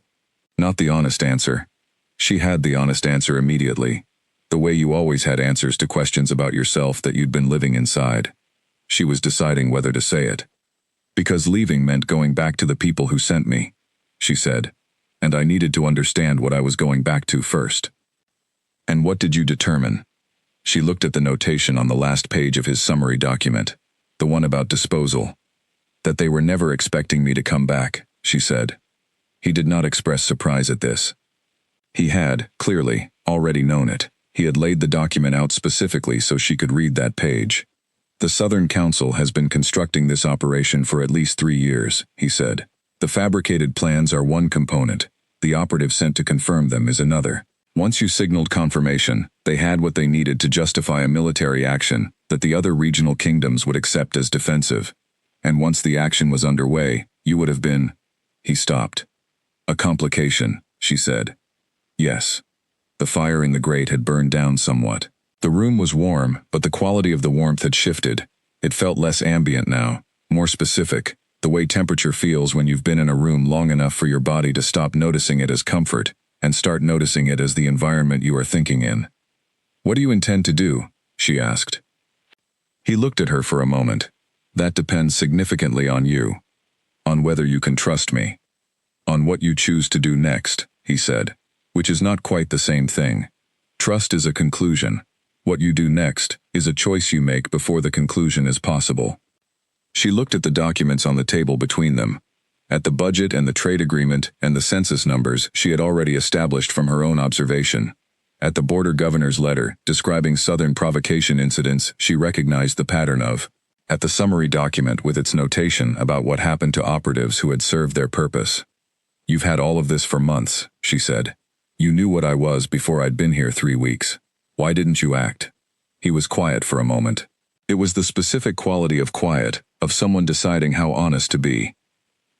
Not the honest answer. She had the honest answer immediately, the way you always had answers to questions about yourself that you'd been living inside. She was deciding whether to say it. Because leaving meant going back to the people who sent me, she said, and I needed to understand what I was going back to first. And what did you determine? She looked at the notation on the last page of his summary document, the one about disposal. That they were never expecting me to come back, she said. He did not express surprise at this. He had, clearly, already known it. He had laid the document out specifically so she could read that page. The Southern Council has been constructing this operation for at least 3 years, he said. The fabricated plans are one component. The operative sent to confirm them is another. Once you signaled confirmation, they had what they needed to justify a military action that the other regional kingdoms would accept as defensive. And once the action was underway, you would have been... He stopped. A complication, she said. Yes. The fire in the grate had burned down somewhat. The room was warm, but the quality of the warmth had shifted. It felt less ambient now, more specific, the way temperature feels when you've been in a room long enough for your body to stop noticing it as comfort and start noticing it as the environment you are thinking in. What do you intend to do? She asked. He looked at her for a moment. That depends significantly on you. On whether you can trust me. On what you choose to do next, he said, which is not quite the same thing. Trust is a conclusion. What you do next is a choice you make before the conclusion is possible. She looked at the documents on the table between them, at the budget and the trade agreement and the census numbers she had already established from her own observation. At the border governor's letter describing Southern provocation incidents she recognized the pattern of. At the summary document with its notation about what happened to operatives who had served their purpose. You've had all of this for months, she said. You knew what I was before I'd been here 3 weeks. Why didn't you act? He was quiet for a moment. It was the specific quality of quiet, of someone deciding how honest to be.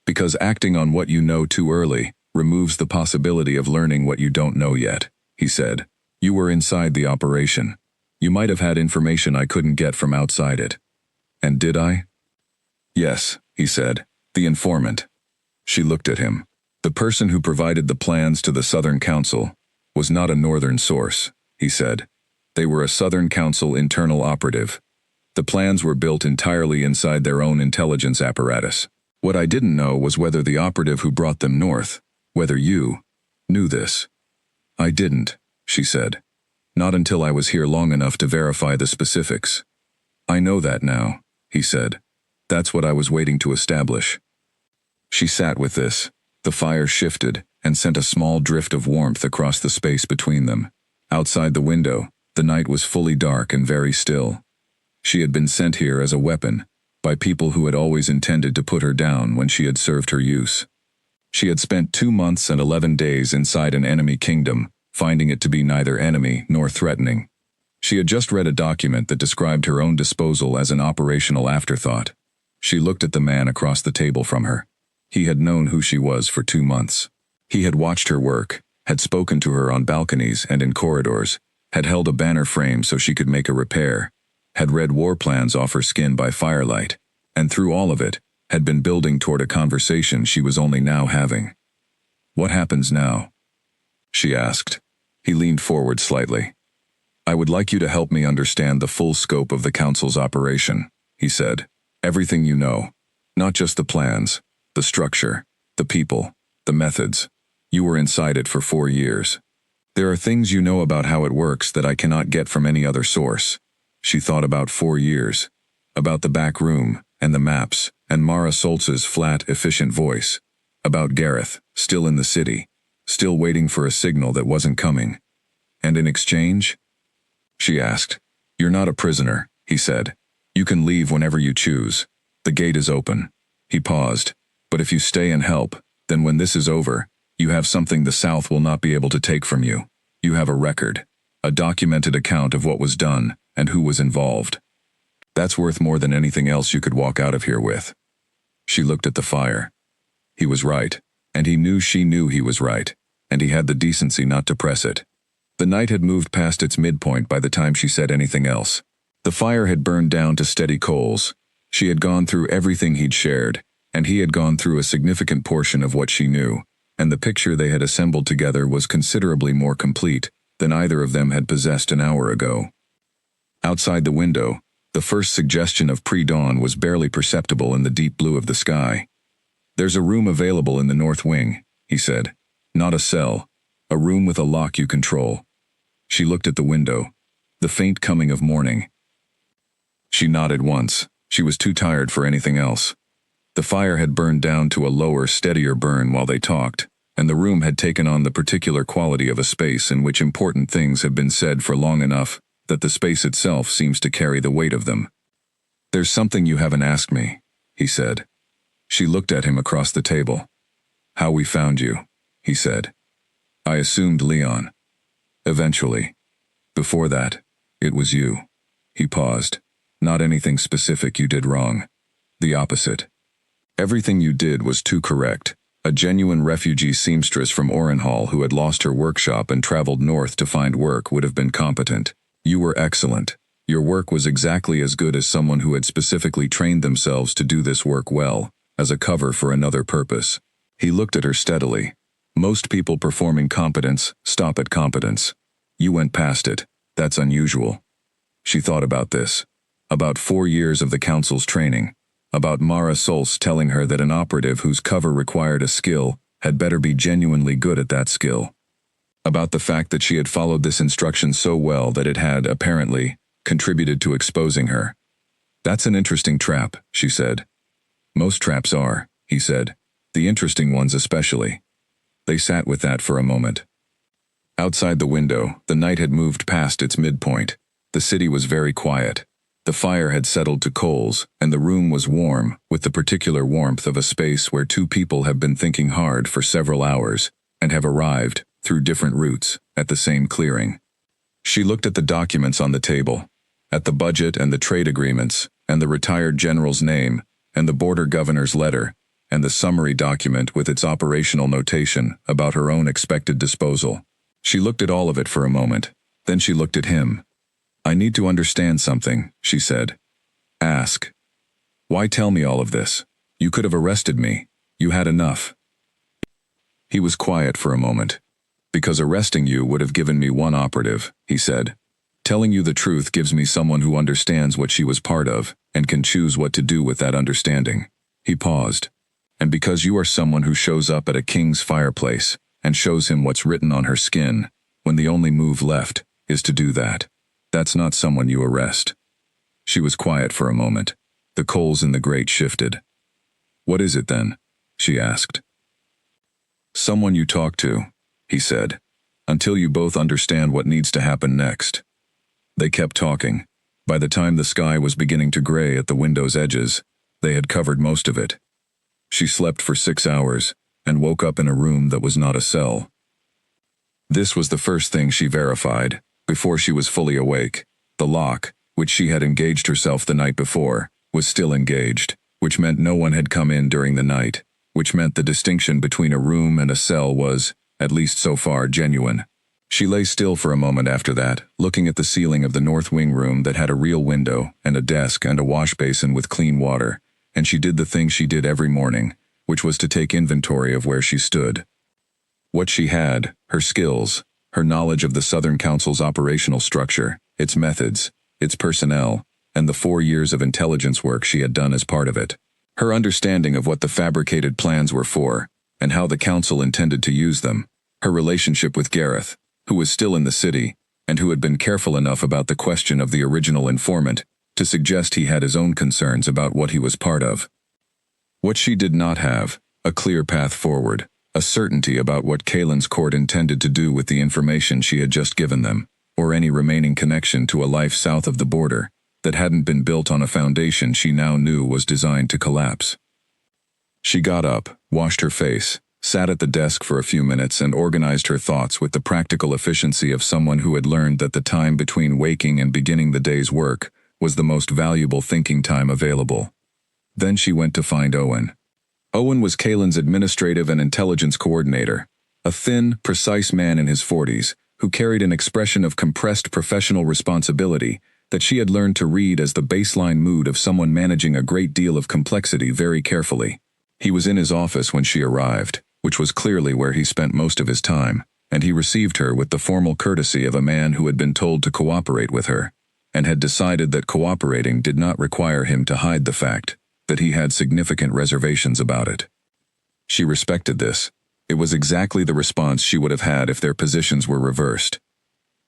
Because acting on what you know too early removes the possibility of learning what you don't know yet, he said. You were inside the operation. You might have had information I couldn't get from outside it. And did I? Yes, he said. The informant. She looked at him. The person who provided the plans to the Southern Council was not a Northern source, he said. They were a Southern Council internal operative. The plans were built entirely inside their own intelligence apparatus. What I didn't know was whether the operative who brought them north, whether you, knew this. I didn't, she said. Not until I was here long enough to verify the specifics. I know that now, he said. That's what I was waiting to establish. She sat with this. The fire shifted and sent a small drift of warmth across the space between them. Outside the window, the night was fully dark and very still. She had been sent here as a weapon, by people who had always intended to put her down when she had served her use. She had spent 2 months and 11 days inside an enemy kingdom, finding it to be neither enemy nor threatening. She had just read a document that described her own disposal as an operational afterthought. She looked at the man across the table from her. He had known who she was for 2 months. He had watched her work, had spoken to her on balconies and in corridors, had held a banner frame so she could make a repair, had read war plans off her skin by firelight, and through all of it, had been building toward a conversation she was only now having. What happens now? She asked. He leaned forward slightly. I would like you to help me understand the full scope of the Council's operation, he said. Everything you know, not just the plans, the structure, the people, the methods. You were inside it for 4 years. There are things you know about how it works that I cannot get from any other source. She thought about 4 years. About the back room, and the maps, and Mara Solz's flat, efficient voice. About Gareth, still in the city, still waiting for a signal that wasn't coming. And in exchange? She asked. You're not a prisoner, he said. You can leave whenever you choose. The gate is open. He paused. But if you stay and help, then when this is over, you have something the South will not be able to take from you. You have a record. A documented account of what was done, and who was involved. That's worth more than anything else you could walk out of here with. She looked at the fire. He was right, and he knew she knew he was right, and he had the decency not to press it. The night had moved past its midpoint by the time she said anything else. The fire had burned down to steady coals. She had gone through everything he'd shared, and he had gone through a significant portion of what she knew, and the picture they had assembled together was considerably more complete than either of them had possessed an hour ago. Outside the window, the first suggestion of pre-dawn was barely perceptible in the deep blue of the sky. There's a room available in the north wing, he said. Not a cell. A room with a lock you control. She looked at the window. The faint coming of morning. She nodded once. She was too tired for anything else. The fire had burned down to a lower, steadier burn while they talked, and the room had taken on the particular quality of a space in which important things have been said for long enough that the space itself seems to carry the weight of them. There's something you haven't asked me, he said. She looked at him across the table. How we found you, he said. I assumed Leon. Eventually. Before that, it was you. He paused. Not anything specific you did wrong. The opposite. Everything you did was too correct. A genuine refugee seamstress from Orenhall who had lost her workshop and traveled north to find work would have been competent. You were excellent. Your work was exactly as good as someone who had specifically trained themselves to do this work well, as a cover for another purpose. He looked at her steadily. Most people performing competence stop at competence. You went past it. That's unusual. She thought about this. About 4 years of the council's training. About Mara Solz telling her that an operative whose cover required a skill had better be genuinely good at that skill. About the fact that she had followed this instruction so well that it had, apparently, contributed to exposing her. That's an interesting trap, she said. Most traps are, he said. The interesting ones especially. They sat with that for a moment. Outside the window, the night had moved past its midpoint. The city was very quiet. The fire had settled to coals, and the room was warm, with the particular warmth of a space where two people have been thinking hard for several hours, and have arrived, through different routes, at the same clearing. She looked at the documents on the table, at the budget and the trade agreements, and the retired general's name, and the border governor's letter, and the summary document with its operational notation about her own expected disposal. She looked at all of it for a moment. Then she looked at him. I need to understand something, she said. Ask. Why tell me all of this? You could have arrested me. You had enough. He was quiet for a moment. Because arresting you would have given me one operative, he said. Telling you the truth gives me someone who understands what she was part of, and can choose what to do with that understanding. He paused. And because you are someone who shows up at a king's fireplace, and shows him what's written on her skin, when the only move left is to do that. That's not someone you arrest. She was quiet for a moment. The coals in the grate shifted. What is it then? She asked. Someone you talk to, he said, until you both understand what needs to happen next. They kept talking. By the time the sky was beginning to gray at the window's edges, they had covered most of it. She slept for 6 hours, and woke up in a room that was not a cell. This was the first thing she verified, before she was fully awake. The lock, which she had engaged herself the night before, was still engaged, which meant no one had come in during the night, which meant the distinction between a room and a cell was, at least so far, genuine. She lay still for a moment after that, looking at the ceiling of the north wing room that had a real window, and a desk and a wash basin with clean water, and she did the thing she did every morning, which was to take inventory of where she stood. What she had, her skills, her knowledge of the Southern Council's operational structure, its methods, its personnel, and the 4 years of intelligence work she had done as part of it. Her understanding of what the fabricated plans were for, and how the council intended to use them, her relationship with Gareth, who was still in the city, and who had been careful enough about the question of the original informant to suggest he had his own concerns about what he was part of. What she did not have, a clear path forward, a certainty about what Kaelin's court intended to do with the information she had just given them, or any remaining connection to a life south of the border that hadn't been built on a foundation she now knew was designed to collapse. She got up, washed her face, sat at the desk for a few minutes and organized her thoughts with the practical efficiency of someone who had learned that the time between waking and beginning the day's work was the most valuable thinking time available. Then she went to find Owen. Owen was Kaelin's administrative and intelligence coordinator, a thin, precise man in his 40s who carried an expression of compressed professional responsibility that she had learned to read as the baseline mood of someone managing a great deal of complexity very carefully. He was in his office when she arrived, which was clearly where he spent most of his time, and he received her with the formal courtesy of a man who had been told to cooperate with her, and had decided that cooperating did not require him to hide the fact that he had significant reservations about it. She respected this. It was exactly the response she would have had if their positions were reversed.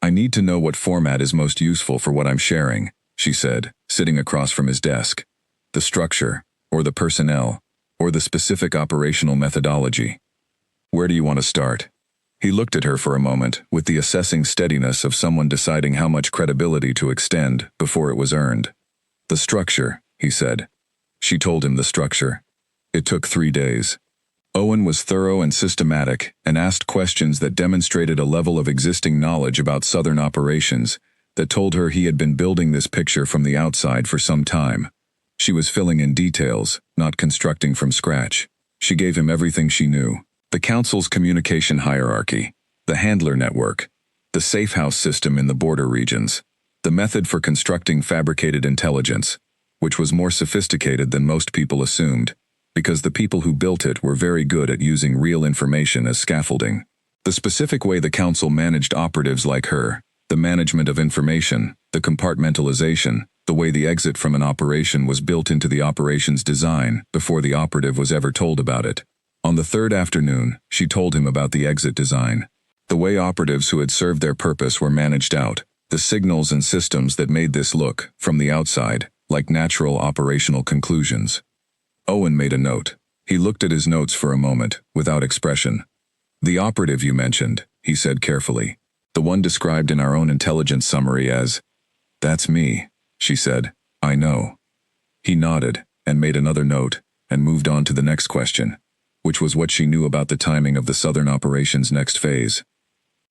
"I need to know what format is most useful for what I'm sharing," she said, sitting across from his desk. "The structure, or the personnel, or the specific operational methodology. Where do you want to start?" He looked at her for a moment, with the assessing steadiness of someone deciding how much credibility to extend before it was earned. "The structure," he said. She told him the structure. It took 3 days. Owen was thorough and systematic, and asked questions that demonstrated a level of existing knowledge about Southern operations that told her he had been building this picture from the outside for some time. She was filling in details, not constructing from scratch. She gave him everything she knew: the council's communication hierarchy, the handler network, the safe house system in the border regions, the method for constructing fabricated intelligence, which was more sophisticated than most people assumed, because the people who built it were very good at using real information as scaffolding. The specific way the council managed operatives like her, the management of information, the compartmentalization, the way the exit from an operation was built into the operation's design before the operative was ever told about it. On the third afternoon, she told him about the exit design, the way operatives who had served their purpose were managed out, the signals and systems that made this look, from the outside, like natural operational conclusions. Owen made a note. He looked at his notes for a moment, without expression. "The operative you mentioned," he said carefully. "The one described in our own intelligence summary as..." "That's me," she said. "I know." He nodded, and made another note, and moved on to the next question, which was what she knew about the timing of the Southern operations' next phase.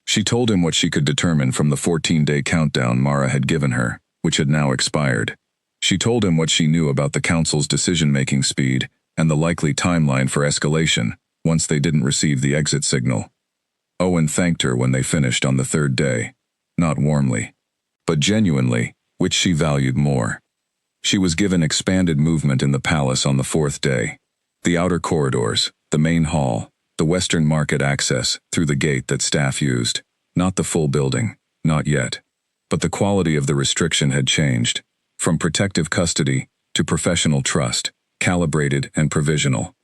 She told him what she could determine from the 14-day countdown Mara had given her, which had now expired. She told him what she knew about the council's decision-making speed and the likely timeline for escalation once they didn't receive the exit signal. Owen thanked her when they finished on the 3rd day, not warmly, but genuinely, which she valued more. She was given expanded movement in the palace on the 4th day. The outer corridors, the main hall, the western market access through the gate that staff used. Not the full building, not yet. But the quality of the restriction had changed, from protective custody to professional trust, calibrated and provisional.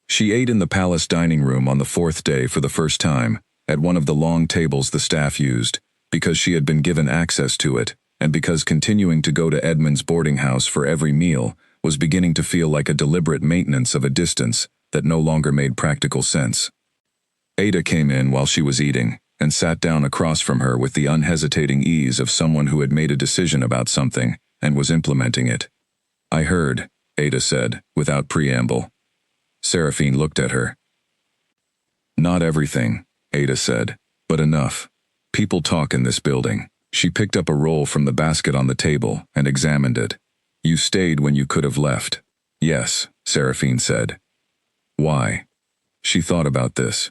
She ate in the palace dining room on the 4th day for the first time, at one of the long tables the staff used, because she had been given access to it, and because continuing to go to Edmund's boarding house for every meal was beginning to feel like a deliberate maintenance of a distance that no longer made practical sense. Ada came in while she was eating, and sat down across from her with the unhesitating ease of someone who had made a decision about something and was implementing it. "I heard," Ada said, without preamble. Seraphine looked at her. "Not everything," Ada said, "but enough. People talk in this building." She picked up a roll from the basket on the table and examined it. "You stayed when you could have left." "Yes," Seraphine said. "Why?" She thought about this.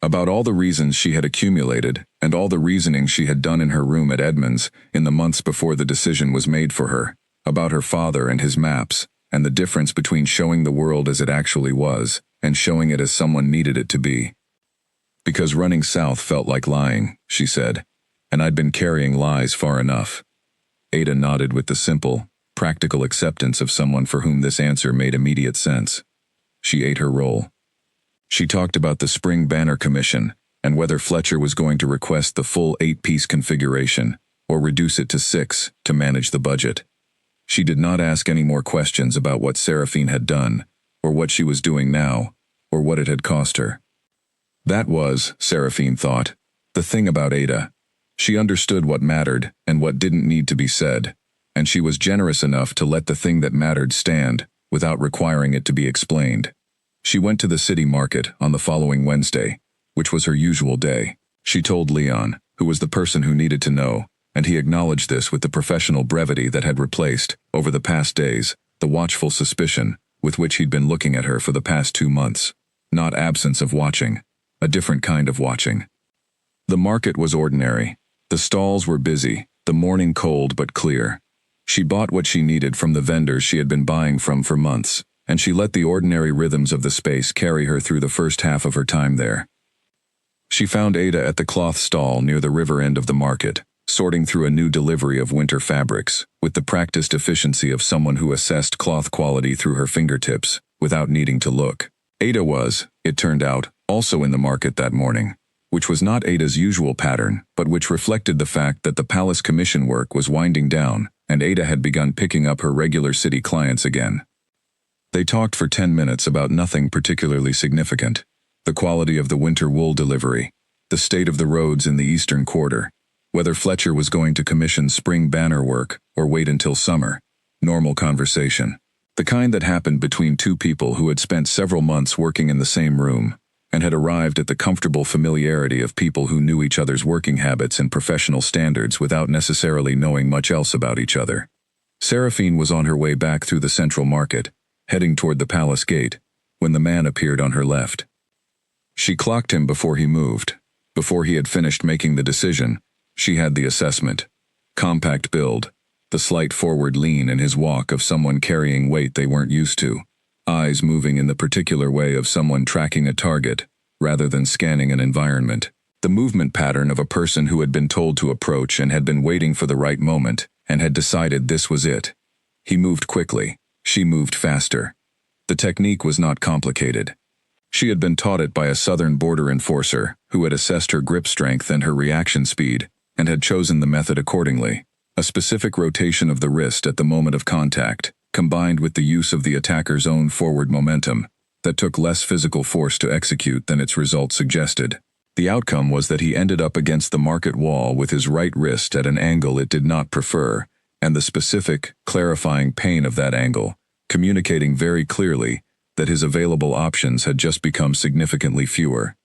About all the reasons she had accumulated, and all the reasoning she had done in her room at Edmund's in the months before the decision was made for her, about her father and his maps, and the difference between showing the world as it actually was, and showing it as someone needed it to be. "Because running south felt like lying," she said, "and I'd been carrying lies far enough." Ada nodded with the simple, practical acceptance of someone for whom this answer made immediate sense. She ate her roll. She talked about the spring banner commission and whether Fletcher was going to request the full 8-piece configuration or reduce it to 6 to manage the budget. She did not ask any more questions about what Seraphine had done, or what she was doing now, or what it had cost her. That was, Seraphine thought, the thing about Ada. She understood what mattered and what didn't need to be said, and she was generous enough to let the thing that mattered stand without requiring it to be explained. She went to the city market on the following Wednesday, which was her usual day. She told Leon, who was the person who needed to know, and he acknowledged this with the professional brevity that had replaced, over the past days, the watchful suspicion with which he'd been looking at her for the past 2 months. Not absence of watching, a different kind of watching. The market was ordinary. The stalls were busy, the morning cold but clear. She bought what she needed from the vendors she had been buying from for months, and she let the ordinary rhythms of the space carry her through the first half of her time there. She found Ada at the cloth stall near the river end of the market, sorting through a new delivery of winter fabrics, with the practiced efficiency of someone who assessed cloth quality through her fingertips, without needing to look. Ada was, it turned out, also in the market that morning, which was not Ada's usual pattern, but which reflected the fact that the palace commission work was winding down, and Ada had begun picking up her regular city clients again. They talked for 10 minutes about nothing particularly significant: the quality of the winter wool delivery, the state of the roads in the eastern quarter, whether Fletcher was going to commission spring banner work or wait until summer. Normal conversation. The kind that happened between two people who had spent several months working in the same room, and had arrived at the comfortable familiarity of people who knew each other's working habits and professional standards without necessarily knowing much else about each other. Seraphine was on her way back through the central market, heading toward the palace gate, when the man appeared on her left. She clocked him before he moved. Before he had finished making the decision, she had the assessment. Compact build, the slight forward lean in his walk of someone carrying weight they weren't used to, eyes moving in the particular way of someone tracking a target, rather than scanning an environment. The movement pattern of a person who had been told to approach and had been waiting for the right moment, and had decided this was it. He moved quickly. She moved faster. The technique was not complicated. She had been taught it by a southern border enforcer who had assessed her grip strength and her reaction speed, and had chosen the method accordingly. A specific rotation of the wrist at the moment of contact, combined with the use of the attacker's own forward momentum, that took less physical force to execute than its result suggested. The outcome was that he ended up against the market wall with his right wrist at an angle it did not prefer, and the specific, clarifying pain of that angle, communicating very clearly that his available options had just become significantly fewer.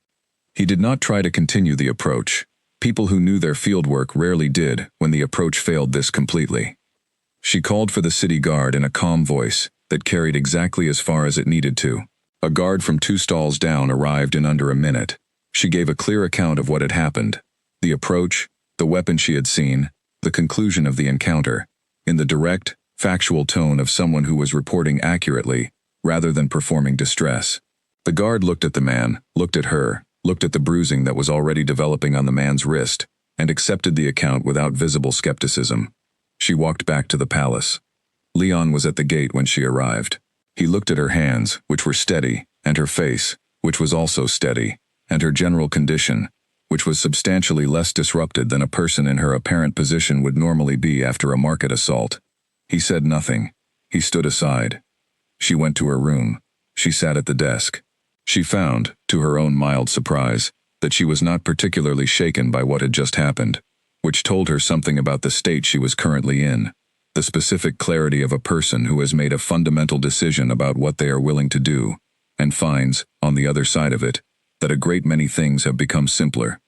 He did not try to continue the approach. People who knew their fieldwork rarely did when the approach failed this completely. She called for the city guard in a calm voice that carried exactly as far as it needed to. A guard from 2 stalls down arrived in under a minute. She gave a clear account of what had happened: the approach, the weapon she had seen, the conclusion of the encounter, in the direct, factual tone of someone who was reporting accurately rather than performing distress. The guard looked at the man, looked at her, looked at the bruising that was already developing on the man's wrist, and accepted the account without visible skepticism. She walked back to the palace. Leon was at the gate when she arrived. He looked at her hands, which were steady, and her face, which was also steady, and her general condition, which was substantially less disrupted than a person in her apparent position would normally be after a market assault. He said nothing. He stood aside. She went to her room. She sat at the desk. She found, to her own mild surprise, that she was not particularly shaken by what had just happened, which told her something about the state she was currently in, the specific clarity of a person who has made a fundamental decision about what they are willing to do, and finds, on the other side of it, that a great many things have become simpler.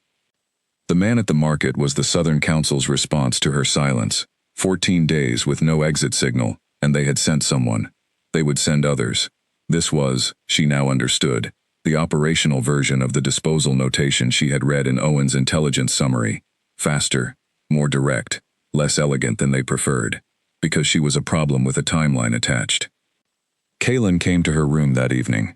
The man at the market was the Southern Council's response to her silence. 14 days with no exit signal, and they had sent someone. They would send others. This was, she now understood, the operational version of the disposal notation she had read in Owen's intelligence summary: faster, more direct, less elegant than they preferred, because she was a problem with a timeline attached. Kalen came to her room that evening.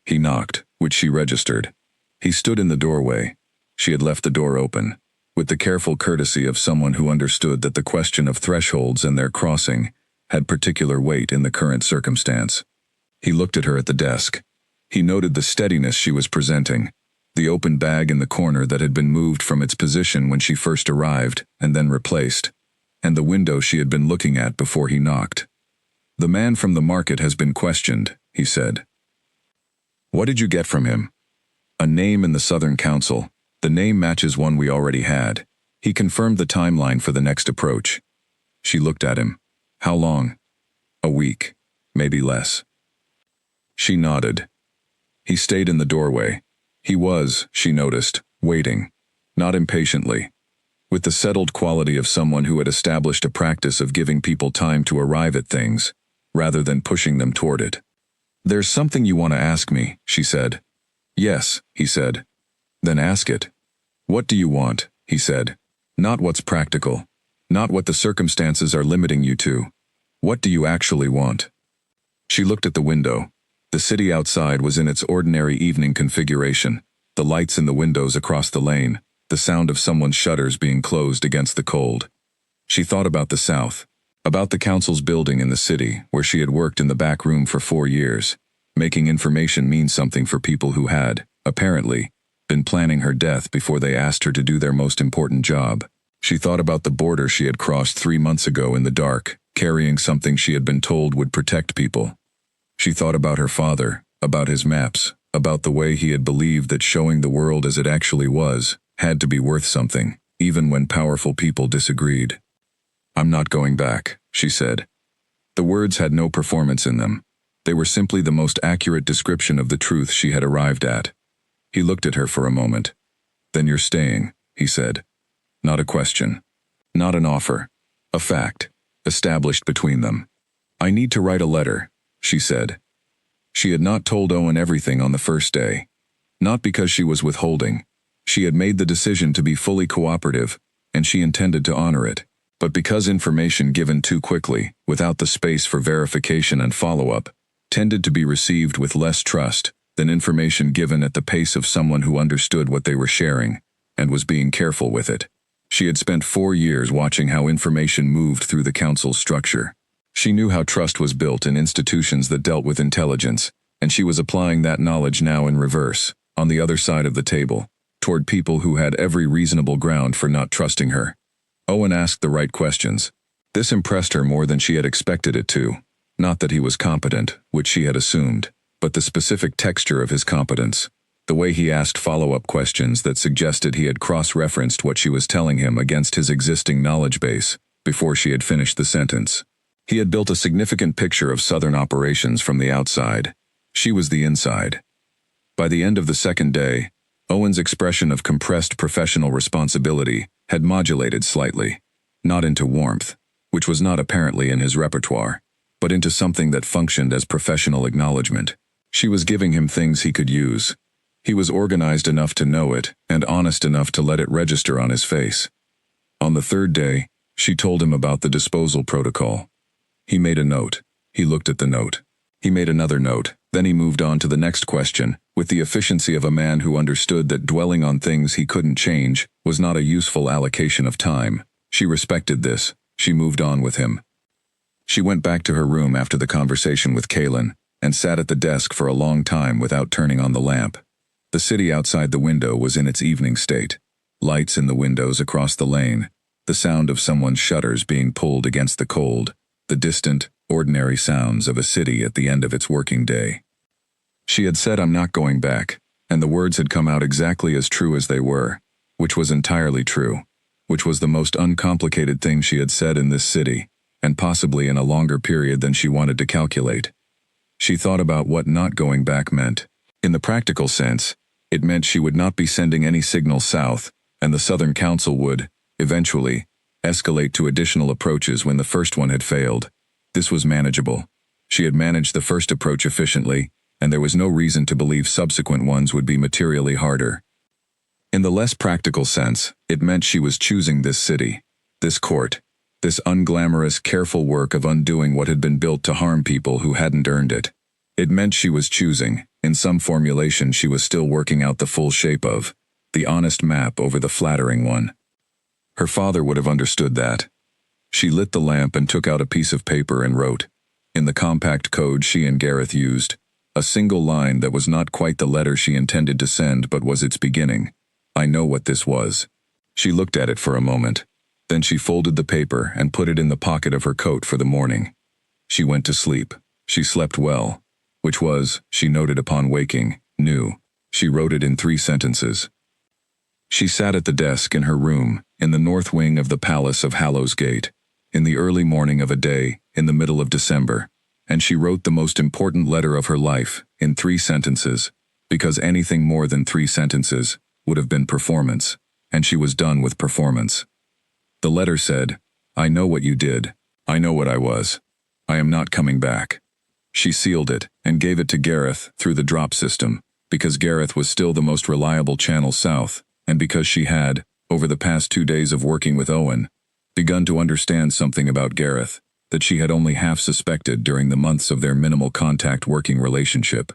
He knocked, which she registered. He stood in the doorway. She had left the door open, with the careful courtesy of someone who understood that the question of thresholds and their crossing had particular weight in the current circumstance. He looked at her at the desk. He noted the steadiness she was presenting, the open bag in the corner that had been moved from its position when she first arrived and then replaced, and the window she had been looking at before he knocked. "The man from the market has been questioned," he said. "What did you get from him?" "A name in the Southern Council. The name matches one we already had." He confirmed the timeline for the next approach. She looked at him. "How long?" "A week. Maybe less." She nodded. He stayed in the doorway. He was, she noticed, waiting. Not impatiently. With the settled quality of someone who had established a practice of giving people time to arrive at things, rather than pushing them toward it. "There's something you want to ask me," she said. "Yes," he said. "Then ask it." "What do you want?" he said. "Not what's practical. Not what the circumstances are limiting you to. What do you actually want?" She looked at the window. The city outside was in its ordinary evening configuration, the lights in the windows across the lane, the sound of someone's shutters being closed against the cold. She thought about the South, about the council's building in the city where she had worked in the back room for 4 years, making information mean something for people who had, apparently, been planning her death before they asked her to do their most important job. She thought about the border she had crossed 3 months ago in the dark, carrying something she had been told would protect people. She thought about her father, about his maps, about the way he had believed that showing the world as it actually was had to be worth something, even when powerful people disagreed. "I'm not going back," she said. The words had no performance in them. They were simply the most accurate description of the truth she had arrived at. He looked at her for a moment. "Then you're staying," he said. Not a question. Not an offer. A fact, established between them. "I need to write a letter," she said. She had not told Owen everything on the first day. Not because she was withholding. She had made the decision to be fully cooperative, and she intended to honor it. But because information given too quickly, without the space for verification and follow-up, tended to be received with less trust than information given at the pace of someone who understood what they were sharing, and was being careful with it. She had spent 4 years watching how information moved through the council's structure. She knew how trust was built in institutions that dealt with intelligence, and she was applying that knowledge now in reverse, on the other side of the table, toward people who had every reasonable ground for not trusting her. Owen asked the right questions. This impressed her more than she had expected it to. Not that he was competent, which she had assumed, but the specific texture of his competence. The way he asked follow-up questions that suggested he had cross-referenced what she was telling him against his existing knowledge base before she had finished the sentence. He had built a significant picture of Southern operations from the outside. She was the inside. By the end of the second day, Owen's expression of compressed professional responsibility had modulated slightly, not into warmth, which was not apparently in his repertoire, but into something that functioned as professional acknowledgement. She was giving him things he could use. He was organized enough to know it, and honest enough to let it register on his face. On the third day, she told him about the disposal protocol. He made a note. He looked at the note. He made another note. Then he moved on to the next question, with the efficiency of a man who understood that dwelling on things he couldn't change was not a useful allocation of time. She respected this. She moved on with him. She went back to her room after the conversation with Kaylin, and sat at the desk for a long time without turning on the lamp. The city outside the window was in its evening state. Lights in the windows across the lane, the sound of someone's shutters being pulled against the cold, the distant, ordinary sounds of a city at the end of its working day. She had said, "I'm not going back," and the words had come out exactly as true as they were, which was entirely true, which was the most uncomplicated thing she had said in this city, and possibly in a longer period than she wanted to calculate. She thought about what not going back meant. In the practical sense, it meant she would not be sending any signal south, and the Southern Council would, eventually, escalate to additional approaches when the first one had failed. This was manageable. She had managed the first approach efficiently, and there was no reason to believe subsequent ones would be materially harder. In the less practical sense, it meant she was choosing this city, this court, this unglamorous, careful work of undoing what had been built to harm people who hadn't earned it. It meant she was choosing, in some formulation she was still working out the full shape of, the honest map over the flattering one. Her father would have understood that. She lit the lamp and took out a piece of paper and wrote, in the compact code she and Gareth used, A single line that was not quite the letter she intended to send but was its beginning. I know what this was. She looked at it for a moment. Then she folded the paper and put it in the pocket of her coat for the morning. She went to sleep. She slept well, which was, she noted upon waking, new. She wrote it in 3 sentences. She sat at the desk in her room, in the north wing of the Palace of Hallowsgate, in the early morning of a day, in the middle of December, and she wrote the most important letter of her life, in 3 sentences, because anything more than 3 sentences would have been performance, and she was done with performance. The letter said, I know what you did. I know what I was. I am not coming back. She sealed it and gave it to Gareth through the drop system, because Gareth was still the most reliable channel south, and because she had, over the past 2 days of working with Owen, begun to understand something about Gareth that she had only half suspected during the months of their minimal contact working relationship.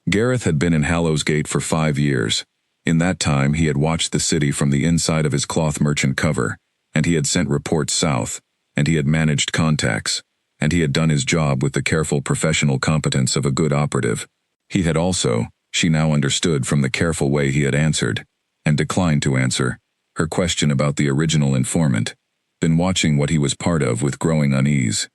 Gareth had been in Hallowsgate for 5 years. In that time he had watched the city from the inside of his cloth merchant cover, and he had sent reports south, and he had managed contacts, and he had done his job with the careful professional competence of a good operative. He had also, she now understood from the careful way he had answered, and declined to answer, her question about the original informant, been watching what he was part of with growing unease.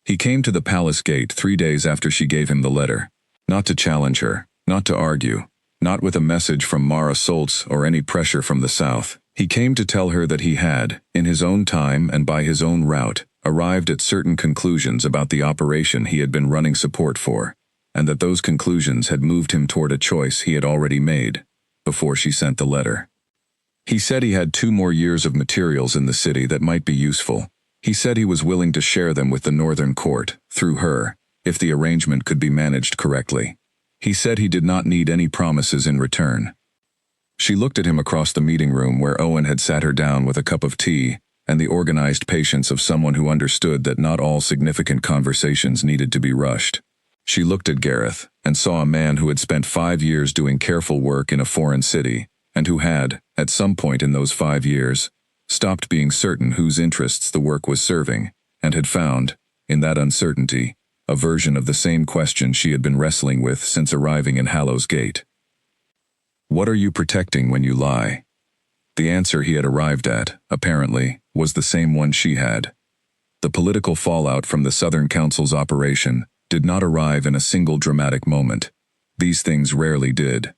He came to the palace gate 3 days after she gave him the letter, not to challenge her, not to argue, not with a message from Mara Soltz or any pressure from the south. He came to tell her that he had, in his own time and by his own route, arrived at certain conclusions about the operation he had been running support for, and that those conclusions had moved him toward a choice he had already made, before she sent the letter. He said he had 2 more years of materials in the city that might be useful. He said he was willing to share them with the Northern Court, through her, if the arrangement could be managed correctly. He said he did not need any promises in return. She looked at him across the meeting room where Owen had sat her down with a cup of tea and the organized patience of someone who understood that not all significant conversations needed to be rushed. She looked at Gareth and saw a man who had spent 5 years doing careful work in a foreign city, and who had, at some point in those 5 years, stopped being certain whose interests the work was serving, and had found, in that uncertainty, a version of the same question she had been wrestling with since arriving in Hallowsgate. What are you protecting when you lie? The answer he had arrived at, apparently, was the same one she had. The political fallout from the Southern Council's operation did not arrive in a single dramatic moment. These things rarely did.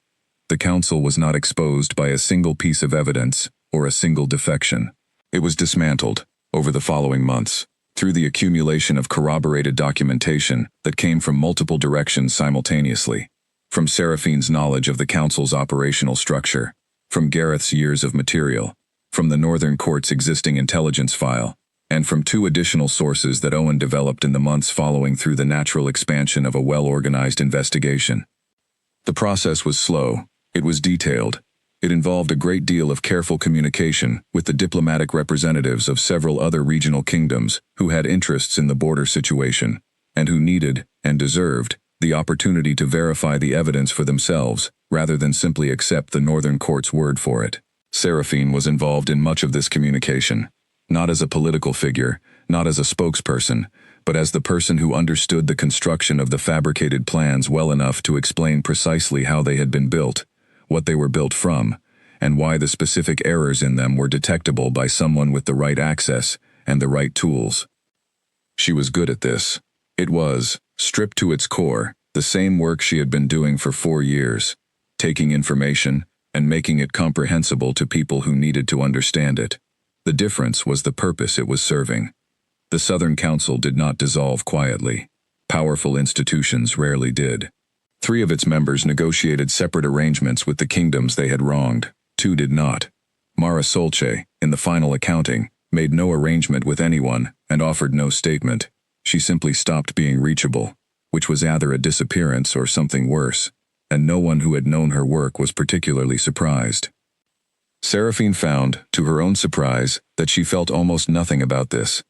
The council was not exposed by a single piece of evidence or a single defection. It was dismantled, over the following months, through the accumulation of corroborated documentation that came from multiple directions simultaneously, from Seraphine's knowledge of the council's operational structure, from Gareth's years of material, from the Northern Court's existing intelligence file, and from 2 additional sources that Owen developed in the months following through the natural expansion of a well-organized investigation. The process was slow. It was detailed. It involved a great deal of careful communication with the diplomatic representatives of several other regional kingdoms who had interests in the border situation, and who needed, and deserved, the opportunity to verify the evidence for themselves, rather than simply accept the Northern Court's word for it. Seraphine was involved in much of this communication, not as a political figure, not as a spokesperson, but as the person who understood the construction of the fabricated plans well enough to explain precisely how they had been built, what they were built from, and why the specific errors in them were detectable by someone with the right access and the right tools. She was good at this. It was, stripped to its core, the same work she had been doing for 4 years, taking information and making it comprehensible to people who needed to understand it. The difference was the purpose it was serving. The Southern Council did not dissolve quietly. Powerful institutions rarely did. 3 of its members negotiated separate arrangements with the kingdoms they had wronged. 2 did not. Mara Solce, in the final accounting, made no arrangement with anyone and offered no statement. She simply stopped being reachable, which was either a disappearance or something worse, and no one who had known her work was particularly surprised. Seraphine found, to her own surprise, that she felt almost nothing about this.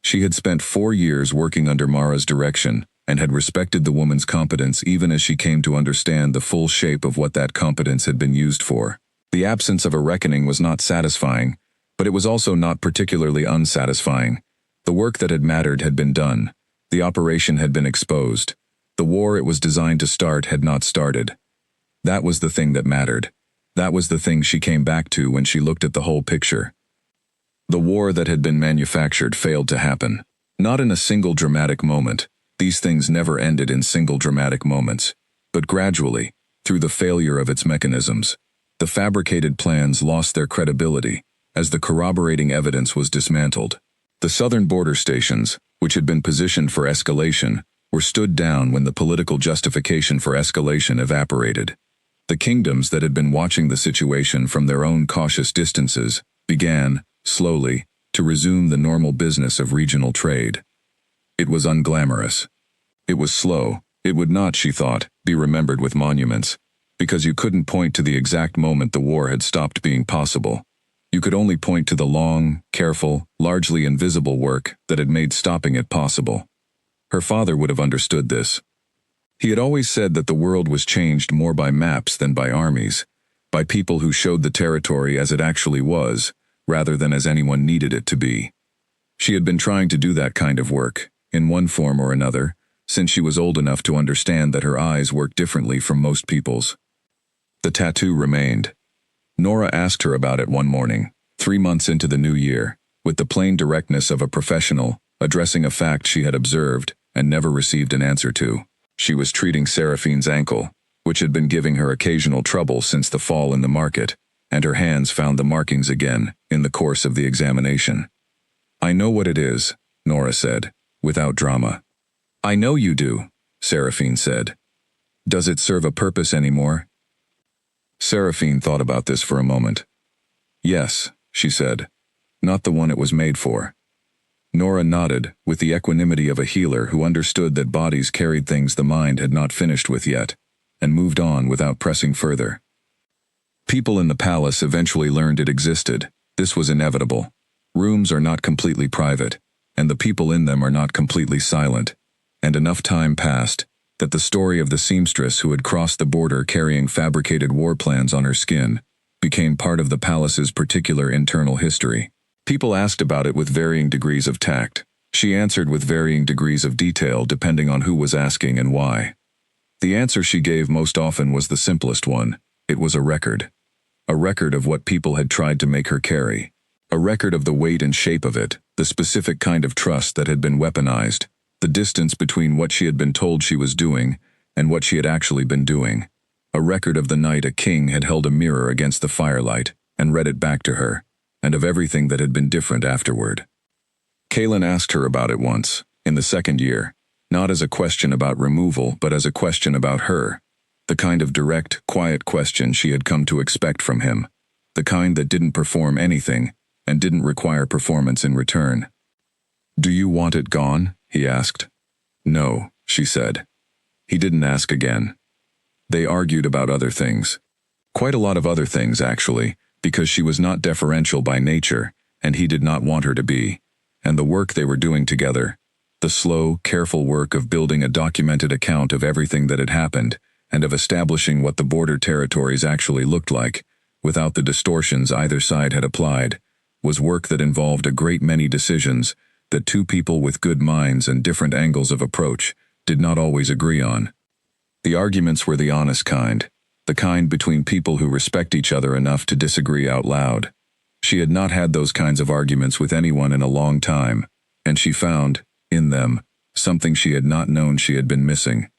She had spent 4 years working under Mara's direction, and had respected the woman's competence even as she came to understand the full shape of what that competence had been used for. The absence of a reckoning was not satisfying, but it was also not particularly unsatisfying. The work that had mattered had been done. The operation had been exposed. The war it was designed to start had not started. That was the thing that mattered. That was the thing she came back to when she looked at the whole picture. The war that had been manufactured failed to happen. Not in a single dramatic moment. These things never ended in single dramatic moments. But gradually, through the failure of its mechanisms, the fabricated plans lost their credibility as the corroborating evidence was dismantled. The southern border stations, which had been positioned for escalation, were stood down when the political justification for escalation evaporated. The kingdoms that had been watching the situation from their own cautious distances began, slowly, to resume the normal business of regional trade. It was unglamorous. It was slow. It would not, she thought, be remembered with monuments, because you couldn't point to the exact moment the war had stopped being possible. You could only point to the long, careful, largely invisible work that had made stopping it possible. Her father would have understood this. He had always said that the world was changed more by maps than by armies, by people who showed the territory as it actually was, rather than as anyone needed it to be. She had been trying to do that kind of work, in one form or another, since she was old enough to understand that her eyes worked differently from most people's. The tattoo remained. Nora asked her about it one morning, 3 months into the new year, with the plain directness of a professional, addressing a fact she had observed and never received an answer to. She was treating Seraphine's ankle, which had been giving her occasional trouble since the fall in the market, and her hands found the markings again in the course of the examination. "I know what it is," Nora said, without drama. "I know you do," Seraphine said. "Does it serve a purpose anymore?" Seraphine thought about this for a moment. "Yes," she said. "Not the one it was made for." Nora nodded, with the equanimity of a healer who understood that bodies carried things the mind had not finished with yet, and moved on without pressing further. People in the palace eventually learned it existed. This was inevitable. Rooms are not completely private, and the people in them are not completely silent, and enough time passed that the story of the seamstress who had crossed the border carrying fabricated war plans on her skin became part of the palace's particular internal history. People asked about it with varying degrees of tact. She answered with varying degrees of detail depending on who was asking and why. The answer she gave most often was the simplest one. It was a record. A record of what people had tried to make her carry. A record of the weight and shape of it, the specific kind of trust that had been weaponized, the distance between what she had been told she was doing and what she had actually been doing. A record of the night a king had held a mirror against the firelight and read it back to her, and of everything that had been different afterward. Kaelin asked her about it once, in the second year, not as a question about removal but as a question about her, the kind of direct, quiet question she had come to expect from him, the kind that didn't perform anything and didn't require performance in return. "Do you want it gone?" he asked. "No," she said. He didn't ask again. They argued about other things. Quite a lot of other things, actually, because she was not deferential by nature, and he did not want her to be. And the work they were doing together, the slow, careful work of building a documented account of everything that had happened, and of establishing what the border territories actually looked like, without the distortions either side had applied, was work that involved a great many decisions that two people with good minds and different angles of approach did not always agree on. The arguments were the honest kind, the kind between people who respect each other enough to disagree out loud. She had not had those kinds of arguments with anyone in a long time, and she found, in them, something she had not known she had been missing.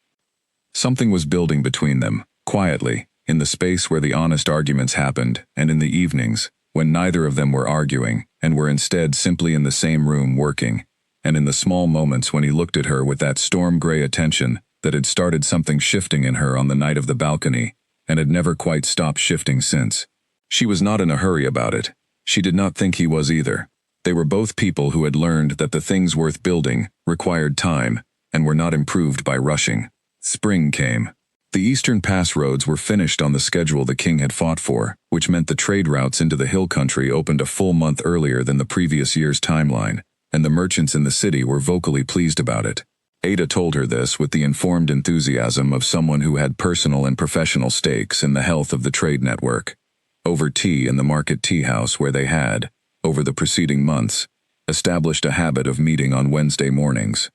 Something was building between them, quietly, in the space where the honest arguments happened, and in the evenings, when neither of them were arguing, and were instead simply in the same room working, and in the small moments when he looked at her with that storm-gray attention that had started something shifting in her on the night of the balcony, and had never quite stopped shifting since. She was not in a hurry about it. She did not think he was either. They were both people who had learned that the things worth building required time, and were not improved by rushing. Spring came. The Eastern Pass roads were finished on the schedule the king had fought for, which meant the trade routes into the hill country opened a full month earlier than the previous year's timeline, and the merchants in the city were vocally pleased about it. Ada told her this with the informed enthusiasm of someone who had personal and professional stakes in the health of the trade network. Over tea in the market tea house where they had, over the preceding months, established a habit of meeting on Wednesday mornings.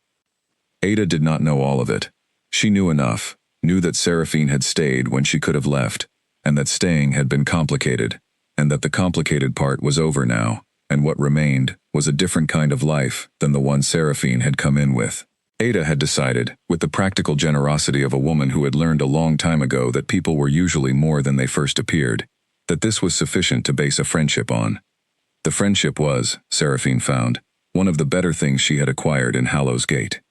Ada did not know all of it. She knew enough, knew that Seraphine had stayed when she could have left, and that staying had been complicated, and that the complicated part was over now, and what remained was a different kind of life than the one Seraphine had come in with. Ada had decided, with the practical generosity of a woman who had learned a long time ago that people were usually more than they first appeared, that this was sufficient to base a friendship on. The friendship was, Seraphine found, one of the better things she had acquired in Hallows Gate.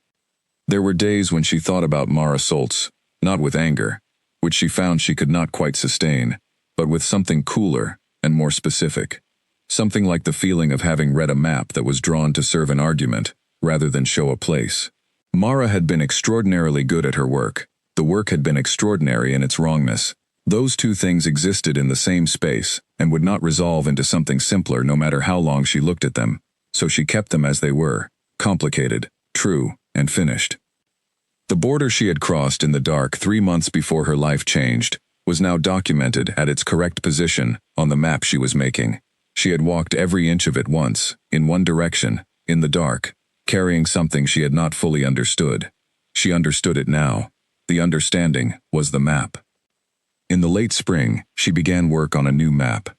There were days when she thought about Mara Soltz, not with anger, which she found she could not quite sustain, but with something cooler and more specific. Something like the feeling of having read a map that was drawn to serve an argument, rather than show a place. Mara had been extraordinarily good at her work. The work had been extraordinary in its wrongness. Those two things existed in the same space, and would not resolve into something simpler no matter how long she looked at them, so she kept them as they were, complicated, true, and finished. The border she had crossed in the dark 3 months before her life changed was now documented at its correct position on the map she was making. She had walked every inch of it once, in one direction, in the dark, carrying something she had not fully understood. She understood it now. The understanding was the map. In the late spring, she began work on a new map.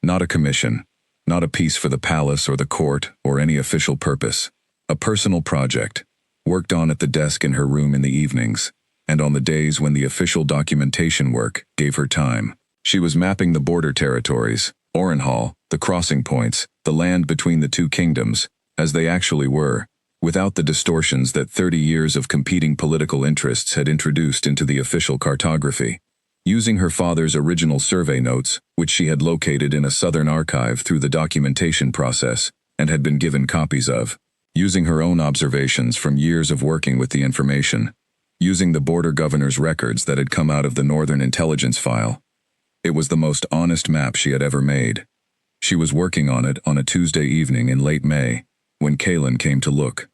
Not a commission, not a piece for the palace or the court or any official purpose. A personal project, worked on at the desk in her room in the evenings, and on the days when the official documentation work gave her time. She was mapping the border territories, Orenhall, the crossing points, the land between the two kingdoms, as they actually were, without the distortions that 30 years of competing political interests had introduced into the official cartography. Using her father's original survey notes, which she had located in a southern archive through the documentation process, and had been given copies of. Using her own observations from years of working with the information. Using the border governor's records that had come out of the Northern Intelligence file. It was the most honest map she had ever made. She was working on it on a Tuesday evening in late May, when Kalen came to look.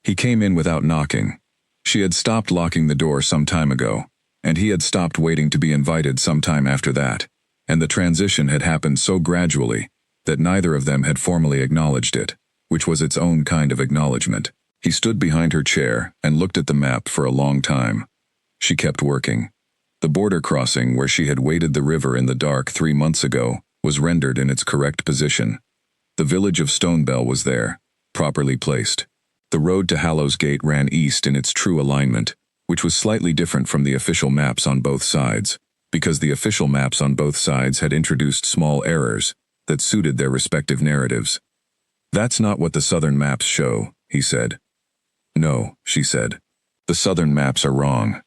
He came in without knocking. She had stopped locking the door some time ago, and he had stopped waiting to be invited some time after that, and the transition had happened so gradually that neither of them had formally acknowledged it, which was its own kind of acknowledgement. He stood behind her chair and looked at the map for a long time. She kept working. The border crossing where she had waded the river in the dark 3 months ago was rendered in its correct position. The village of Stonebell was there, properly placed. The road to Hallows Gate ran east in its true alignment, which was slightly different from the official maps on both sides, because the official maps on both sides had introduced small errors that suited their respective narratives. "That's not what the southern maps show," he said. "No," she said. "The southern maps are wrong."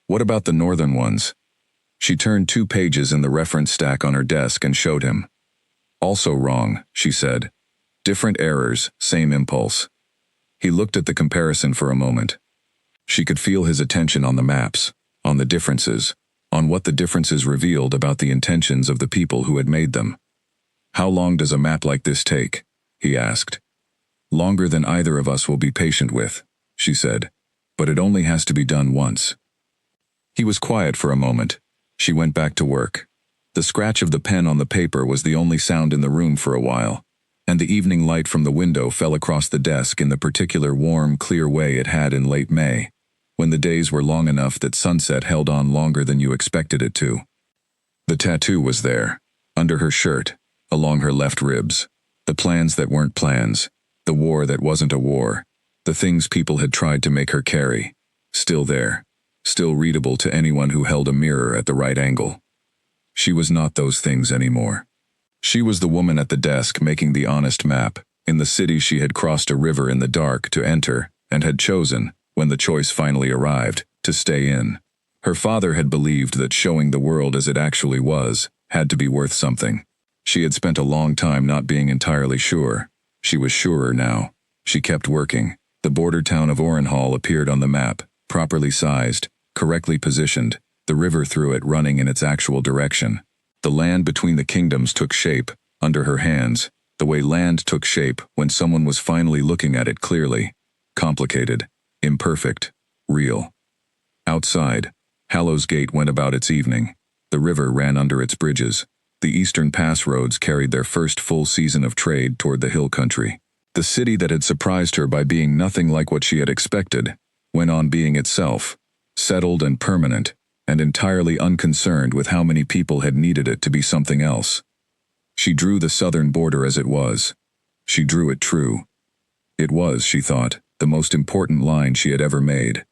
"What about the northern ones?" She turned 2 pages in the reference stack on her desk and showed him. "Also wrong," she said. "Different errors, same impulse." He looked at the comparison for a moment. She could feel his attention on the maps, on the differences, on what the differences revealed about the intentions of the people who had made them. "How long does a map like this take?" he asked. "Longer than either of us will be patient with," she said. "But it only has to be done once." He was quiet for a moment. She went back to work. The scratch of the pen on the paper was the only sound in the room for a while, and the evening light from the window fell across the desk in the particular warm, clear way it had in late May, when the days were long enough that sunset held on longer than you expected it to. The tattoo was there, under her shirt, along her left ribs. The plans that weren't plans, the war that wasn't a war, the things people had tried to make her carry, still there, still readable to anyone who held a mirror at the right angle. She was not those things anymore. She was the woman at the desk making the honest map, in the city she had crossed a river in the dark to enter, and had chosen, when the choice finally arrived, to stay in. Her father had believed that showing the world as it actually was had to be worth something. She had spent a long time not being entirely sure. She was surer now. She kept working. The border town of Orenhall appeared on the map, properly sized, correctly positioned, the river through it running in its actual direction. The land between the kingdoms took shape, under her hands, the way land took shape when someone was finally looking at it clearly. Complicated, imperfect, real. Outside, Hallows Gate went about its evening. The river ran under its bridges. The eastern pass roads carried their first full season of trade toward the hill country. The city that had surprised her by being nothing like what she had expected went on being itself, settled and permanent, and entirely unconcerned with how many people had needed it to be something else. She drew the southern border as it was. She drew it true. It was, she thought, the most important line she had ever made.